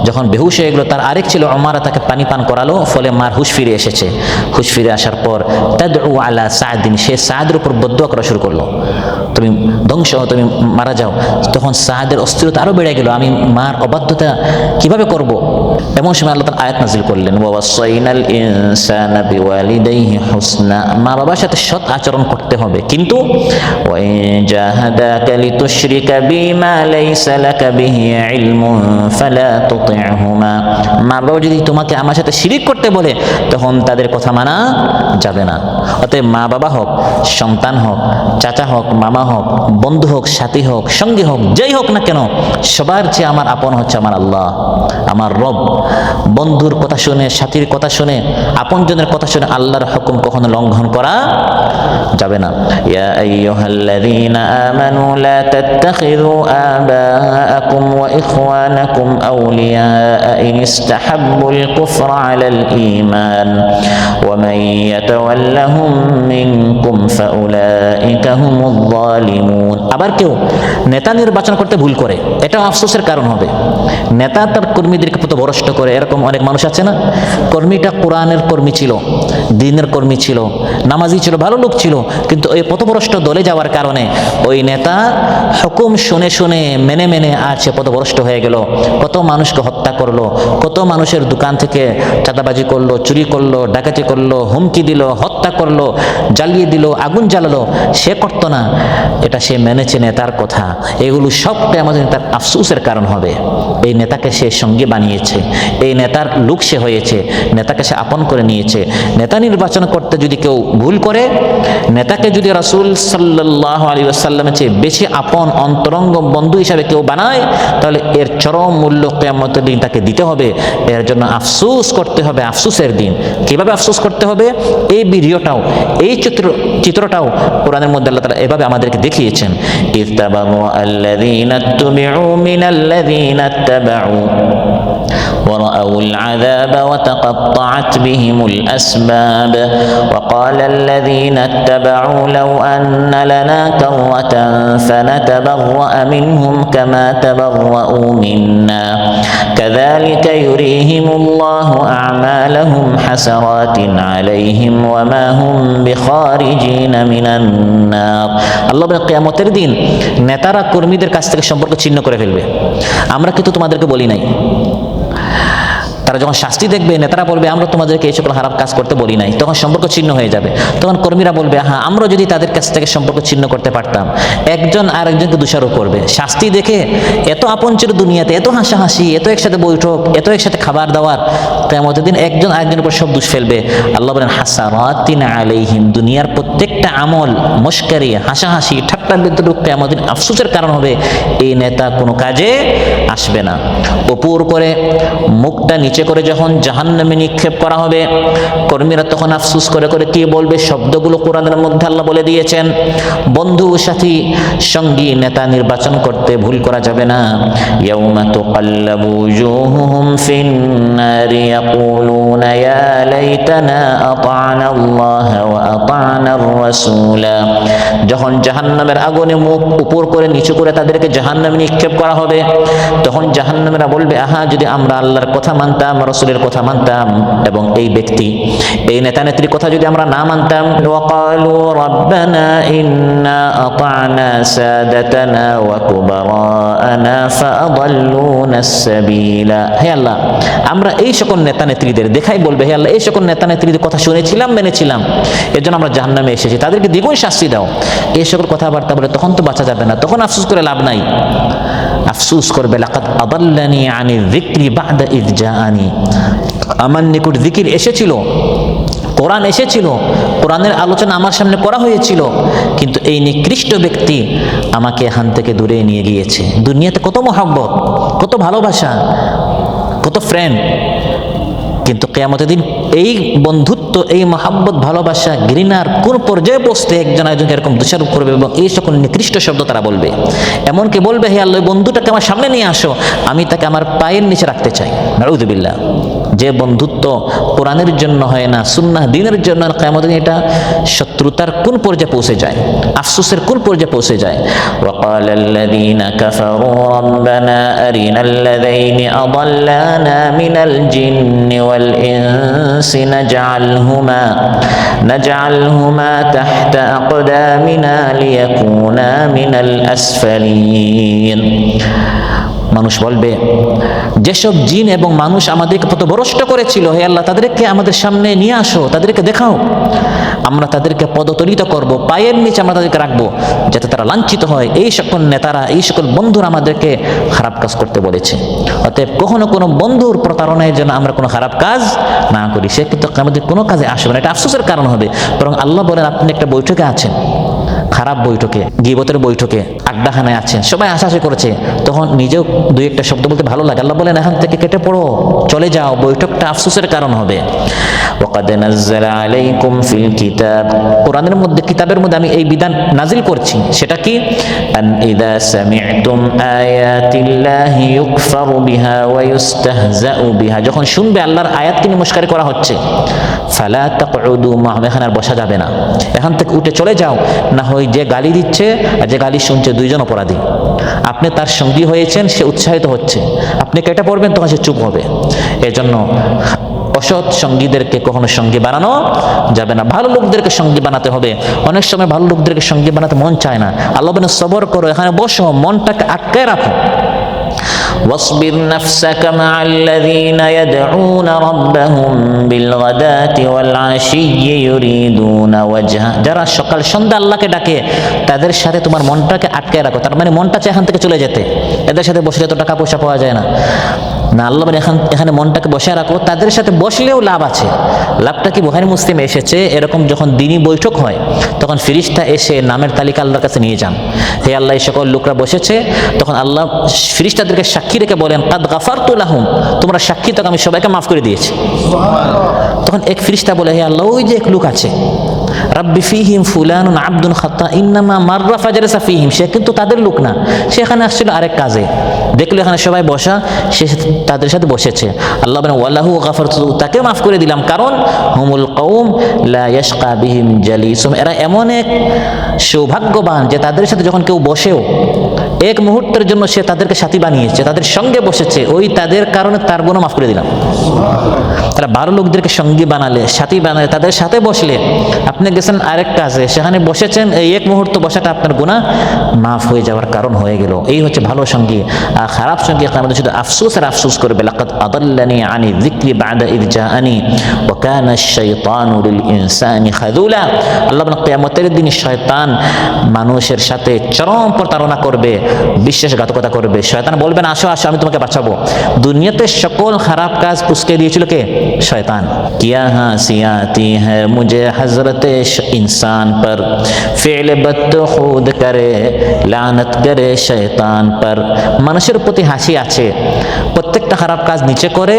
যখন বেহুশ হয়ে গেল, তার আরেক ছিল উমারা, তাকে পানি পান করালো, ফলে মার হুঁশ ফিরে এসেছে। হুঁশ ফিরে আসার পর তাদউ আলা সাদিন, সে সাদের উপর বদদুয়া করা শুরু করলো, তুমি ধ্বংস হও, তুমি মারা যাও। তখন সাদের অস্থিরতা আরো বেড়ে গেল, আমি মার অবাধ্যতা কিভাবে করব। এমন সময় আল্লাহ তাআলা আয়াত নাযিল করলেন, ওয়াসাইনাল ইনসানা বিওয়ালিদাইহি হুসনা, মা বাবার সাথে সৎ আচরণ করতে হবে, কিন্তু ওয়াইন জাহাদাকা লিতুশরিকা বিমা লাইসা লাকা বিহি ইলমুন ফালা তুতি'হুমা, মা বাবা যদি তোমাকে আমার সাথে শিরিক করতে বলে তখন তাদের কথা মানা যাবে না। অতএব মা বাবা হোক, সন্তান হোক, চাচা হোক, মামা হোক, বন্ধু হোক, সাথী হোক, সঙ্গী হোক, যেই হোক না কেন, সবার চেয়ে আমার আপন হচ্ছে আমার আল্লাহ, আমার রব। বন্ধুর কথা শুনে, সাথীর কথা শুনে, আপনজনের কথা শুনে আল্লাহর হুকুম কখনো লঙ্ঘন করা যাবে না। ইয়া আইয়ুহাল্লাযীনা আমানু লা তাত্তাখিযু আবাআকুম ওয়া ইখওয়ানাকুম আউলিয়া ইন ইসতাহাব্বুল কুফরা আলাল ঈমান ওয়া মান ইয়াতাওয়াল্লাহুম মিনকুম ফাউলাইকা হুমুয যালিমুন। আবার কেউ নেতা নির্বাচন করতে ভুল করে, এটাও আফসোসের কারণ হবে। নেতা তার কর্মীদেরকে পথভ্রষ্ট করে, এরকম অনেক মানুষ আছে না? কর্মীটা কোরআনের কর্মী ছিল, দ্বীনের কর্মী ছিল, নামাজি ছিল, ভালো লোক ছিল, কিন্তু ওই পথভ্রষ্ট দলে যাওয়ার কারণে ওই নেতা হুকুম শুনে শুনে মেনে মেনে আর সে পথভ্রষ্ট হয়ে গেল। কত মানুষকে হত্যা করলো, কত মানুষের দোকান থেকে চাঁদাবাজি করলো, চুরি করলো, ডাকাতি করলো, হুমকি দিল, হত্যা করলো, জ্বালিয়ে দিল, আগুন জ্বালালো। সে করতো না, এটা সে মেনেছে নেতার কথা। এগুলো সবটাই আমাদের তার আফসোসের কারণ হবে। এই নেতাকে সে সঙ্গী বানিয়েছে, এই নেতার লোক সে হয়েছে, নেতাকে সে আপন করে নিয়েছে। নেতা নির্বাচন করতে যদি কেউ ভুল করে, নেতাকে যদি রাসূল সাল্লাল্লাহু আলাইহি ওয়াসাল্লামের চেয়ে বেশি আপন অন্তরঙ্গ বন্ধু হিসাবে কেউ বানায়, তাহলে এর চরম মূল্য কিয়ামতের দিন তাকে দিতে হবে। এর জন্য আফসোস করতে হবে, আফসোসের দিন। কিভাবে আফসোস করতে হবে? এই ভিডিওটাও, এই চিত্রটাও কোরআনের মধ্যে আল্লাহ তাআলা এভাবে আমাদেরকে দেখিয়েছেন। ইত্তাবাউ আল্লাযীনা তুবিউ মিনাল্লাযীনা ইত্তাবাউ ورأوا العذاب وتقطعت بهم الأسباب وقال الذين اتبعوا لو أن لنا كرة فنتبرأ منهم كما تبرأوا منا كذلك يريهم الله أعمالهم حسرات عليهم وما هم بخارجين من النار। আল্লাহ বলেন কিয়ামতের দিন নেতারা কর্মীদের কাছ থেকে সম্পর্ক ছিন্ন করে ফেলবে। আমরা কিন্তু তোমাদেরকে বলি নাই। তারা যখন শাস্তি দেখবে, নেতারা বলবে আমরা তোমাদেরকে এই সকল হারাম কাজ করতে বলি নাই, তখন সম্পর্ক ছিন্ন হয়ে যাবে। তখন কর্মীরা বলবে হ্যাঁ, আমরা যদি তাদের কাছ থেকে সম্পর্ক ছিন্ন করতে পারতাম। একজন আর একজনকে দোষারোপ করবে। শাস্তি দেখে এত আপন ছিল দুনিয়াতে, এত হাসাহাসি, এত একসাথে বৈঠক, এত একসাথে খাবার দাবার, কিয়ামতের দিন একজন আরেকজনের উপর সব দোষ ফেলবে। আল্লাহ বলেন হাসারাতিন আলাইহিম, দুনিয়ার প্রত্যেকটা আমল, মস্কারি, হাসাহাসি, ঠাট্টা বিদ্রুপ কিয়ামতের দিন আফসোসের কারণ হবে। এই নেতা কোনো কাজে আসবে না। উপর করে মুখটা নিচে করে যখন জাহান্নামে নিক্ষেপ করা হবে, কর্মীরা তখন আফসোস করে করে কি বলবে? শব্দগুলো কোরআনের মধ্যে আল্লাহ বলে দিয়েছেন। বন্ধু, সাথী, সঙ্গী, নেতা নির্বাচন করতে ভুল করা যাবে না। ইয়াউমা তুকাল্লাবু উজুহুহুম ফিন-নারি ইয়াকুলুনা ইয়া লাইতানা আতা'না আল্লাহ ওয়া আতা'না আর-রাসূলা। যখন জাহান্নামের আগুনে মুখ উপর করে নিচু করে তাদেরকে জাহান্নামে নিক্ষেপ করা হবে, তখন জাহান্নামীরা বলবে আহা, যদি আমরা আল্লাহর কথা মানতাম, রাসূলের কথা মানতাম, এবং এই ব্যক্তি, এই নেতা নেত্রীর কথা যদি আমরা না মানতাম। ওয়াকালু রাব্বানা ইন্না আতা'না সাদাতানা ওয়া কুবারানা ফাআদাল্লুনা আস-সাবিলা। হে আল্লাহ, আমরা এই সকল নেতা নেত্রীদের দেখাই বলবে, হে আল্লাহ, এই সকল নেতা নেত্রীদের কথা শুনেছিলাম, মেনেছিলাম, এর জন্য আমরা জাহান্নামে এসেছি, তাদেরকে দ্বিগুণ শাস্তি দাও। এই সকল কথাবার্তা বলে তখন তো বাঁচা যাবে না, তখন আফসোস করে লাভ নাই। আফসোস করবে লাকাদ আদাল্লানি আনি যিকরি বা'দা ইয জাআনি, আমার নিকট জিকির এসেছিল, কোরআন এসেছিল, কোরআনের আলোচনা আমার সামনে করা হয়েছিল, কিন্তু এই নিকৃষ্ট ব্যক্তি আমাকে এখান থেকে দূরে নিয়ে গিয়েছে। দুনিয়াতে কত মহব্বত, কত ভালোবাসা, কত ফ্রেন্ড, কিন্তু কিয়ামতের দিন এই বন্ধুত্ব, এই মহাব্বত, ভালোবাসা, ঘৃণার কোন পর্যায়ে বসতে একজন আরেকজনকে এরকম দোষারোপ করবে এবং এই সকল নিকৃষ্ট শব্দ তারা বলবে। এমনকি বলবে, হে আল্লাহ, বন্ধুটাকে আমার সামনে নিয়ে আসো, আমি তাকে আমার পায়ের নিচে রাখতে চাই। নাউযুবিল্লাহ। যে বন্ধুত্ব কোরআনের জন্য হয় না, সুন্নাহ দ্বীনের জন্য, কিয়ামতের দিন এটা শত্রুতার কোন পর্যায়ে পৌঁছে যায়, আফসোসের কোন পর্যায়ে পৌঁছে যায়। وقال الذين كفروا ربنا أرنا الذين أضلانا من الجن والإنس نجعلهما تحت أقدامنا ليكونا من الأسفلين। মানুষ বলবে, যেসব জিন এবং মানুষ আমাদেরকে পথভ্রষ্ট করেছিল, হে আল্লাহ, তাদেরকে আমাদের সামনে নিয়ে আসো, তাদেরকে দেখাও, আমরা তাদেরকে পদতলিত করব, পায়ের নিচে আমরা তাদেরকে রাখবো, যাতে তারা লাঞ্ছিত হয়। এই সকল নেতারা, এই সকল বন্ধুরা আমাদেরকে খারাপ কাজ করতে বলেছে। অতএব কখনো কোনো বন্ধুর প্রতারণায় যেন আমরা কোনো খারাপ কাজ না করি, সে কিন্তু আমাদের কোনো কাজে আসবে না, এটা আফসোসের কারণ হবে। বরং আল্লাহ বলেন, আপনি একটা বৈঠকে আছেন, খারাপ বৈঠকে, গীবতের বৈঠকে, আড্ডাখানায় আছেন, সবাই হাসাহাসি করেছে, তখন নিজেও দুই একটা শব্দ বলতে ভালো লাগে, আল্লাহ বলেন, এখান থেকে কেটে পড়ো, চলে যাও, বৈঠকটা আফসোসের কারণ হবে। ওয়াকাদ নাযালা আলাইকুম ফিল কিতাব, কোরআনের মধ্যে, কিতাবের মধ্যে আমি এই বিধান নাজিল করছি, সেটা কি? আন ইযা সামি'তুম আয়াতিল্লাহি ইউকফারু বিহা ওয়া ইউস্তাহজাউ বিহা, যখন শুনবে আল্লাহর আয়াতকে নিয়ে মস্কারি করা হচ্ছে, ফালা তাকউদু মা'হুম, এখানে আর বসা যাবে না, এখান থেকে উঠে চলে যাও। না হয় যে গালি দিচ্ছে আর যে গালি শুনছে দুইজন অপরাধী, আপনি তার সঙ্গী হয়েছেন, সে উৎসাহিত হচ্ছে, আপনি কেটে পড়বেন, তখন সে চুপ হবে। এজন্য অসৎ সঙ্গীদেরকে কখনো সঙ্গী বানানো যাবে না, ভালো লোকদেরকে সঙ্গী বানাতে হবে। অনেক সময় ভালো লোকদেরকে সঙ্গী বানাতে মন চায় না, আল্লাহ বলেন, সবর করো, এখানে বসো, মনটাকে আটকায় রাখো। واصبر نفسك مع الذين يدعون ربهم بالغداة والعشي يريدون وجهه, যারা সকাল সন্ধ্যা আল্লাহকে ডাকে তাদের সাথে তোমার মনটাকে আটকায় রাখো। তার মানে মনটা চায় এখান থেকে চলে যেতে, এদের সাথে বসলে তো টাকা পয়সা পাওয়া যায় না, না, আল্লাহ বলে এখানে মনটাকে বসায় রাখো। তাদের সাথে বসলেও লাভ আছে। লাভটা কি? বুখারী মুসলিমে এসেছে, এরকম যখন দিনী বৈঠক হয় তখন ফেরেশতা এসে নামের তালিকা আল্লাহর কাছে নিয়ে যান। হে আল্লাহ, এই সকল লোকরা বসেছে, তখন আল্লাহ ফেরেশতাদেরকে সাক্ষী রেখে বলেন, কাদ গাফারতু লাহুম, তোমরা সাক্ষী থাকো, আমি সবাইকে মাফ করে দিয়েছি। তখন এক ফেরেশতা বলে, হে আল্লাহ, ওই যে এক লোক আছে, রাব্বি ফিহিম ফুলানুন আবদুন খাত্তা ইন্নামা মাররা ফাজরাসা ফিহিম, সে কিন্তু তাদের লোক না, সে এখানে আসছিল আরেক কাজে, দেখলো এখানে সবাই বসা, সে তাদের সাথে বসেছে। আল্লাহ বলেন, ওয়ালাহু গাফারতু, তাকে মাফ করে দিলাম, কারণ হুমুল কওম লা ইয়াশকা বিহিম জালিসুম, এরা এমন এক সৌভাগ্যবান যে তাদের সাথে যখন কেউ বসেও এক মুহূর্তের জন্য সে তাদেরকে সাথী বানিয়েছে, তাদের সঙ্গে বসেছে, ওই তাদের কারণে তার গুনাহ মাফ করে দিলাম। তারা ভালো লোকদেরকে সঙ্গী বানালে, সাথী বানালে, তাদের সাথে বসলে, আপনি গেছেন আরেক কাজে, সেখানে বসেছেন, এই এক মুহূর্ত বসাটা আপনার গুনাহ মাফ হয়ে যাওয়ার কারণ হয়ে গেল। এই হচ্ছে ভালো সঙ্গী। আর খারাপ সঙ্গী আমাদের শুধু আফসোস আর আফসোস করবে, লাকাদ আদাল্লানি আনি যিকরি বা'দা ইয জাআনি ওয়া কানা আশ-শাইতানু লিল ইনসানি খাযুলা। আল্লাহ বলেন, কিয়ামতের দিন শয়তান মানুষের সাথে চরম প্রতারণা করবে, বিশ্বাসঘাতকতা করবে। শয়তান বলবে না, আসো আসো, আমি তোমাকে বাঁচাবো। দুনিয়াতে সকল খারাপ কাজ উস্কে দিয়েছিল কে? শয়তান। কিয়া হাসিয়াতি হ্যায় মুঝে হযরতে इंसान पर फेल बद खुद करे लानत करे शैतान पर, মানুষের প্রতি হাসি আছে, প্রত্যেকটা খারাপ কাজ নিচে করে,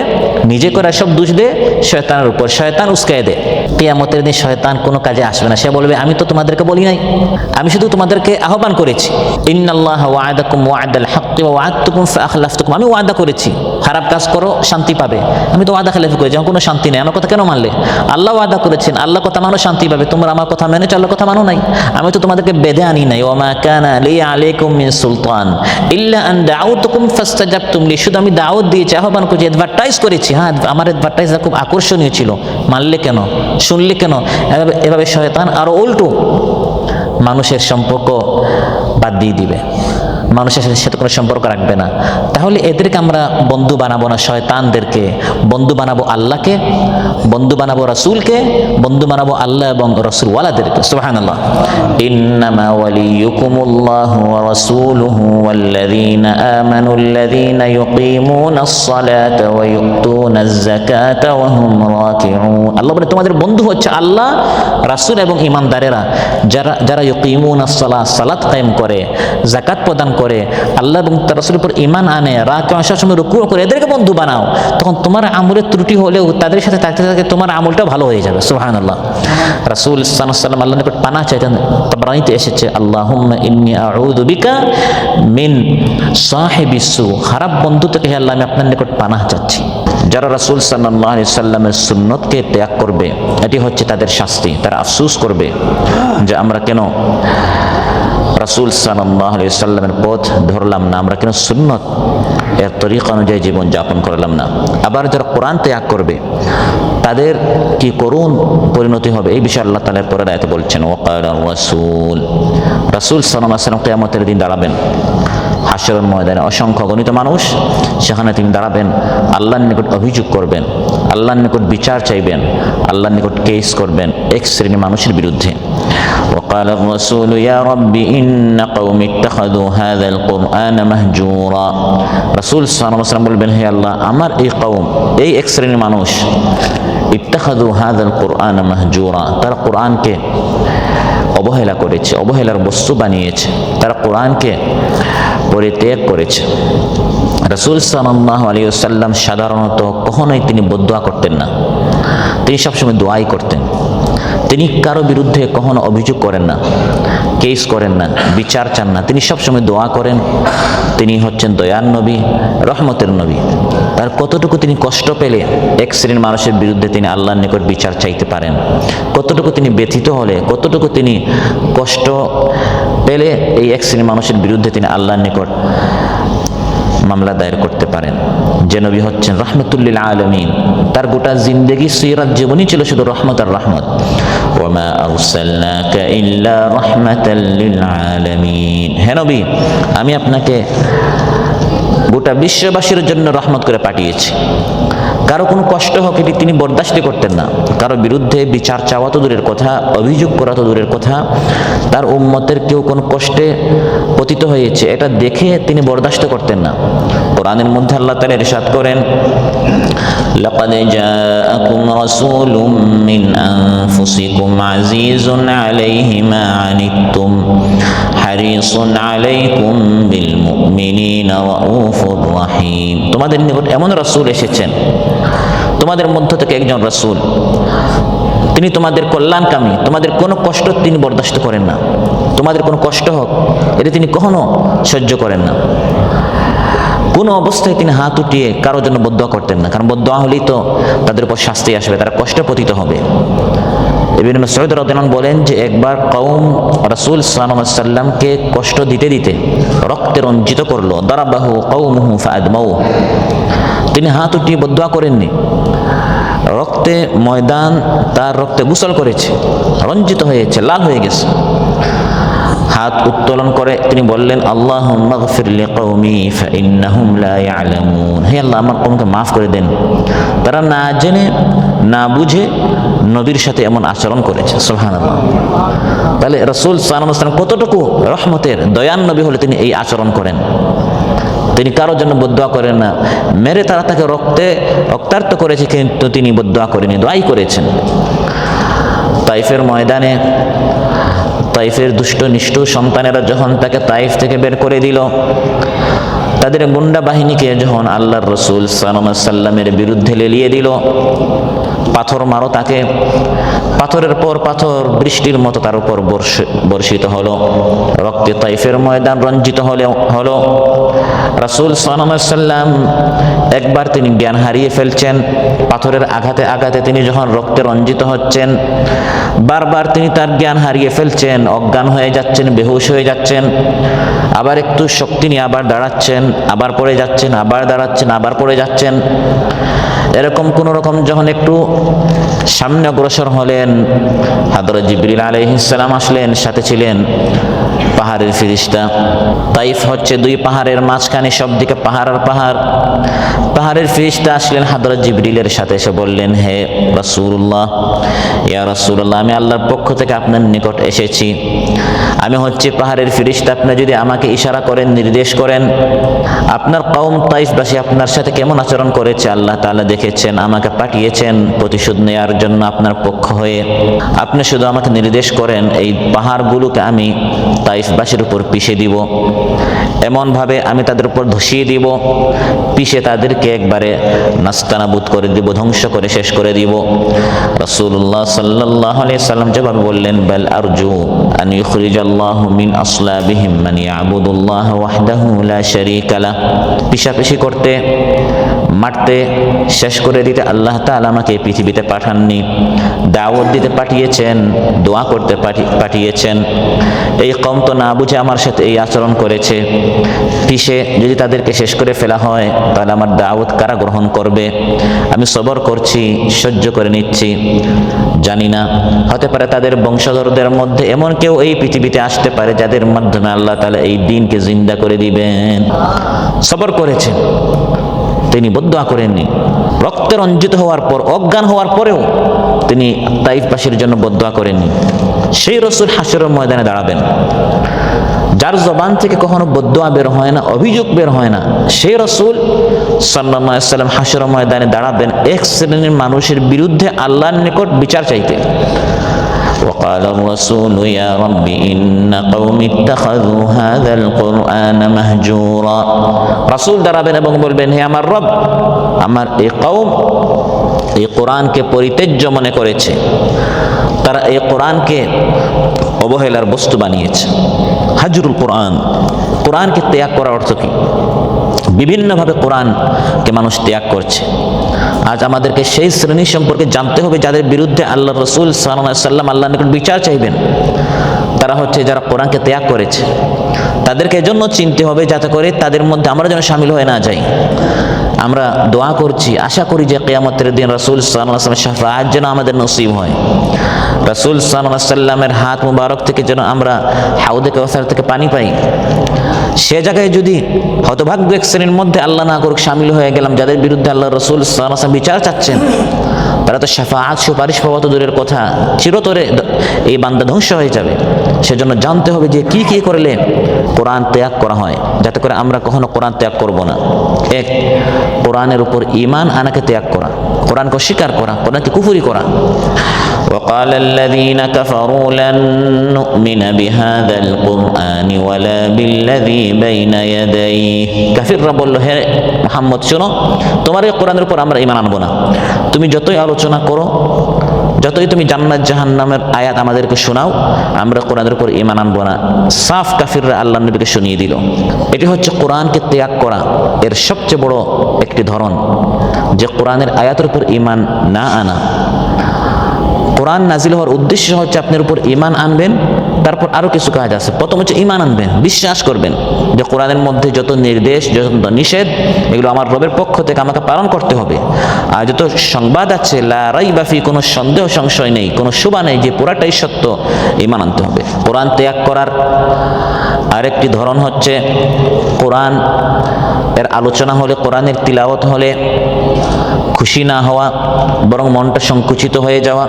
নিজে করে সব দোষ দে শয়তানের উপর, শয়তান উস্কায় দে। কিয়ামতের দিন শয়তান কোনো কাজে আসবে না, সে বলবে, আমি তো তোমাদেরকে বলি নাই, আমি শুধু তোমাদেরকে আহ্বান করেছি। ইন্নাল্লাহা ওয়া'আদাকুম ওয়া'দাল হাক্কি ওয়া ওয়া'আদতুকুম ফাআখলাফতুকুম, আমি ওয়াদা করেছি খারাপ কাজ করো শান্তি পাবে, আমি তো ওয়াদা খেলাফি করেছি, আমার কোনো শান্তি নেই, আমার কথা কেন মানলে? আল্লাহ ওয়াদা করেছেন, আল্লাহ কথা মানো শান্তি পাবে, তোমরা আমার কথা মেনে চলো, কথা মানো নাই, আমি তো তোমাদেরকে বেঁধে আনি নাই। ওয়া মা কানা লি আলাইকুম মিন সুলতান ইল্লা আন দাউতুকুম ফাস্তাজাবতুম লি, শুধু আমি দাওয়াত দিয়েছি, আহ্বান করেছি, অ্যাডভার্টাইজ করেছি। হ্যাঁ, আমার অ্যাডভার্টাইজটা খুব আকর্ষণীয় ছিল, মানলে কেন, শুনলে কেন? এভাবে শয়তান আরো উল্টো মানুষের সম্পর্ক বাদ দিয়ে দিবে, মানুষের সাথে কোনো সম্পর্ক রাখবে না। তাহলে এদেরকে আমরা বন্ধু বানাবো না, শয়তানদেরকে বন্ধু বানাবো, আল্লাহকে বন্ধু বানাবো, রাসূলকে বন্ধু বানাবো, আল্লাহ এবং রাসূল ওয়ালাদেরকে। সুবহানাল্লাহ। ইন্নামা ওয়ালিয়ুকুমুল্লাহু ওয়া রাসূলুহু ওয়াল্লাযীনা আমানুল্লাযীনা ইউকিমুনাস সালাতা ওয়া ইউতুনাজ যাকাতা ওয়া হুম রাকিউন। আল্লাহ বলে, তোমাদের বন্ধু হচ্ছে আল্লাহ, রাসূল এবং ঈমানদারেরা, যারা ইউকিমুনাস সালাত, সালাত কায়েম করে, যাকাত প্রদান করে, আল্লাহ এবং তার রাসূলের উপর ঈমান আনে, রাকাত সবসময় রুকু করে, এদেরকে বন্ধু বানাও, তখন তোমার আমলের ত্রুটি হলেও তাদের সাথে থাকতে থাকতে তোমার আমলটা ভালো হয়ে যাবে। সুবহানাল্লাহ। রাসূল সাল্লাল্লাহু আলাইহি ওয়াসাল্লাম আল্লাহর নিকট পানাহ চাইতেন। তাবরানীতে এসেছে, আল্লাহুম্মা ইন্নী আউযু বিকা মিন সাহিবিস সু, খারাপ বন্ধু থেকে হে আল্লাহ আমি আপনার নিকট পানাহ চাচ্ছি। যারা রাসূল সাল্লাল্লাহু আলাইহি ওয়াসাল্লামের সুন্নতকে ত্যাগ করবে, এটি হচ্ছে তাদের শাস্তি। তারা আফসোস করবে যে আমরা কেন রাসূল সাল্লাল্লাহু আলাইহি ওয়াসাল্লামের পথ ধরলাম না, আমরা কেন সুন্নত এর তরিকা অনুযায়ী জীবন যাপন করলাম না। আবার যারা কোরআন ত্যাগ করবে তাদের কি করুণ পরিণতি হবে, এই বিষয়ে আল্লাহ তাআলা পরের আয়াতে বলছেন, ওয়াকালা রাসূল, রাসূল সাল্লাল্লাহু আলাইহি ওয়াসাল্লাম কিয়ামতের দিন দাঁড়াবেন হাশরের ময়দানে, অসংখ্য গণিত মানুষ, সেখানে তিনি দাঁড়াবেন, আল্লাহর নিকট অভিযোগ করবেন, আল্লাহর নিকট বিচার চাইবেন, আল্লাহর নিকট কেস করবেন এক শ্রেণীর মানুষের বিরুদ্ধে। وقال الرسول يا رب إن قومي اتخذوا هذا القرآن مهجورا, রাসূল সাল্লাল্লাহু আলাইহি ওয়াসাল্লাম বলবেন, হে আল্লাহ আমার এই কওম, এই এক শ্রেণীর মানুষ, ইত্তাখাযু হাযাল কুরআন মাহজুরা, তারা কোরআনকে অবহেলা করেছে, অবহেলার বস্তু বানিয়েছে, তারা কোরআনকে পরিত্যাগ করেছে। রাসূল সাল্লাল্লাহু আলাইহি ওয়াসাল্লাম সাধারণত কখনোই তিনি বদদুয়া করতেন না, তিনি সবসময় দোয়াই করতেন। তিনি কারো বিরুদ্ধে কখনো অভিযোগ করেন না, কেস করেন না, বিচার চান না, তিনি সবসময় দোয়া করেন। তিনি হচ্ছেন দয়ার নবী, রহমতের নবী। তার কতটুকু তিনি কষ্ট পেলে এক শ্রেণীর মানুষের বিরুদ্ধে তিনি আল্লাহর নিকট বিচার চাইতে পারেন, কতটুকু তিনি ব্যথিত হলে, কতটুকু তিনি কষ্ট পেলে এই এক শ্রেণীর মানুষের বিরুদ্ধে তিনি আল্লাহর নিকট মামলা দায়ের করতে পারেন। যে নবী হচ্ছেন রাহমাতুল আলামিন, তার গোটা জিন্দেগি সিরাত জীবনী ছিল শুধু রহমত আর রহমত। ওয়ামা আরসালনাকা ইল্লা রাহমাতাল লিল আলামিন, হে নবী আমি আপনাকে গোটা বিশ্ববাসীর জন্য রহমত করে পাঠিয়েছি। কারো কোনো কষ্ট হোক এটি তিনি বরদাস্ত করতেন না, কারো বিরুদ্ধে বিচার চাওয়া তো দূরের কথা, অভিযোগ করা তো দূরের কথা, তার উম্মতের কেউ কোনো কষ্টে পতিত হয়েছে এটা দেখে তিনি বরদাস্ত করতেন না। কোরআনের মধ্যে আল্লাহ তাআলা ইরশাদ করেন, লাকাদ জাআকুম রাসূলুম মিন আনফুসিকুম আজিজুন আলাইহি মা আনিতুম হারিসুন আলাইকুম বিল মুমিনিনা রাউফুর রহিম, তোমাদের নিকট এমন রাসূল এসেছেন, তোমাদের মধ্য থেকে একজন রাসূল, তিনি তোমাদের কল্যাণকামী, তোমাদের কোনো কষ্ট তিনি বরদাস্ত করেন না, তোমাদের কোনো কষ্ট হোক এটা তিনি কখনো সহ্য করেন না। কোনো অবস্থায় তিনি হাত উঠিয়ে কারোর জন্য বদদুয়া করতেন না, কারণ বদদুয়া হলেই তো তাদের উপর শাস্তি আসবে, তারা কষ্টে পতিত হবে। ইবনে মাসউদ রাদিয়াল্লাহু আনহু বলেন যে একবার কওম রাসূল সাল্লাল্লাহু আলাইহি ওয়াসাল্লামকে কষ্ট দিতে দিতে রক্তে রঞ্জিত করলো, দারাবাহু কওমুহু ফাআদমাউ, তিনি হাত উঠিয়ে বদদুয়া করেননি, রক্তে ময়দান তার রক্তে গোসল করেছে, রঞ্জিত হয়েছে, লাল হয়ে গেছে। হাত উত্তোলন করে তিনি বললেন, আল্লাহুম্মা গফির লিকওমি ফাইন্নাহুম লা ইয়ালামুন, হে আল্লাহ আমার কওমকে মাফ করে দেন, তারা না জেনে না বুঝে নবীর সাথে এমন আচরণ করেছে। সুবহানাল্লাহ। তাহলে রাসূল সাল্লাল্লাহু আলাইহি ওয়াসাল্লাম কতটুকু রহমতের দয়ার নবী হলে তিনি এই আচরণ করেন। তিনি কারোর জন্য বদদুয়া করেন না, মেরে তারা তাকে রক্তে রক্তাক্ত করেছে কিন্তু তিনি বদদুয়া করেনি, দোয়াই করেছেন। তাইফের ময়দানে তাইফের দুষ্ট নিষ্ঠুর সন্তানেরা যখন তাকে তাইফ থেকে বের করে দিল, তাদের গুন্ডা বাহিনীকে যখন আল্লাহর রাসূল সাল্লাল্লাহু আলাইহি ওয়াসাল্লামের বিরুদ্ধে লেলিয়ে দিল, পাথর মারো তাকে, পাথরের পর পাথর বৃষ্টির মতো তার উপর বর্ষিত হলো, রক্তে তাইফের ময়দান রঞ্জিত হলো। রাসূল সাল্লাল্লাহু আলাইহি ওয়াসাল্লাম একবার তিনি জ্ঞান হারিয়ে ফেলছেন, পাথরের আঘাতে আঘাতে তিনি যখন রক্তে রঞ্জিত হচ্ছেন, বারবার তিনি তার জ্ঞান হারিয়ে ফেলছেন, অজ্ঞান হয়ে যাচ্ছেন, বেহুশ হয়ে যাচ্ছেন, আবার একটু শক্তি নিয়ে আবার দাঁড়াচ্ছেন, আবার পড়ে যাচ্ছেন, আবার দাঁড়াচ্ছেন, আবার পড়ে যাচ্ছেন। এরকম কোন রকম যখন একটু সামনে অগ্রসর হলেন, হযরত জিবরিল আলাইহিস সালাম আসলেন, সাথে ছিলেন পাহাড়ের ফেরেশতা। তাইফ হচ্ছে দুই পাহাড়ের মাঝখানে, সব দিকে পাহাড় আর পাহাড়। পাহাড়ের ফেরেশতা আসলেন হযরত জিবরিলের সাথে, এসে বললেন, হে রাসূলুল্লাহ, ইয়া রাসূলুল্লাহ, আমি আল্লাহর পক্ষ থেকে আপনার নিকট এসেছি, আমি হচ্ছে পাহাড়ের ফেরেশতা, আপনি যদি আমাকে ইশারা করেন, নির্দেশ করেন, আপনার কওম তাইফবাসী আপনার সাথে কেমন আচরণ করেছে আল্লাহ তাআলা দেখেছেন, আমাকে পাঠিয়েছেন প্রতিশোধ নেয়ার জন্য আপনার পক্ষ হয়ে, আপনি শুধু আমাকে নির্দেশ করেন এই পাহাড়গুলোকে আমি তাইফবাসীর উপর পিষে দিব। এমনভাবে আমি তাদের উপর ধসিয়ে দিব, পিষে তাদেরকে একবারে নাস্তানাবুদ করে দিব, ধ্বংস করে শেষ করে দিব। রাসূলুল্লাহ সাল্লাল্লাহু আলাইহি সাল্লাম জবাব বললেন, বাল আরজু আন ইখরিজাল্লাহু মিন আসলাবিহিম মান ইয়াবুদুল্লাহ ওয়াহদাহু লা শারীকা লাহ। পিষাপিষি করতে, মারতে, শেষ করে দিতে আল্লাহ তাআলা আমাকে এই পৃথিবীতে পাঠাননি, দাওয়াত দিতে পাঠিয়েছেন, দোয়া করতে পাঠিয়েছেন। এই কওম তো না বুঝে আমার সাথে এই আচরণ করেছে, পিষে যদি তাদেরকে শেষ করে ফেলা হয় তাহলে আমার দাওয়াত কারা গ্রহণ করবে? আমি সবর করছি, সহ্য করে নিচ্ছি। জানি না, হতে পারে তাদের বংশধরদের মধ্যে এমন কেউ এই পৃথিবীতে আসতে পারে যাদের মাধ্যমে আল্লাহ তাআলা এই দ্বীনকে জিন্দা করে দিবেন। সবর করেছেন, তিনি বদদুয়া করেননি। রক্তে রঞ্জিত হওয়ার পর, অজ্ঞান হওয়ার পরেও তিনি তাইফবাসীর জন্য বদদুয়া করেননি। সেই রাসূল হাশরের ময়দানে দাঁড়াবেন, যার জবান থেকে কখনো বদদুয়া বের হয় না, অভিযোগ বের হয় না, সেই রাসূল সাল্লাল্লাহু আলাইহি ওয়াসাল্লাম হাশরের ময়দানে দাঁড়াবেন এক শ্রেণীর মানুষের বিরুদ্ধে আল্লাহর নিকট বিচার চাইতে। وقال الرسول يا رب إن قومي اتخذوا هذا القرآن مهجورا। রাসূল দাঁড়াবেন এবং বলবেন, হে আমার রব, আমার এই কওম এই কোরআনকে পরিত্যাজ্য মনে করেছে, তারা এই কোরআনকে অবহেলার বস্তু বানিয়েছে। হাজরুল কোরআন, কোরআনকে ত্যাগ করার অর্থ কি? বিভিন্নভাবে কোরআনকে মানুষ ত্যাগ করছে। আজ আমাদেরকে সেই শ্রেণী সম্পর্কে জানতে হবে যাদের বিরুদ্ধে আল্লাহ রাসূল সাল্লাল্লাহু আলাইহি ওয়াসাল্লাম আল্লাহর নিকট বিচার চাইবেন। তারা হচ্ছে যারা কোরআনকে ত্যাগ করেছে। তাদেরকে এজন্য চিনতে হবে যাতে করে তাদের মধ্যে আমরা যেন শামিল হয়ে না যাই। আমরা দোয়া করছি, আশা করি যে কিয়ামতের দিন রাসূল সাল্লাল্লাহু আলাইহি ওয়াসাল্লামের শাফাআত যেন আমাদের নসিব হয়। রাসূল সাল্লাল্লাহু আলাইহি ওয়াসাল্লামের হাত মুবারক থেকে যেন আমরা হাউদে কাউসার থেকে পানি পাই। সে জায়গায় যদি হতভাগ্য এক শ্রেণীর মধ্যে আল্লাহ না করুক শামিল হয়ে গেলাম যাদের বিরুদ্ধে আল্লাহ রাসূল সাল্লাল্লাহু আলাইহি ওয়াসাল্লাম বিচার চাচ্ছেন, তারা তো শাফাআত সুপারিশ পাওয়া তো দূরের কথা, চিরতরে এই বান্দা ধ্বংস হয়ে যাবে। সেজন্য জানতে হবে যে কি কি করলে কোরআন ত্যাগ করা হয়, যাতে করে আমরা কখনো কোরআন ত্যাগ করব না। এক, কোরআনের উপর ঈমান আনাকে ত্যাগ করা, কোরআনকে অস্বীকার করা, কোরআনকে কুফরি করা। وقال الذين كفروا لن نؤمن بهذا القرآن ولا بالذي بين يديه। কাফিররা বলল, হে মুহাম্মদ শোনো, তোমার এই কোরআনের উপর আমরা ঈমান আনবো না। তুমি যতই আলোচনা করো, যতই তুমি জান্নাত জাহান্নামের আয়াত আমাদেরকে শোনাও, আমরা কোরআনের উপর ঈমান আনবো না। সাফ কাফিররা আল্লাহর নবীকে শুনিয়ে দিল। এটি হচ্ছে কোরআনকে ত্যাগ করা এর সবচেয়ে বড় একটি ধরন, যে কোরআনের আয়াতের উপর ঈমান না আনা। কোরআন নাজিল হওয়ার উদ্দেশ্য হচ্ছে আপনার উপর ঈমান আনবেন, তারপর আরো কিছু কাজ আছে। প্রথম হচ্ছে ঈমান আনবেন, বিশ্বাস করবেন যে কোরআনের মধ্যে যত নির্দেশ, যত নিষেধ, এগুলো আমার রবের পক্ষ থেকে আমাকে পালন করতে হবে। আর যত সংবাদ আছে লা রাইবা ফি, কোনো সন্দেহ সংশয় নেই, কোনো শুবা নেই যে পুরাটাই সত্য, ঈমান আনতে হবে। কোরআন ত্যাগ করার আরেকটি ধরন হচ্ছে কোরআন এর আলোচনা হলে, কোরআনের তিলাওয়াত হলে খুশি না হওয়া, বরং মনটা সংকুচিত হয়ে যাওয়া।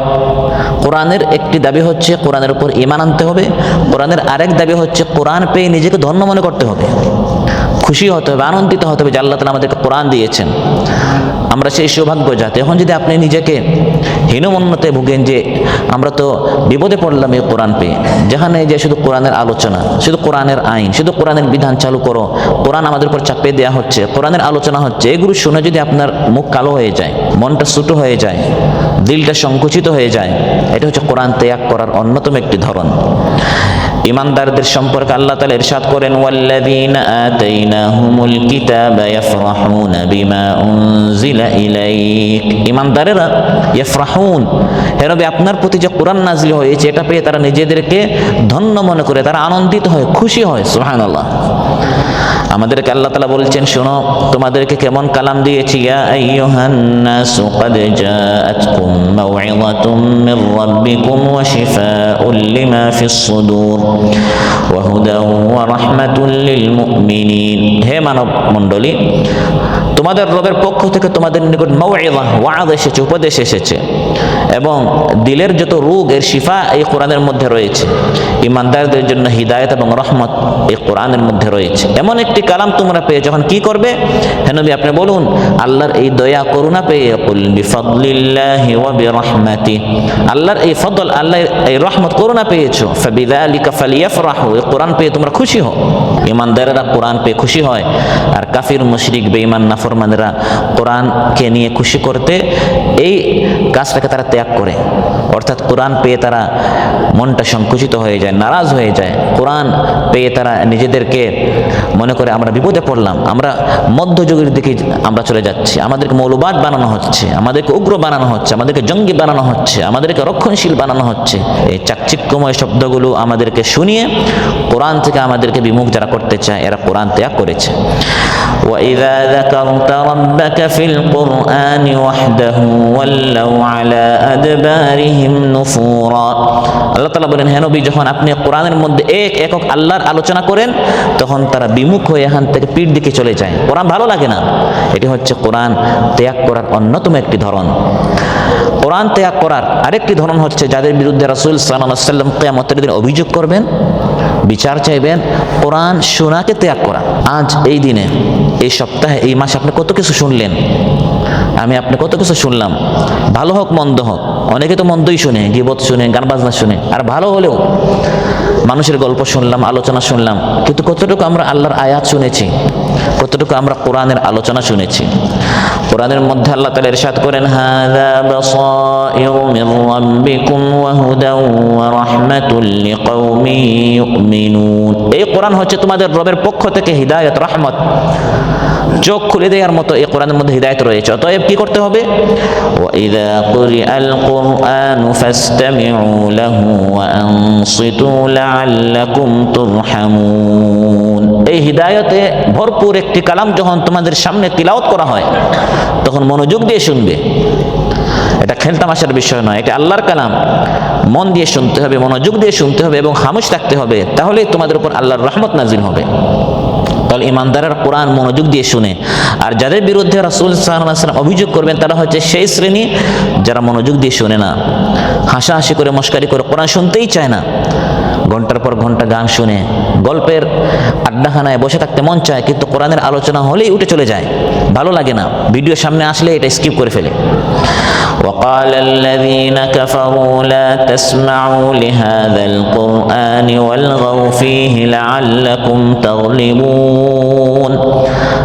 কোরআনের একটি দাবি হচ্ছে কোরআনের উপর ঈমান আনতে হবে। কোরআনের আরেক দাবি হচ্ছে কোরআন পেয়ে নিজেকে ধন্য মনে করতে হবে, খুশি হতে হবে, আনন্দিত হতে হবে যে আল্লাহ তাআলা আমাদেরকে কোরআন দিয়েছেন। আমরা সেই সৌভাগ্য জাতি। এখন যদি আপনি নিজেকে হীনমন্যতায় ভুগেন যে আমরা তো বিপদে পড়লাম এই কোরআন পেয়ে, যেখানে যে শুধু কোরআনের আলোচনা, শুধু কোরআনের আইন, শুধু কোরআনের বিধান চালু করো, কোরআন আমাদের উপর চাপিয়ে দেওয়া হচ্ছে, কোরআনের আলোচনা হচ্ছে, এগুলো শুনে যদি আপনার মুখ কালো হয়ে যায়, মনটা ছোট হয়ে যায়, দিলটা সংকুচিত হয়ে যায়, এটা হচ্ছে কোরআন ত্যাগ করার অন্যতম একটি ধরন। ঈমানদারদের সম্পর্কে আল্লাহ তাআলা ইরশাদ করেন, ওয়াল্লাযীনা আতাইনাহুমুল কিতাবা ইয়াফরাহুনা বিমা উনজিলা ইলাইক। ঈমানদারেরা ইয়াফরাহুন, হে নবী আপনার প্রতি যে কোরআন নাযিল হয়েছে এটা পেয়ে তারা নিজেদেরকে ধন্য মনে করে, তারা আনন্দিত হয়, খুশি হয়। সুবহানাল্লাহ। আমাদেরকে আল্লাহ তাআলা বলছেন, শোনো তোমাদেরকে কেমন কালাম দিয়েছি। ইয়া আইয়ুহান নাসু ক্বাদ জাআতকুম মাউইযাতুম মির রাব্বিকুম ওয়া শিফাউল লিমা ফিস সুদুর ওয়া হুদাও ওয়া রাহমাতুল লিল মুমিনিন। হে মানব মণ্ডলী, তোমাদের রবের পক্ষ থেকে তোমাদের নিকট মাউইযা, ওয়াজ এসেছে, উপদেশ এসেছে, এবং দিলের যত রোগ এর শিফা এই কোরআনের মধ্যে রয়েছে। ঈমানদারদের জন্য হিদায়াত এবং রহমত এই কোরআনের মধ্যে রয়েছে। হয়েছে। এমন একটি কালাম তোমরা পেয়ে যখন কি করবে? হে নবী আপনি বলুন আল্লাহর এই দয়া করুণা পেয়ে, কুল বিফাদলিল্লাহি ওয়া বিরহমাতি, আল্লাহর এই ফদল, আল্লাহর এই রহমত করুণা পেয়েছো, ফাবিযালিকা ফালিয়াফরাহু, এই কোরআন পেয়ে তোমরা খুশি হও। ইমানদারেরা কোরআন পেয়ে খুশি হয়, আর কাফির মুশরিক বেঈমান নাফরমানেরা কোরআনকে নিয়ে খুশি করতে এই কাজটাকে তারা ত্যাগ করে, অর্থাৎ কোরআন পেয়ে তারা মনটা সংকুচিত হয়ে যায়, নারাজ হয়ে যায়। কোরআন পেয়ে তারা নিজেদেরকে মনে করে আমরা বিপদে পড়লাম, আমরা মধ্যযুগের দিকে আমরা চলে যাচ্ছি, আমাদেরকে মৌলবাদ বানানো হচ্ছে, আমাদেরকে উগ্র বানানো হচ্ছে, আমাদেরকে জঙ্গি বানানো হচ্ছে, আমাদেরকে রক্ষণশীল বানানো হচ্ছে। এই চাকচিক্যময় শব্দগুলো আমাদেরকে শুনিয়ে কোরআন থেকে আমাদেরকে বিমুখ যারা করতে চায় এরা কোরআন ত্যাগ করেছে। وَإِذَا ذَكَرْتَ رَبَّكَ فِي الْقُرْآنِ وَحْدَهُ وَلَّوْا عَلَى أَدْبَارِهِمْ نُفُورًا। আল্লাহ তাআলা বলেন, হে নবী যখন আপনি কোরআনের মধ্যে একক আল্লাহর আলোচনা করেন তখন তারা বিমুখ হয়ে এখান থেকে পিঠ দিকে চলে যায়, কোরআন ভালো লাগে না। এটি হচ্ছে কোরআন ত্যাগ করার অন্যতম একটি ধরন। কোরআন ত্যাগ করার আরেকটি ধরন হচ্ছে যাদের বিরুদ্ধে রাসূল সাল্লাল্লাহু আলাইহি ওয়াসাল্লাম কিয়ামতের দিন অভিযোগ করবেন, বিচার চাইবেন, কোরআন শোনাকে ত্যাগ করা। আজ এই দিনে, এই সপ্তাহে, এই মাসে আপনি কত কিছু শুনলেন, আমি আপনি কত কিছু শুনলাম, ভালো হোক মন্দ হোক। অনেকে তো মন্দই শুনে, গীবত শুনে, গান বাজনা শুনে, আর ভালো হলেও মানুষের গল্প শুনলাম, আলোচনা শুনলাম, কিন্তু কতটুকু আমরা আল্লাহর আয়াত শুনেছি, কতটুকু আমরা কোরআনের আলোচনা শুনেছি। কোরআনের মধ্যে আল্লাহ তাআলা ইরশাদ করেন, হাযা বাসাইরু মির রাব্বিকুম ওয়া হুদাও ওয়া রাহমাতুল লিকাওমিন ইউমিনুন। এই কোরআন হচ্ছে তোমাদের রবের পক্ষ থেকে হিদায়াত, রহমত, চোখ খুলে দেওয়ার মতো এই কোরআনের মধ্যে হিদায়াত রয়েছে। অতএব কি করতে হবে? ওয়া ইযা কুরিআল কুরআনু ফাসতামিউ লাহু ওয়া আনসিতু লাআল্লাকুম তুরহামুন। এই হিদায়াতে ভরপুর একটি কালাম যখন তোমাদের সামনে তিলাওয়াত করা হয় তখন মনোযোগ দিয়ে শুনবে। এটা খেলতামাশার বিষয় নয়, এটা আল্লাহর কালাম। মন দিয়ে শুনতে হবে, মনোযোগ দিয়ে শুনতে হবে এবং খামোশ থাকতে হবে, তাহলেই তোমাদের উপর আল্লাহর রহমত নাজিল হবে। তাহলে ইমানদারের কোরআন মনোযোগ দিয়ে শুনে। আর যাদের বিরুদ্ধে রাসূল সাল্লাল্লাহু আলাইহি ওয়াসাল্লাম অভিযোগ করবেন তারা হচ্ছে সেই শ্রেণী যারা মনোযোগ দিয়ে শুনে না, হাসাহাসি করে, মস্কারি করে কোরআন শুনতেই চায় না। ঘন্টার পর ঘন্টা গান শুনে, গল্পের আড্ডাখানায় বসে থাকতে মন চায়, কিন্তু কোরআনের আলোচনা হলেই উঠে চলে যায়, ভালো লাগে না, ভিডিও সামনে আসলে এটা স্কিপ করে ফেলে। وقال الذين كفروا لا تسمعوا لهذا القرآن والغوا فيه لعلكم تغلبون।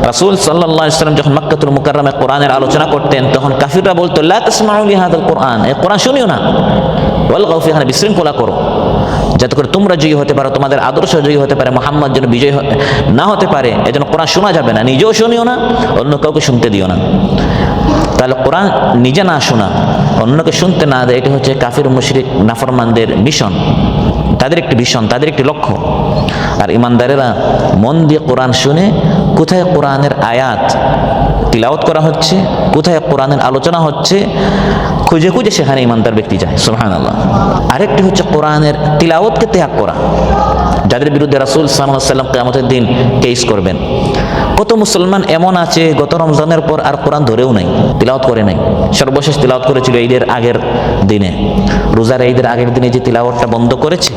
রাসূল সাল্লাল্লাহু আলাইহি ওয়াসাল্লাম যখন মক্কাতুল মুকাররমায় কোরআনের আলোচনা করতেন তখন কাফিররা বলতো, লা তাসমাউ লিহাযাল কোরআন, এই কোরআন শুনিও না, ওয়ালগাউ ফিহি, বিশৃঙ্খলা করো, যাতে করে তোমরা জয়ী হতে পারো, তোমাদের আদর্শ জয়ী হতে পারে, মুহাম্মদ যেন বিজয় না হতে পারে, এজন্য কোরআন শোনা যাবে না, নিজেও শুনিও না, অন্য কাউকে শুনতে দিও না। তাহলে কোরআন নিজে না শোনা, অন্যকে শুনতে না দেয়, এটি হচ্ছে কাফির মুশরিক নাফরমানদের মিশন, তাদের একটি ভিশন, তাদের একটি লক্ষ্য। আর ইমানদারেরা মন দিয়ে কোরআন শুনে কোথায় কোরআনের আয়াত তিলাওয়াত করা হচ্ছে, কোথায় কোরআনের আলোচনা হচ্ছে, খুঁজে খুঁজে সেখানে ইমানদার ব্যক্তি যায়। সুবহানাল্লাহ। আরেকটি হচ্ছে কোরআনের তিলাওয়াতকে ত্যাগ করা, যাদের বিরুদ্ধে রাসূল সাল্লাল্লাহু আলাইহি ওয়াসাল্লাম কিয়ামতের দিন কেস করবেন। কত মুসলমান এমন আছে গত রমজানের পর আর কোরআন ধরেও নাই, তিলাওয়াত করে নাই। সর্বশেষ তিলাওয়াত করেছিল ঈদের আগের দিনে, রোজার ঈদের আগের দিনে যে তিলাওয়াতটা বন্ধ করেছে,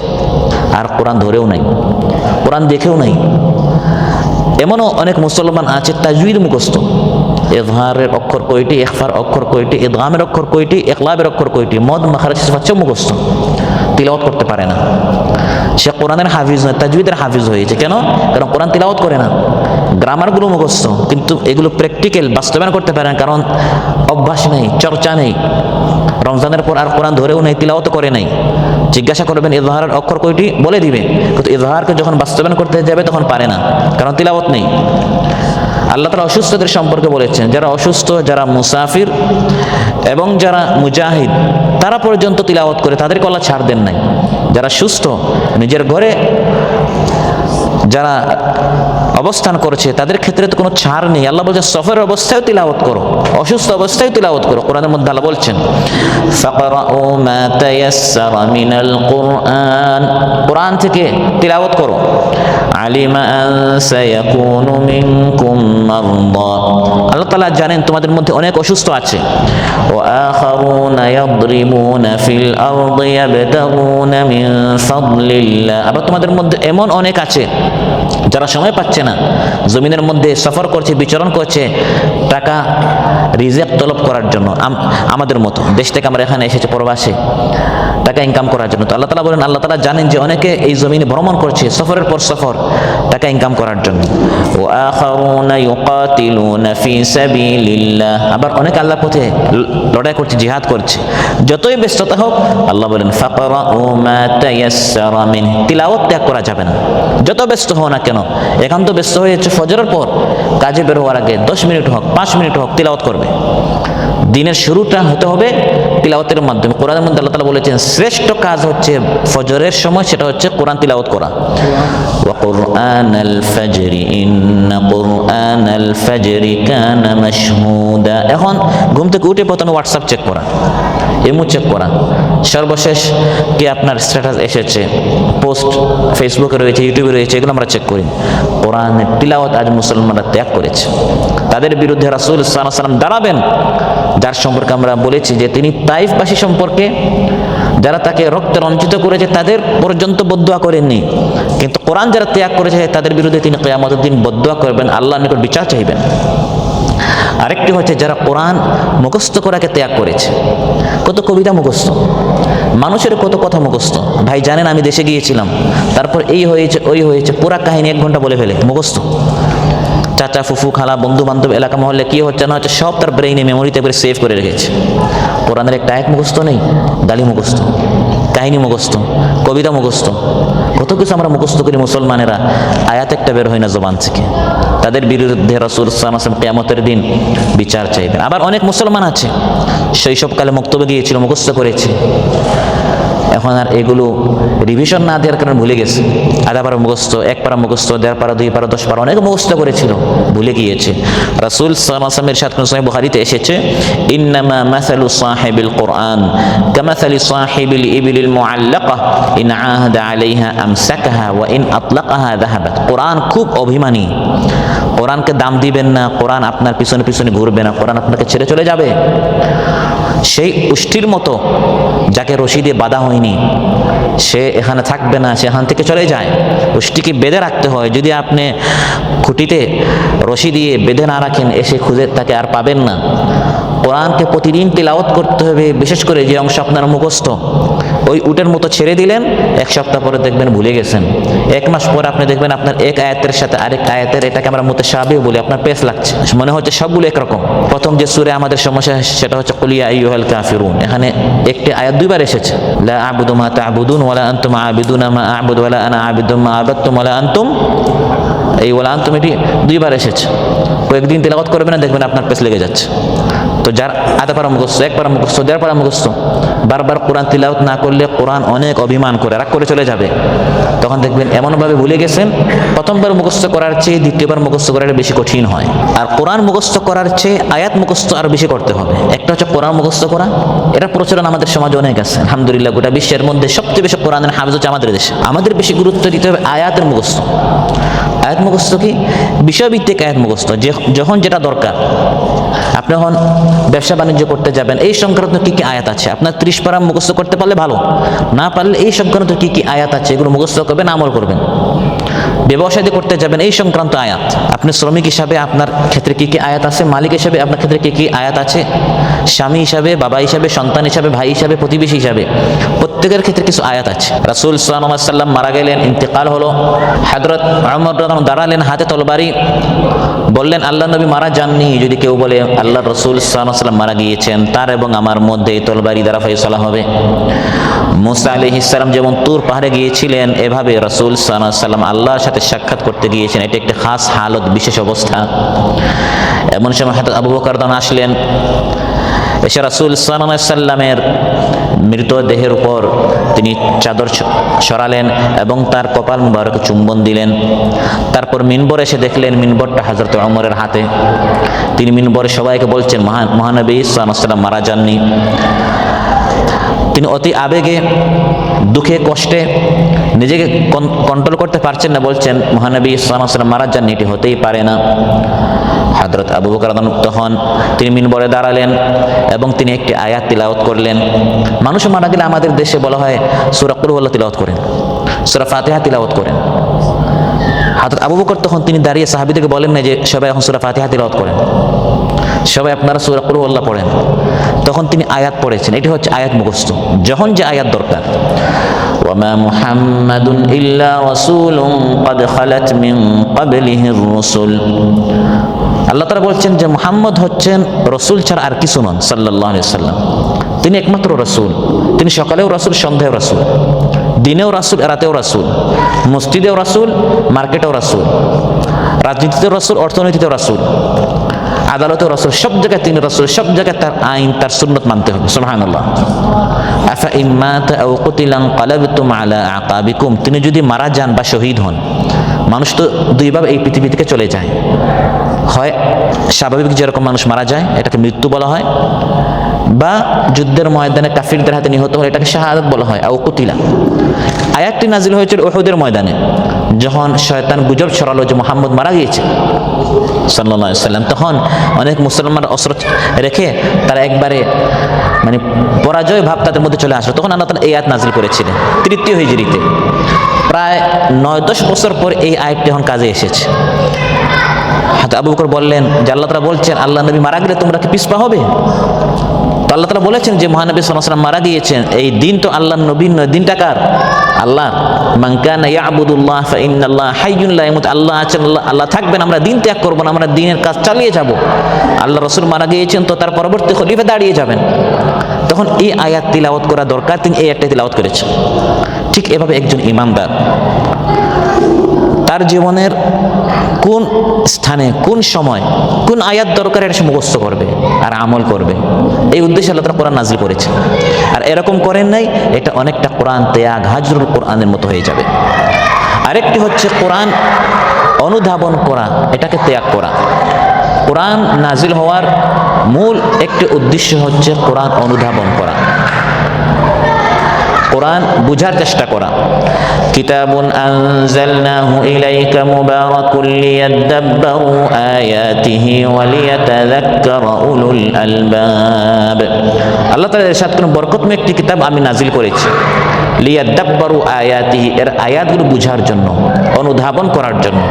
আর কোরআন ধরেও নাই, কোরআন দেখেও নাই। এমনও অনেক মুসলমান আছে তাজউইদ মুখস্থ, ইজহারের অক্ষর কয়টি, ইখফার অক্ষর কয়টি, ইদগামের অক্ষর কয়টি, ইকলাবের অক্ষর কয়টি, মদ মাখরাজ সিফাত সব মুখস্থ, তিলাওয়াত করতে পারে না। সে কোরআনের হাফিজ নয়, তাজউইদের হাফিজ হয়েছে। কেন? কারণ কোরআন তিলাওয়াত করে না, গ্রামারগুলো মুখস্থ, কিন্তু এগুলো প্র্যাকটিক্যাল বাস্তবায়ন করতে পারে না, কারণ অভ্যাস নেই, চর্চা নেই। রমজানের পর আর কোরআন ধরেও নেই, তিলাওয়াত করে নাই। জিজ্ঞাসা করবেন ইজহারের অক্ষর কয়টি, বলে দিবে, কিন্তু ইজহারকে যখন বাস্তবায়ন করতে যাবে তখন পারে না, কারণ তিলাওয়াত নেই। আল্লাহ তাআলা অসুস্থদের সম্পর্কে বলেছেন, যারা অসুস্থ, যারা মুসাফির এবং যারা মুজাহিদ, তারা পর্যন্ত তিলাওয়াত করে, তাদেরকে আল্লাহ ছাড় দেন নাই। যারা সুস্থ, নিজের ঘরে যারা অবস্থান করছে তাদের ক্ষেত্রে তো কোনো ছাড় নেই। আল্লাহ বলছেন সফরের অবস্থায় তিলাওয়াত করো, অসুস্থ অবস্থায় তিলাওয়াত করো। কোরআনের মধ্যে আল্লাহ বলছেন ফাকরাউ মা তায়াসসারা মিনাল কুরআন, কোরআন থেকে তিলাওয়াত করো। আলিমা আন সায়াকুনু মিনকুম মারদা, আল্লাহ তাআলা জানেন তোমাদের মধ্যে অনেক অসুস্থ আছে। ওয়া আখারুনা ইয়াদরিবুনা ফিল আরদি ইয়াবতাগুনা মিন ফাদলিল্লাহ, আবার তোমাদের মধ্যে এমন অনেক আছে যারা সময় পাচ্ছে না, জমিনের মধ্যে সফর করছে, বিচরণ করছে টাকা রিজিক তলব করার জন্য, আমাদের মতো দেশ থেকে আমরা এখানে এসেছি প্রবাসে টাকা ইনকাম করার জন্য। তো আল্লাহ তাআলা বলেন, আল্লাহ তাআলা জানেন যে অনেকে এই জমিনে ভ্রমণ করছে সফরের পর সফর টাকা ইনকাম করার জন্য। ওয়া আখারুনা ইউকাতিলুনা ফি সাবিলিল্লাহ, আবার অনেকে আল্লাহর পথে লড়াই করছে, জিহাদ করছে। যতই ব্যস্ততা হোক, আল্লাহ বলেন ফাকরাউ মা তায়াসসারা মিন, তিলাওয়াত ত্যাগ করা যাবে না। যত ব্যস্ত হও না কেন, একান্ত ব্যস্ত হয়েছে ফজরের পর, কাজে বের হওয়ার আগে 10 মিনিট হোক 5 মিনিট হোক তিলাওয়াত করবে। দিনের শুরুটা হতে হবে তিলাওয়াতের মাধ্যমে। কোরআনের মধ্যে আল্লাহ তাআলা বলেছেন শ্রেষ্ঠ কাজ হচ্ছে ফজরের সময়, সেটা হচ্ছে কোরআন তিলাওয়াত করা। ওয়া কুরআনাল ফাজরি ইন্না কুরআনাল ফাজরি কানা মাশহুদা। এখন ঘুম থেকে উঠে প্রথমে হোয়াটসঅ্যাপ চেক করা, ইমো চেক করা, সর্বশেষ কি আপনার স্ট্যাটাস এসেছে, পোস্ট ফেসবুকে রয়েছে, ইউটিউবে রয়েছে, এগুলো আমরা চেক করি। কোরআনের তিলাওয়াত আজ মুসলমানরা ত্যাগ করেছে। তাদের বিরুদ্ধে রাসূল সাল্লাল্লাহু আলাইহি ওয়াসাল্লাম দাঁড়াবেন, যার সম্পর্কে আমরা বলেছি যে তিনি তাইফবাসী সম্পর্কে যারা তাকে রক্তে রঞ্জিত করেছে তাদের পর্যন্ত বদদুয়া করেননি, কিন্তু কোরআন যারা ত্যাগ করেছে তাদের বিরুদ্ধে তিনি কিয়ামতের দিন বদদুয়া করবেন, আল্লাহর নিকট বিচার চাইবেন। আরেকটি হচ্ছে যারা কোরআন মুখস্থ করাকে ত্যাগ করেছে। কত কবিতা মুখস্থ, মানুষের কত কথা মুখস্থ। ভাই জানেন আমি দেশে গিয়েছিলাম, তারপর এই হয়েছে ওই হয়েছে, পুরা কাহিনী 1 ঘন্টা বলে ফেলে মুখস্থ। চাচা ফুফু খালা বন্ধু বান্ধব এলাকা মহল্লে কি হচ্ছে না হচ্ছে সব তার ব্রেইনে মেমোরিতে করে সেভ করে রেখেছে। কোরআনের একটা আয়াত মুখস্থ নেই, গালি মুখস্থ, কাহিনী মুখস্থ, কবিতা মুখস্থ, কত কিছু আমরা মুখস্থ করি মুসলমানেরা, আয়াত একটা বের হয় না জবান থেকে। তাদের বিরুদ্ধে রাসূল সাল্লাল্লাহু আলাইহি ওয়াসাল্লাম কিয়ামতের দিন বিচার চাইবেন। আবার অনেক মুসলমান আছে শৈশবকালে মক্তবে গিয়েছিল, মুখস্থ করেছে, এখন আর এগুলো রিভিশন না দেওয়ার কারণে ভুলে গেছে। আধা পারা মুখস্থ, 1 পারা মুখস্থ, 1.5 পারা 2 পারা 10 পারা অনেক মুখস্থ করেছিল, ভুলে গিয়েছে। রাসূল সাল্লাল্লাহু আলাইহি ওয়াসাল্লামের ইরশাদ করেন সহিহ বুখারীতে এসেছে, ইন্নামা মাসালু সাহিবিল কুরআন কামাসালি সাহিবিল ইবিলিল মুআল্লাকা ইন আহাদা আলাইহা আমসাকাহা ওয়া ইন আতলাকাহা যাহাবাত। কোরআন খুব অভিমানী, কোরআনকে দাম দিবেন না, কোরআন আপনার পিছনে পিছনে ঘুরবে না, কোরআন আপনাকে ছেড়ে চলে যাবে। সেই উষ্ঠির মতো যাকে রশি দিয়ে বাঁধা হয়নি, সে এখানে থাকবে না, সে এখান থেকে চলে যায়। উষ্টিকে বেঁধে রাখতে হয়, যদি আপনি খুঁটিতে রশি দিয়ে বেঁধে না রাখেন, এসে খুঁজে তাকে আর পাবেন না। কোরআনকে প্রতিদিন তিলাওয়াত করতে হবে, বিশেষ করে যে অংশ আপনার মুখস্থ। ওই উটের মতো ছেড়ে দিলেন, 1 সপ্তাহ পরে দেখবেন ভুলে গেছেন, 1 মাস পরে আপনি দেখবেন আপনার এক আয়াতের সাথে আরেক আয়াতের, এটাকে আমরা মুতাশাবিহ বলি, আপনার পেস লাগছে, মনে হচ্ছে সবগুলো একরকম। প্রথম যে সূরা আমাদের সমস্যা সেটা হচ্ছে কুল ইয়া আইয়ুহাল কাফিরুন, এখানে একটি আয়াত 2 বার এসেছে, লা আ'বুদু মা তা'বুদুন ওয়ালা আনতুম আ'বিদুনা মা আ'বুদু ওয়ালা আনা আ'বিদু মা আ'বাদতুম ওয়ালা আনতুম, এই ওয়ালা আনতুম এটি 2 বার এসেছে। কয়েকদিন তেলাওয়াত করবেন না, দেখবেন আপনার পেস লেগে যাচ্ছে। তো যার আধা পারা মুখস্থ, 1 পারা মুখস্থ, 1.5 পারা মুখস্থ, বারবার কোরআন তিলাওয়াত না করলে কোরআন অনেক অভিমান করে, রাগ করে চলে যাবে। তখন দেখবেন এমনভাবে ভুলে গেছেন, প্রথমবার মুখস্থ করার চেয়ে দ্বিতীয়বার মুখস্থ করাটা বেশি কঠিন হয়। আর কোরআন মুখস্থ করার চেয়ে আয়াত মুখস্থ আরো বেশি করতে হবে। একটা হচ্ছে কোরআন মুখস্থ করা, এটা প্রচলন আমাদের সমাজে অনেক আছে আলহামদুলিল্লাহ। গোটা বিশ্বের মধ্যে সবচেয়ে বেশি কোরআনের হাফেজ হচ্ছে আমাদের দেশে। আমাদের বেশি গুরুত্ব দিতে হবে আয়াতের মুখস্থ। আয়াত মুখস্থ কি? বিষয়ভিত্তিক আয়াত মুখস্থ, যখন যেটা দরকার। আপনি যখন ব্যবসা বাণিজ্য করতে যাবেন, এই সংক্রান্ত কি কি আয়াত আছে, আপনার 30 পারা মুখস্থ করতে পারলে ভালো, না পারলে এই সংক্রান্ত কি কি আয়াত আছে এগুলো মুখস্থ করবেন, আমল করবেন। ব্যবসায়ী করতে যাবেন, এই সংক্রান্ত আয়াত। আপনি শ্রমিক হিসাবে আপনার ক্ষেত্রে কি কি আয়াত আছে, মালিক হিসাবে আপনার ক্ষেত্রে কি কি আয়াত আছে, স্বামী হিসাবে, বাবা হিসাবে, সন্তান হিসাবে, ভাই হিসাবে, প্রতিবেশী হিসাবে, প্রত্যেকের ক্ষেত্রে কিছু আয়াত আছে। রাসূল সাল্লাল্লাহু আলাইহি ওয়াসাল্লাম মারা গেলেন, ইন্তেকাল হলো, হযরত ওমর রাদিয়াল্লাহু দাঁড়ালেন, হাতে তরবারি, বললেন আল্লাহ নবী মারা যাননি। যদি কেউ বলে আল্লাহ রাসূল সাল্লাল্লাহু আলাইহি ওয়াসাল্লাম মারা গিয়েছেন, তার এবং আমার মধ্যে এই তরবারি দ্বারা ফয়সালা হবে। মুসা আলাইহিস সালাম যেমন তুর পাহাড়ে গিয়েছিলেন, এভাবে রাসূল সাল্লাল্লাহু আলাইহি ওয়াসাল্লাম আল্লাহর সাথে সাক্ষাৎ করতে গিয়েছেন। এটা একটি খাস হালত, বিশেষ অবস্থা। এমন সময় হযরত আবু বকর রাদিয়াল্লাহু আসলেন, এসে রাসূল সাল্লাল্লাহু আলাইহি ওয়াসাল্লামের মৃতদেহের উপর তিনি চাদর সরালেন এবং তার কপাল মুবারকে চুম্বন দিলেন। তারপর মিনবরে এসে দেখলেন মিনবরটা হযরত ওমরের হাতে। তিনি মিনবরে সবাইকে বলছেন মহানবী সাল্লাল্লাহু আলাইহি ওয়াসাল্লাম মারা যাননি। তিনি অতি আবেগে, দুঃখে, কষ্টে নিজেকে কন্ট্রোল করতে পারছেন না, বলছেন মহানবী সাল্লাল্লাহু আলাইহি ওয়াসাল্লাম মারা যাননি, এটি হতেই পারে না। হযরত আবু বকর রাদিয়াল্লাহু আনহু তখন তিনি মিনবরে দাঁড়ালেন এবং তিনি একটি আয়াত তিলাওয়াত করলেন। মানুষ মারা গেলে আমাদের দেশে বলা হয় সূরা কুল হুয়াল্লাহ তিলাওয়াত করেন, সূরা ফাতিহা তিলাওয়াত করেন। হযরত আবু বকর তখন তিনি দাঁড়িয়ে সাহাবীদেরকে বলেন না যে সবাই এখন সূরা ফাতিহা তিলাওয়াত করেন, সবাই আপনারা সূরা কুল হুয়াল্লাহ পড়েন। তখন তিনি আয়াত পড়েছেন, এটি হচ্ছে আয়াত মুখস্থ, যখন যে আয়াত দরকার। ওয়ামা মুহাম্মাদুন ইল্লা রাসূলুন ক্বাদ খালাত মিন ক্বাবলিহির রাসূল। আল্লাহ তাআলা বলছেন যে মুহাম্মদ হচ্ছেন রাসূল ছাড়া আর কিছু নন সাল্লাল্লাহু আলাইহি ওয়াসাল্লাম। তিনি একমাত্র রাসূল, তিনি সকালেও রাসূল, সন্ধ্যায়ও রাসূল, দিনেও রাসূল, রাতেও রাসূল, মসজিদেও রাসূল, মার্কেটেও রাসূল, রাজনীতিতেও রাসূল, অর্থনীতিতেও রাসূল, আদালতেও রাসূল, সব জায়গায় তিনি রাসূল, সব জায়গায় তার আইন, তার সুন্নাত মানতে হবে। সুবহানাল্লাহ। আফা ইন মাতা আও কুতিলা ইনকালাবতুম আলা আকাবিকুম। তিনি যদি মারা যান বা শহীদ হন, মানুষ তো দুইভাবে এই পৃথিবী থেকে চলে যায়, হয় স্বাভাবিক যেরকম মানুষ মারা যায় এটাকে মৃত্যু বলা হয়, বা যুদ্ধের ময়দানে কাফিরদের হাতে নিহত হলে এটাকে শাহাদাত বলা হয়। আও কুতিলা আয়াতটি নাজিল হয়েছিল উহুদের ময়দানে, যখন শয়তান গুজব ছড়ালো যে মুহাম্মদ মারা গিয়েছে সাল্লাল্লাহু আলাইহি ওয়াসাল্লাম। তখন অনেক মুসলমান অস্ত্র রেখে তারা একবারে মানে পরাজয় ভাব তাদের মধ্যে চলে আসলো। তখন আল্লাহ তাআলা এই আয়াত নাজিল করেছিলেন তৃতীয় হিজরিতে, প্রায় 9-10 বছর পর এই আয়াতটি এখন কাজে এসেছে। হযরত আবু বকর বললেন যে আল্লাহ তাআলা বলছেন আল্লাহ নবী মারা গেলে তোমরা কি পিছপা হবে? তো আল্লাহ তাআলা বলেছেন যে মহানবী সাল্লাল্লাহু আলাইহি ওয়াসাল্লাম মারা গিয়েছেন, এই দিন তো আল্লাহর নবীর নয়, দিনটা কার? আল্লাহ। মান কানা ইয়াবুদুল্লাহ ফা ইন্নাল্লাহ হাইয়ুন লা ইয়ামুত। আল্লাহ আছেন, আল্লাহ থাকবেন, আমরা দিন ত্যাগ করব না, আমরা দিনের কাজ চালিয়ে যাব। আল্লাহ রাসূল মারা গিয়েছেন, তো তার পরবর্তী খলিফা দাঁড়িয়ে যাবেন। তখন এই আয়াত তিলাওয়াত করা দরকার, তিনি এই আয়াতটি তিলাওয়াত করেছেন। ঠিক এভাবে একজন ইমানদার তার জীবনের কোন স্থানে, কোন সময়, কোন আয়াত দরকার এটা সে মুখস্থ করবে আর আমল করবে। এই উদ্দেশ্যে আল্লাহ তাআলা কোরআন নাযিল করেছে। আর এরকম করেন নাই, এটা অনেকটা কোরআন ত্যাগ, হাজরুল কোরআনের মতো হয়ে যাবে। আরেকটি হচ্ছে কোরআন অনুধাবন করা, এটাকে ত্যাগ করা। কোরআন নাজিল হওয়ার মূল একটি উদ্দেশ্য হচ্ছে কোরআন অনুধাবন করা, কোরআন বুঝার চেষ্টা করা। কিতাবুন আনজালনাহু ইলাইকা মুবারাকুল লিয়াদাব্বারু আয়াতিহি ওয়া লিয়াতাযাক্কারা উলুল আলবাব। আল্লাহ তাআলা ইরশাদ করেন বরকতময় একটি কিতাব আমি নাজিল করেছি, লিয়াদাব্বারু আয়াতিহি, এর আয়াতগুলো বুঝার জন্য, অনুধাবন করার জন্য।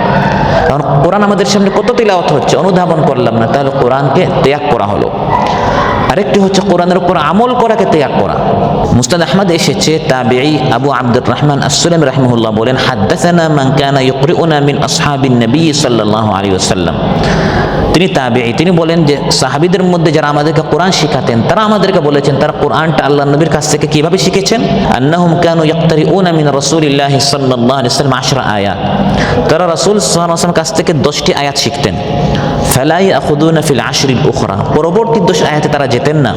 কারণ কোরআন আমাদের সামনে কত তিলাওয়াত হচ্ছে, অনুধাবন করলাম না, তাহলে কোরআনকে ত্যাগ করা হলো। আরেকটি হচ্ছে কোরআনের উপর আমল করাকে ত্যাগ করা। মুসনাদ আহমদ এসেছে তাবিঈ আবু আব্দুর রহমান আস-সুলামি রাহিমাহুল্লাহ বলেন হাদাসানা মান কানা ইউকরিউনা মিন আসহাবিন নবী সাল্লাল্লাহু আলাইহি ওয়াসাল্লাম। তিনি তাবিঈ, তিনি বলেন যে সাহাবীদের মধ্যে যারা আমাদেরকে কোরআন শিখাতেন তারা আমাদেরকে বলেছেন তারা কোরআনটা আল্লাহর নবীর কাছ থেকে কিভাবে শিখেছেন। আন্নাহুম কানু ইয়াকতারিউনা মিন রাসূলিল্লাহি সাল্লাল্লাহু আলাইহি ওয়াসাল্লাম 10 আয়াত, তারা রাসূল সাল্লাল্লাহু আলাইহি ওয়াসাল্লাম কাছ থেকে 10টি আয়াত শিখতেন। ফালা ইয়াখুদুনা ফিল আশরিল উখরা, পরবর্তী 10 আয়াতে তারা যেতেন না।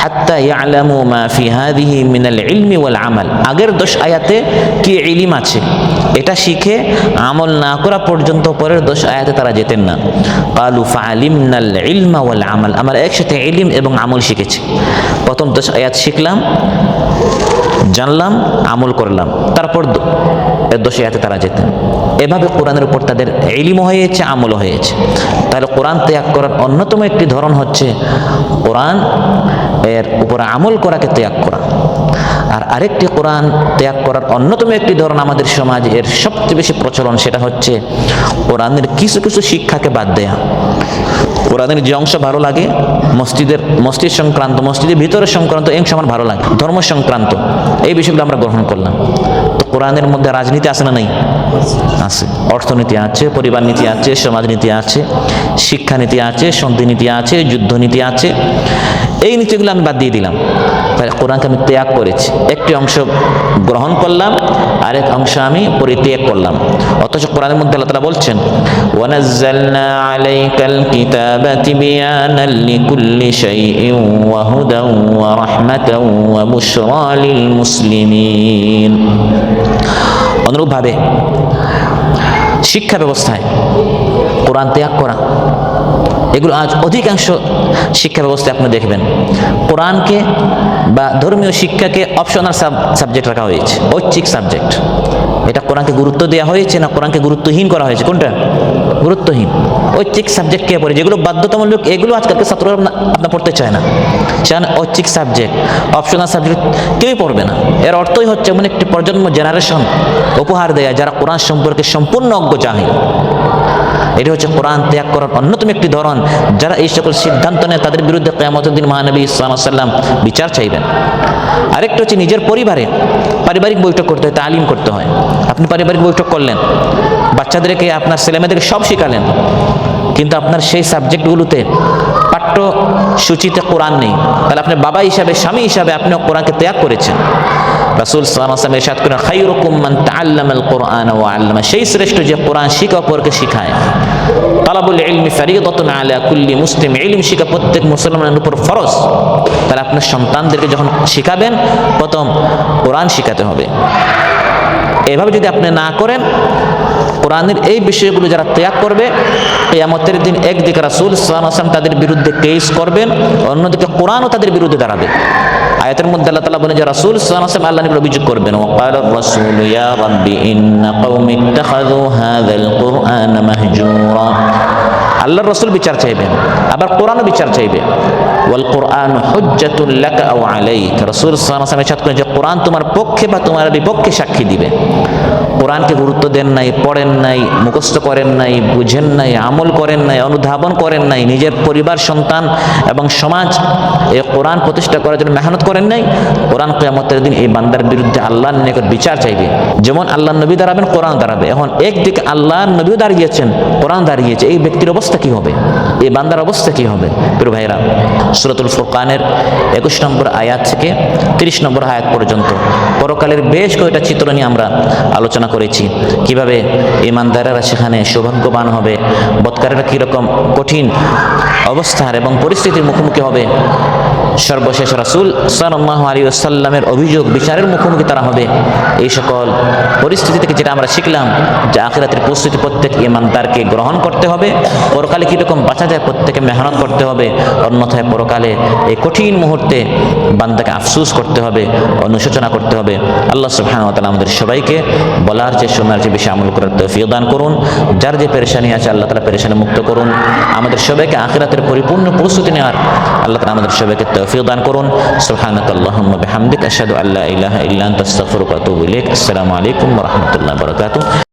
হাত্তা ইয়ালামু মা ফি হাদিহি মিনাল ইলমি ওয়াল আমাল, আগের 10 আয়াতে কি ইলম আছে এটা শিখে আমল না করা পর্যন্ত পরের 10 আয়াতে তারা যেতেন না। ক্বালু ফাআলিমনাল ইলমা ওয়াল আমাল, আমরা একসাথে ইলম এবং আমল শিখেছি। প্রথম 10 আয়াত শিখলাম, জানলাম, আমল করলাম, তারপর 10 আয়াতে তারা যেতেন। এভাবে কোরআনের উপর তাদের ইলম হয়েছে, আমল হয়েছে। তাহলে কোরআন ত্যাগ করার অন্যতম একটি ধরন হচ্ছে কোরআন এর উপর আমল করাকে ত্যাগ করা। আর আরেকটি কোরআন ত্যাগ করার অন্যতম একটি ধরন আমাদের সমাজে এর সবচেয়ে বেশি প্রচলন, সেটা হচ্ছে কোরআনের কিছু কিছু শিক্ষাকে বাদ দেয়া। কোরআনের যে অংশ ভালো লাগে, মসজিদ সংক্রান্ত, মসজিদের ভিতরে সংক্রান্ত এই অংশ আমার ভালো লাগে, ধর্ম সংক্রান্ত এই বিষয়গুলো আমরা গ্রহণ করলাম। তো কোরআনের মধ্যে রাজনীতি আছে না? নেই, আছে। অর্থনীতি আছে, পরিবার নীতি আছে, সমাজনীতি আছে, শিক্ষানীতি আছে, সন্ধিনীতি আছে, যুদ্ধনীতি আছে। এই নীতিগুলো আমি বাদ দিয়ে দিলাম, তাই কোরআনকে আমি ত্যাগ করেছি। একটি অংশ গ্রহণ করলাম, আরেক অংশ আমি পরিত্যাগ করলাম। অথচ কোরআনের মধ্যে আল্লাহ তাআলা বলছেন ওয়ানাজ্জালনা আলাইকাল কিতাবা তিবয়ানাল লিকুল্লি শাইইন ওয়া হুদান ওয়া রাহমাতান ওয়া বুশরা লিল মুসলিমিন। অনুরূপভাবে শিক্ষা ব্যবস্থায় কোরআন ত্যাগ করা, এগুলো আজ অধিকাংশ শিক্ষা ব্যবস্থায় আপনি দেখবেন কোরআনকে বা ধর্মীয় শিক্ষাকে অপশনাল সাবজেক্ট রাখা হয়েছে, ঐচ্ছিক সাবজেক্ট। এটা কোরআনকে গুরুত্ব দেওয়া হয়েছে না কোরআনকে গুরুত্বহীন করা হয়েছে? কোনটা? গুরুত্বহীন ঐচ্ছিক সাবজেক্ট কে পড়ে, যেগুলো বাধ্যতামূলক এগুলো আজকালকে ছাত্ররা আপনার পড়তে চায় না। সেখানে ঐচ্ছিক সাবজেক্ট, অপশনাল সাবজেক্ট কেউই পড়বে না। এর অর্থই হচ্ছে এমন একটি প্রজন্ম জেনারেশন উপহার দেয়া যারা কোরআন সম্পর্কে সম্পূর্ণ অজ্ঞ জাহিল। এটি হচ্ছে কোরআন ত্যাগ করার অন্যতম একটি ধরন। যারা এই সকল সিদ্ধান্ত নেয় তাদের বিরুদ্ধে কিয়ামতের দিন মহানবী সাল্লাল্লাহু আলাইহি ওয়াসাল্লাম বিচার চাইবেন। আরেকটা হচ্ছে নিজের পরিবারে পারিবারিক বৈঠক করতে হয়, তালিম করতে হয়। আপনি পারিবারিক বৈঠক করলেন, বাচ্চাদেরকে আপনার ছেলেমেয়েদেরকে সব শিখালেন, কিন্তু আপনার সেই সাবজেক্টগুলোতে পাঠ্যসূচিতে কোরআন নেই, তাহলে আপনি বাবা হিসাবে, স্বামী হিসাবে আপনিও কোরআনকে ত্যাগ করেছেন। রাসূল সাল্লাল্লাহু আলাইহি ওয়াসাল্লাম ইরশাদ করেন, খায়রুকুম মান তাআল্লামাল কুরআন ওয়া আল্লামা, সেই শ্রেষ্ঠ যে কোরআন শিখা অপরকে শিখায়। তালাবুল ইলমি ফারিদাতুন আলা কুল্লি মুসলিম, ইলম শিখা প্রত্যেক মুসলমানের উপর ফরজ। তাহলে আপনার সন্তানদেরকে যখন শিখাবেন প্রথম কোরআন শিখাতে হবে। এভাবে যদি আপনি না করেন, কোরআনের এই বিষয়গুলো যারা ত্যাগ করবে, কিয়ামতের দিন একদিকে রাসূল সাল্লাল্লাহু আলাইহি ওয়াসাল্লাম তাদের বিরুদ্ধে কেস করবেন, অন্যদিকে কোরআনও তাদের বিরুদ্ধে দাঁড়াবে। আয়াতের মধ্যে আল্লাহ তাআলা বলেন যে রাসূল সাল্লাল্লাহু আলাইহি ওয়াসাল্লাম আল্লাহর নিকট অভিযোগ করবেন, ওয়াকালার রাসূলু ইয়া রাব্বি ইন্না কওমি ইত্তাখাযু হাযাল কুরআনা মাহজুরা। আল্লাহর রাসূল বিচার চাইবেন, আবার কোরআনও বিচার চাইবে। ওয়াল কুরআনু হুজ্জাতুল লাকা আও আলাইক, রাসূল সাল্লাল্লাহু আলাইহি ওয়াসাল্লাম ইরশাদ করেন যে কোরআন তোমার পক্ষে বা তোমার বিপক্ষে সাক্ষী দিবে। কোরআনকে গুরুত্ব দেন নাই, পড়েন নাই, মুখস্থ করেন নাই, বুঝেন নাই, আমল করেন নাই, অনুধাবন করেন নাই, নিজের পরিবার, সন্তান এবং সমাজ এই কোরআন প্রতিষ্ঠা করার জন্য মেহনত করেন নাই, কোরআন কিয়ামতের দিন এই বান্দার বিরুদ্ধে আল্লাহর নিকট বিচার চাইবে। যেমন আল্লাহর নবী দাঁড়াবেন, কোরআন দাঁড়াবে। এখন একদিকে আল্লাহর নবীও দাঁড়িয়েছেন, কোরআন দাঁড়িয়েছে, এই ব্যক্তির অবস্থা কি হবে, এই বান্দার অবস্থা কি হবে? প্রিয় ভাইরা, সূরাতুল ফুরকানের 21 নম্বর আয়াত থেকে 30 নম্বর আয়াত পর্যন্ত পরকালের বেশ কয়েকটা চিত্র নিয়ে আমরা আলোচনা করেছি। কিভাবে ঈমানদারেরা সেখানে সৌভাগ্যবান হবে, বদকারেরা কীরকম কঠিন অবস্থার এবং পরিস্থিতির মুখোমুখি হবে, সর্বশেষ রাসূল সাল্লাল্লাহু আলাইহি ওয়াসাল্লামের অভিযোগ বিচারের মুখোমুখি তারা হবে। এই সকল পরিস্থিতি থেকে যেটা আমরা শিখলাম যে আখিরাতের প্রস্তুতি প্রত্যেক ঈমানদারকে গ্রহণ করতে হবে। পরকালে কীরকম বাঁচা যায় প্রত্যেকে মেহনত করতে হবে, অন্যথায় পরকালে এই কঠিন মুহূর্তে বান্দাকে আফসোস করতে হবে, অনুশোচনা করতে হবে। আল্লাহ সুবহানাহু ওয়া তাআলা আমাদের সবাইকে বলার যে শোনার যে বেশি আমল করার তৌফিক দান করুন। যার যে পেরেশানি আছে আল্লাহ তাআলা পেরেশানি মুক্ত করুন। আমাদের সবাইকে আখিরাতের পরিপূর্ণ প্রস্তুতি নেওয়ার আল্লাহ তাআলা আমাদের সবাইকে তৌফিক দান করুন। সুবহানাকাল্লাহুম্মা বিহামদিকা আশহাদু আল্লা ইলাহা ইল্লা আনতা আস্তাগফিরুকা ওয়া আতুবু ইলাইক। আসসালামু আলাইকুম ওয়া রাহমাতুল্লাহি ওয়া বারাকাতুহু।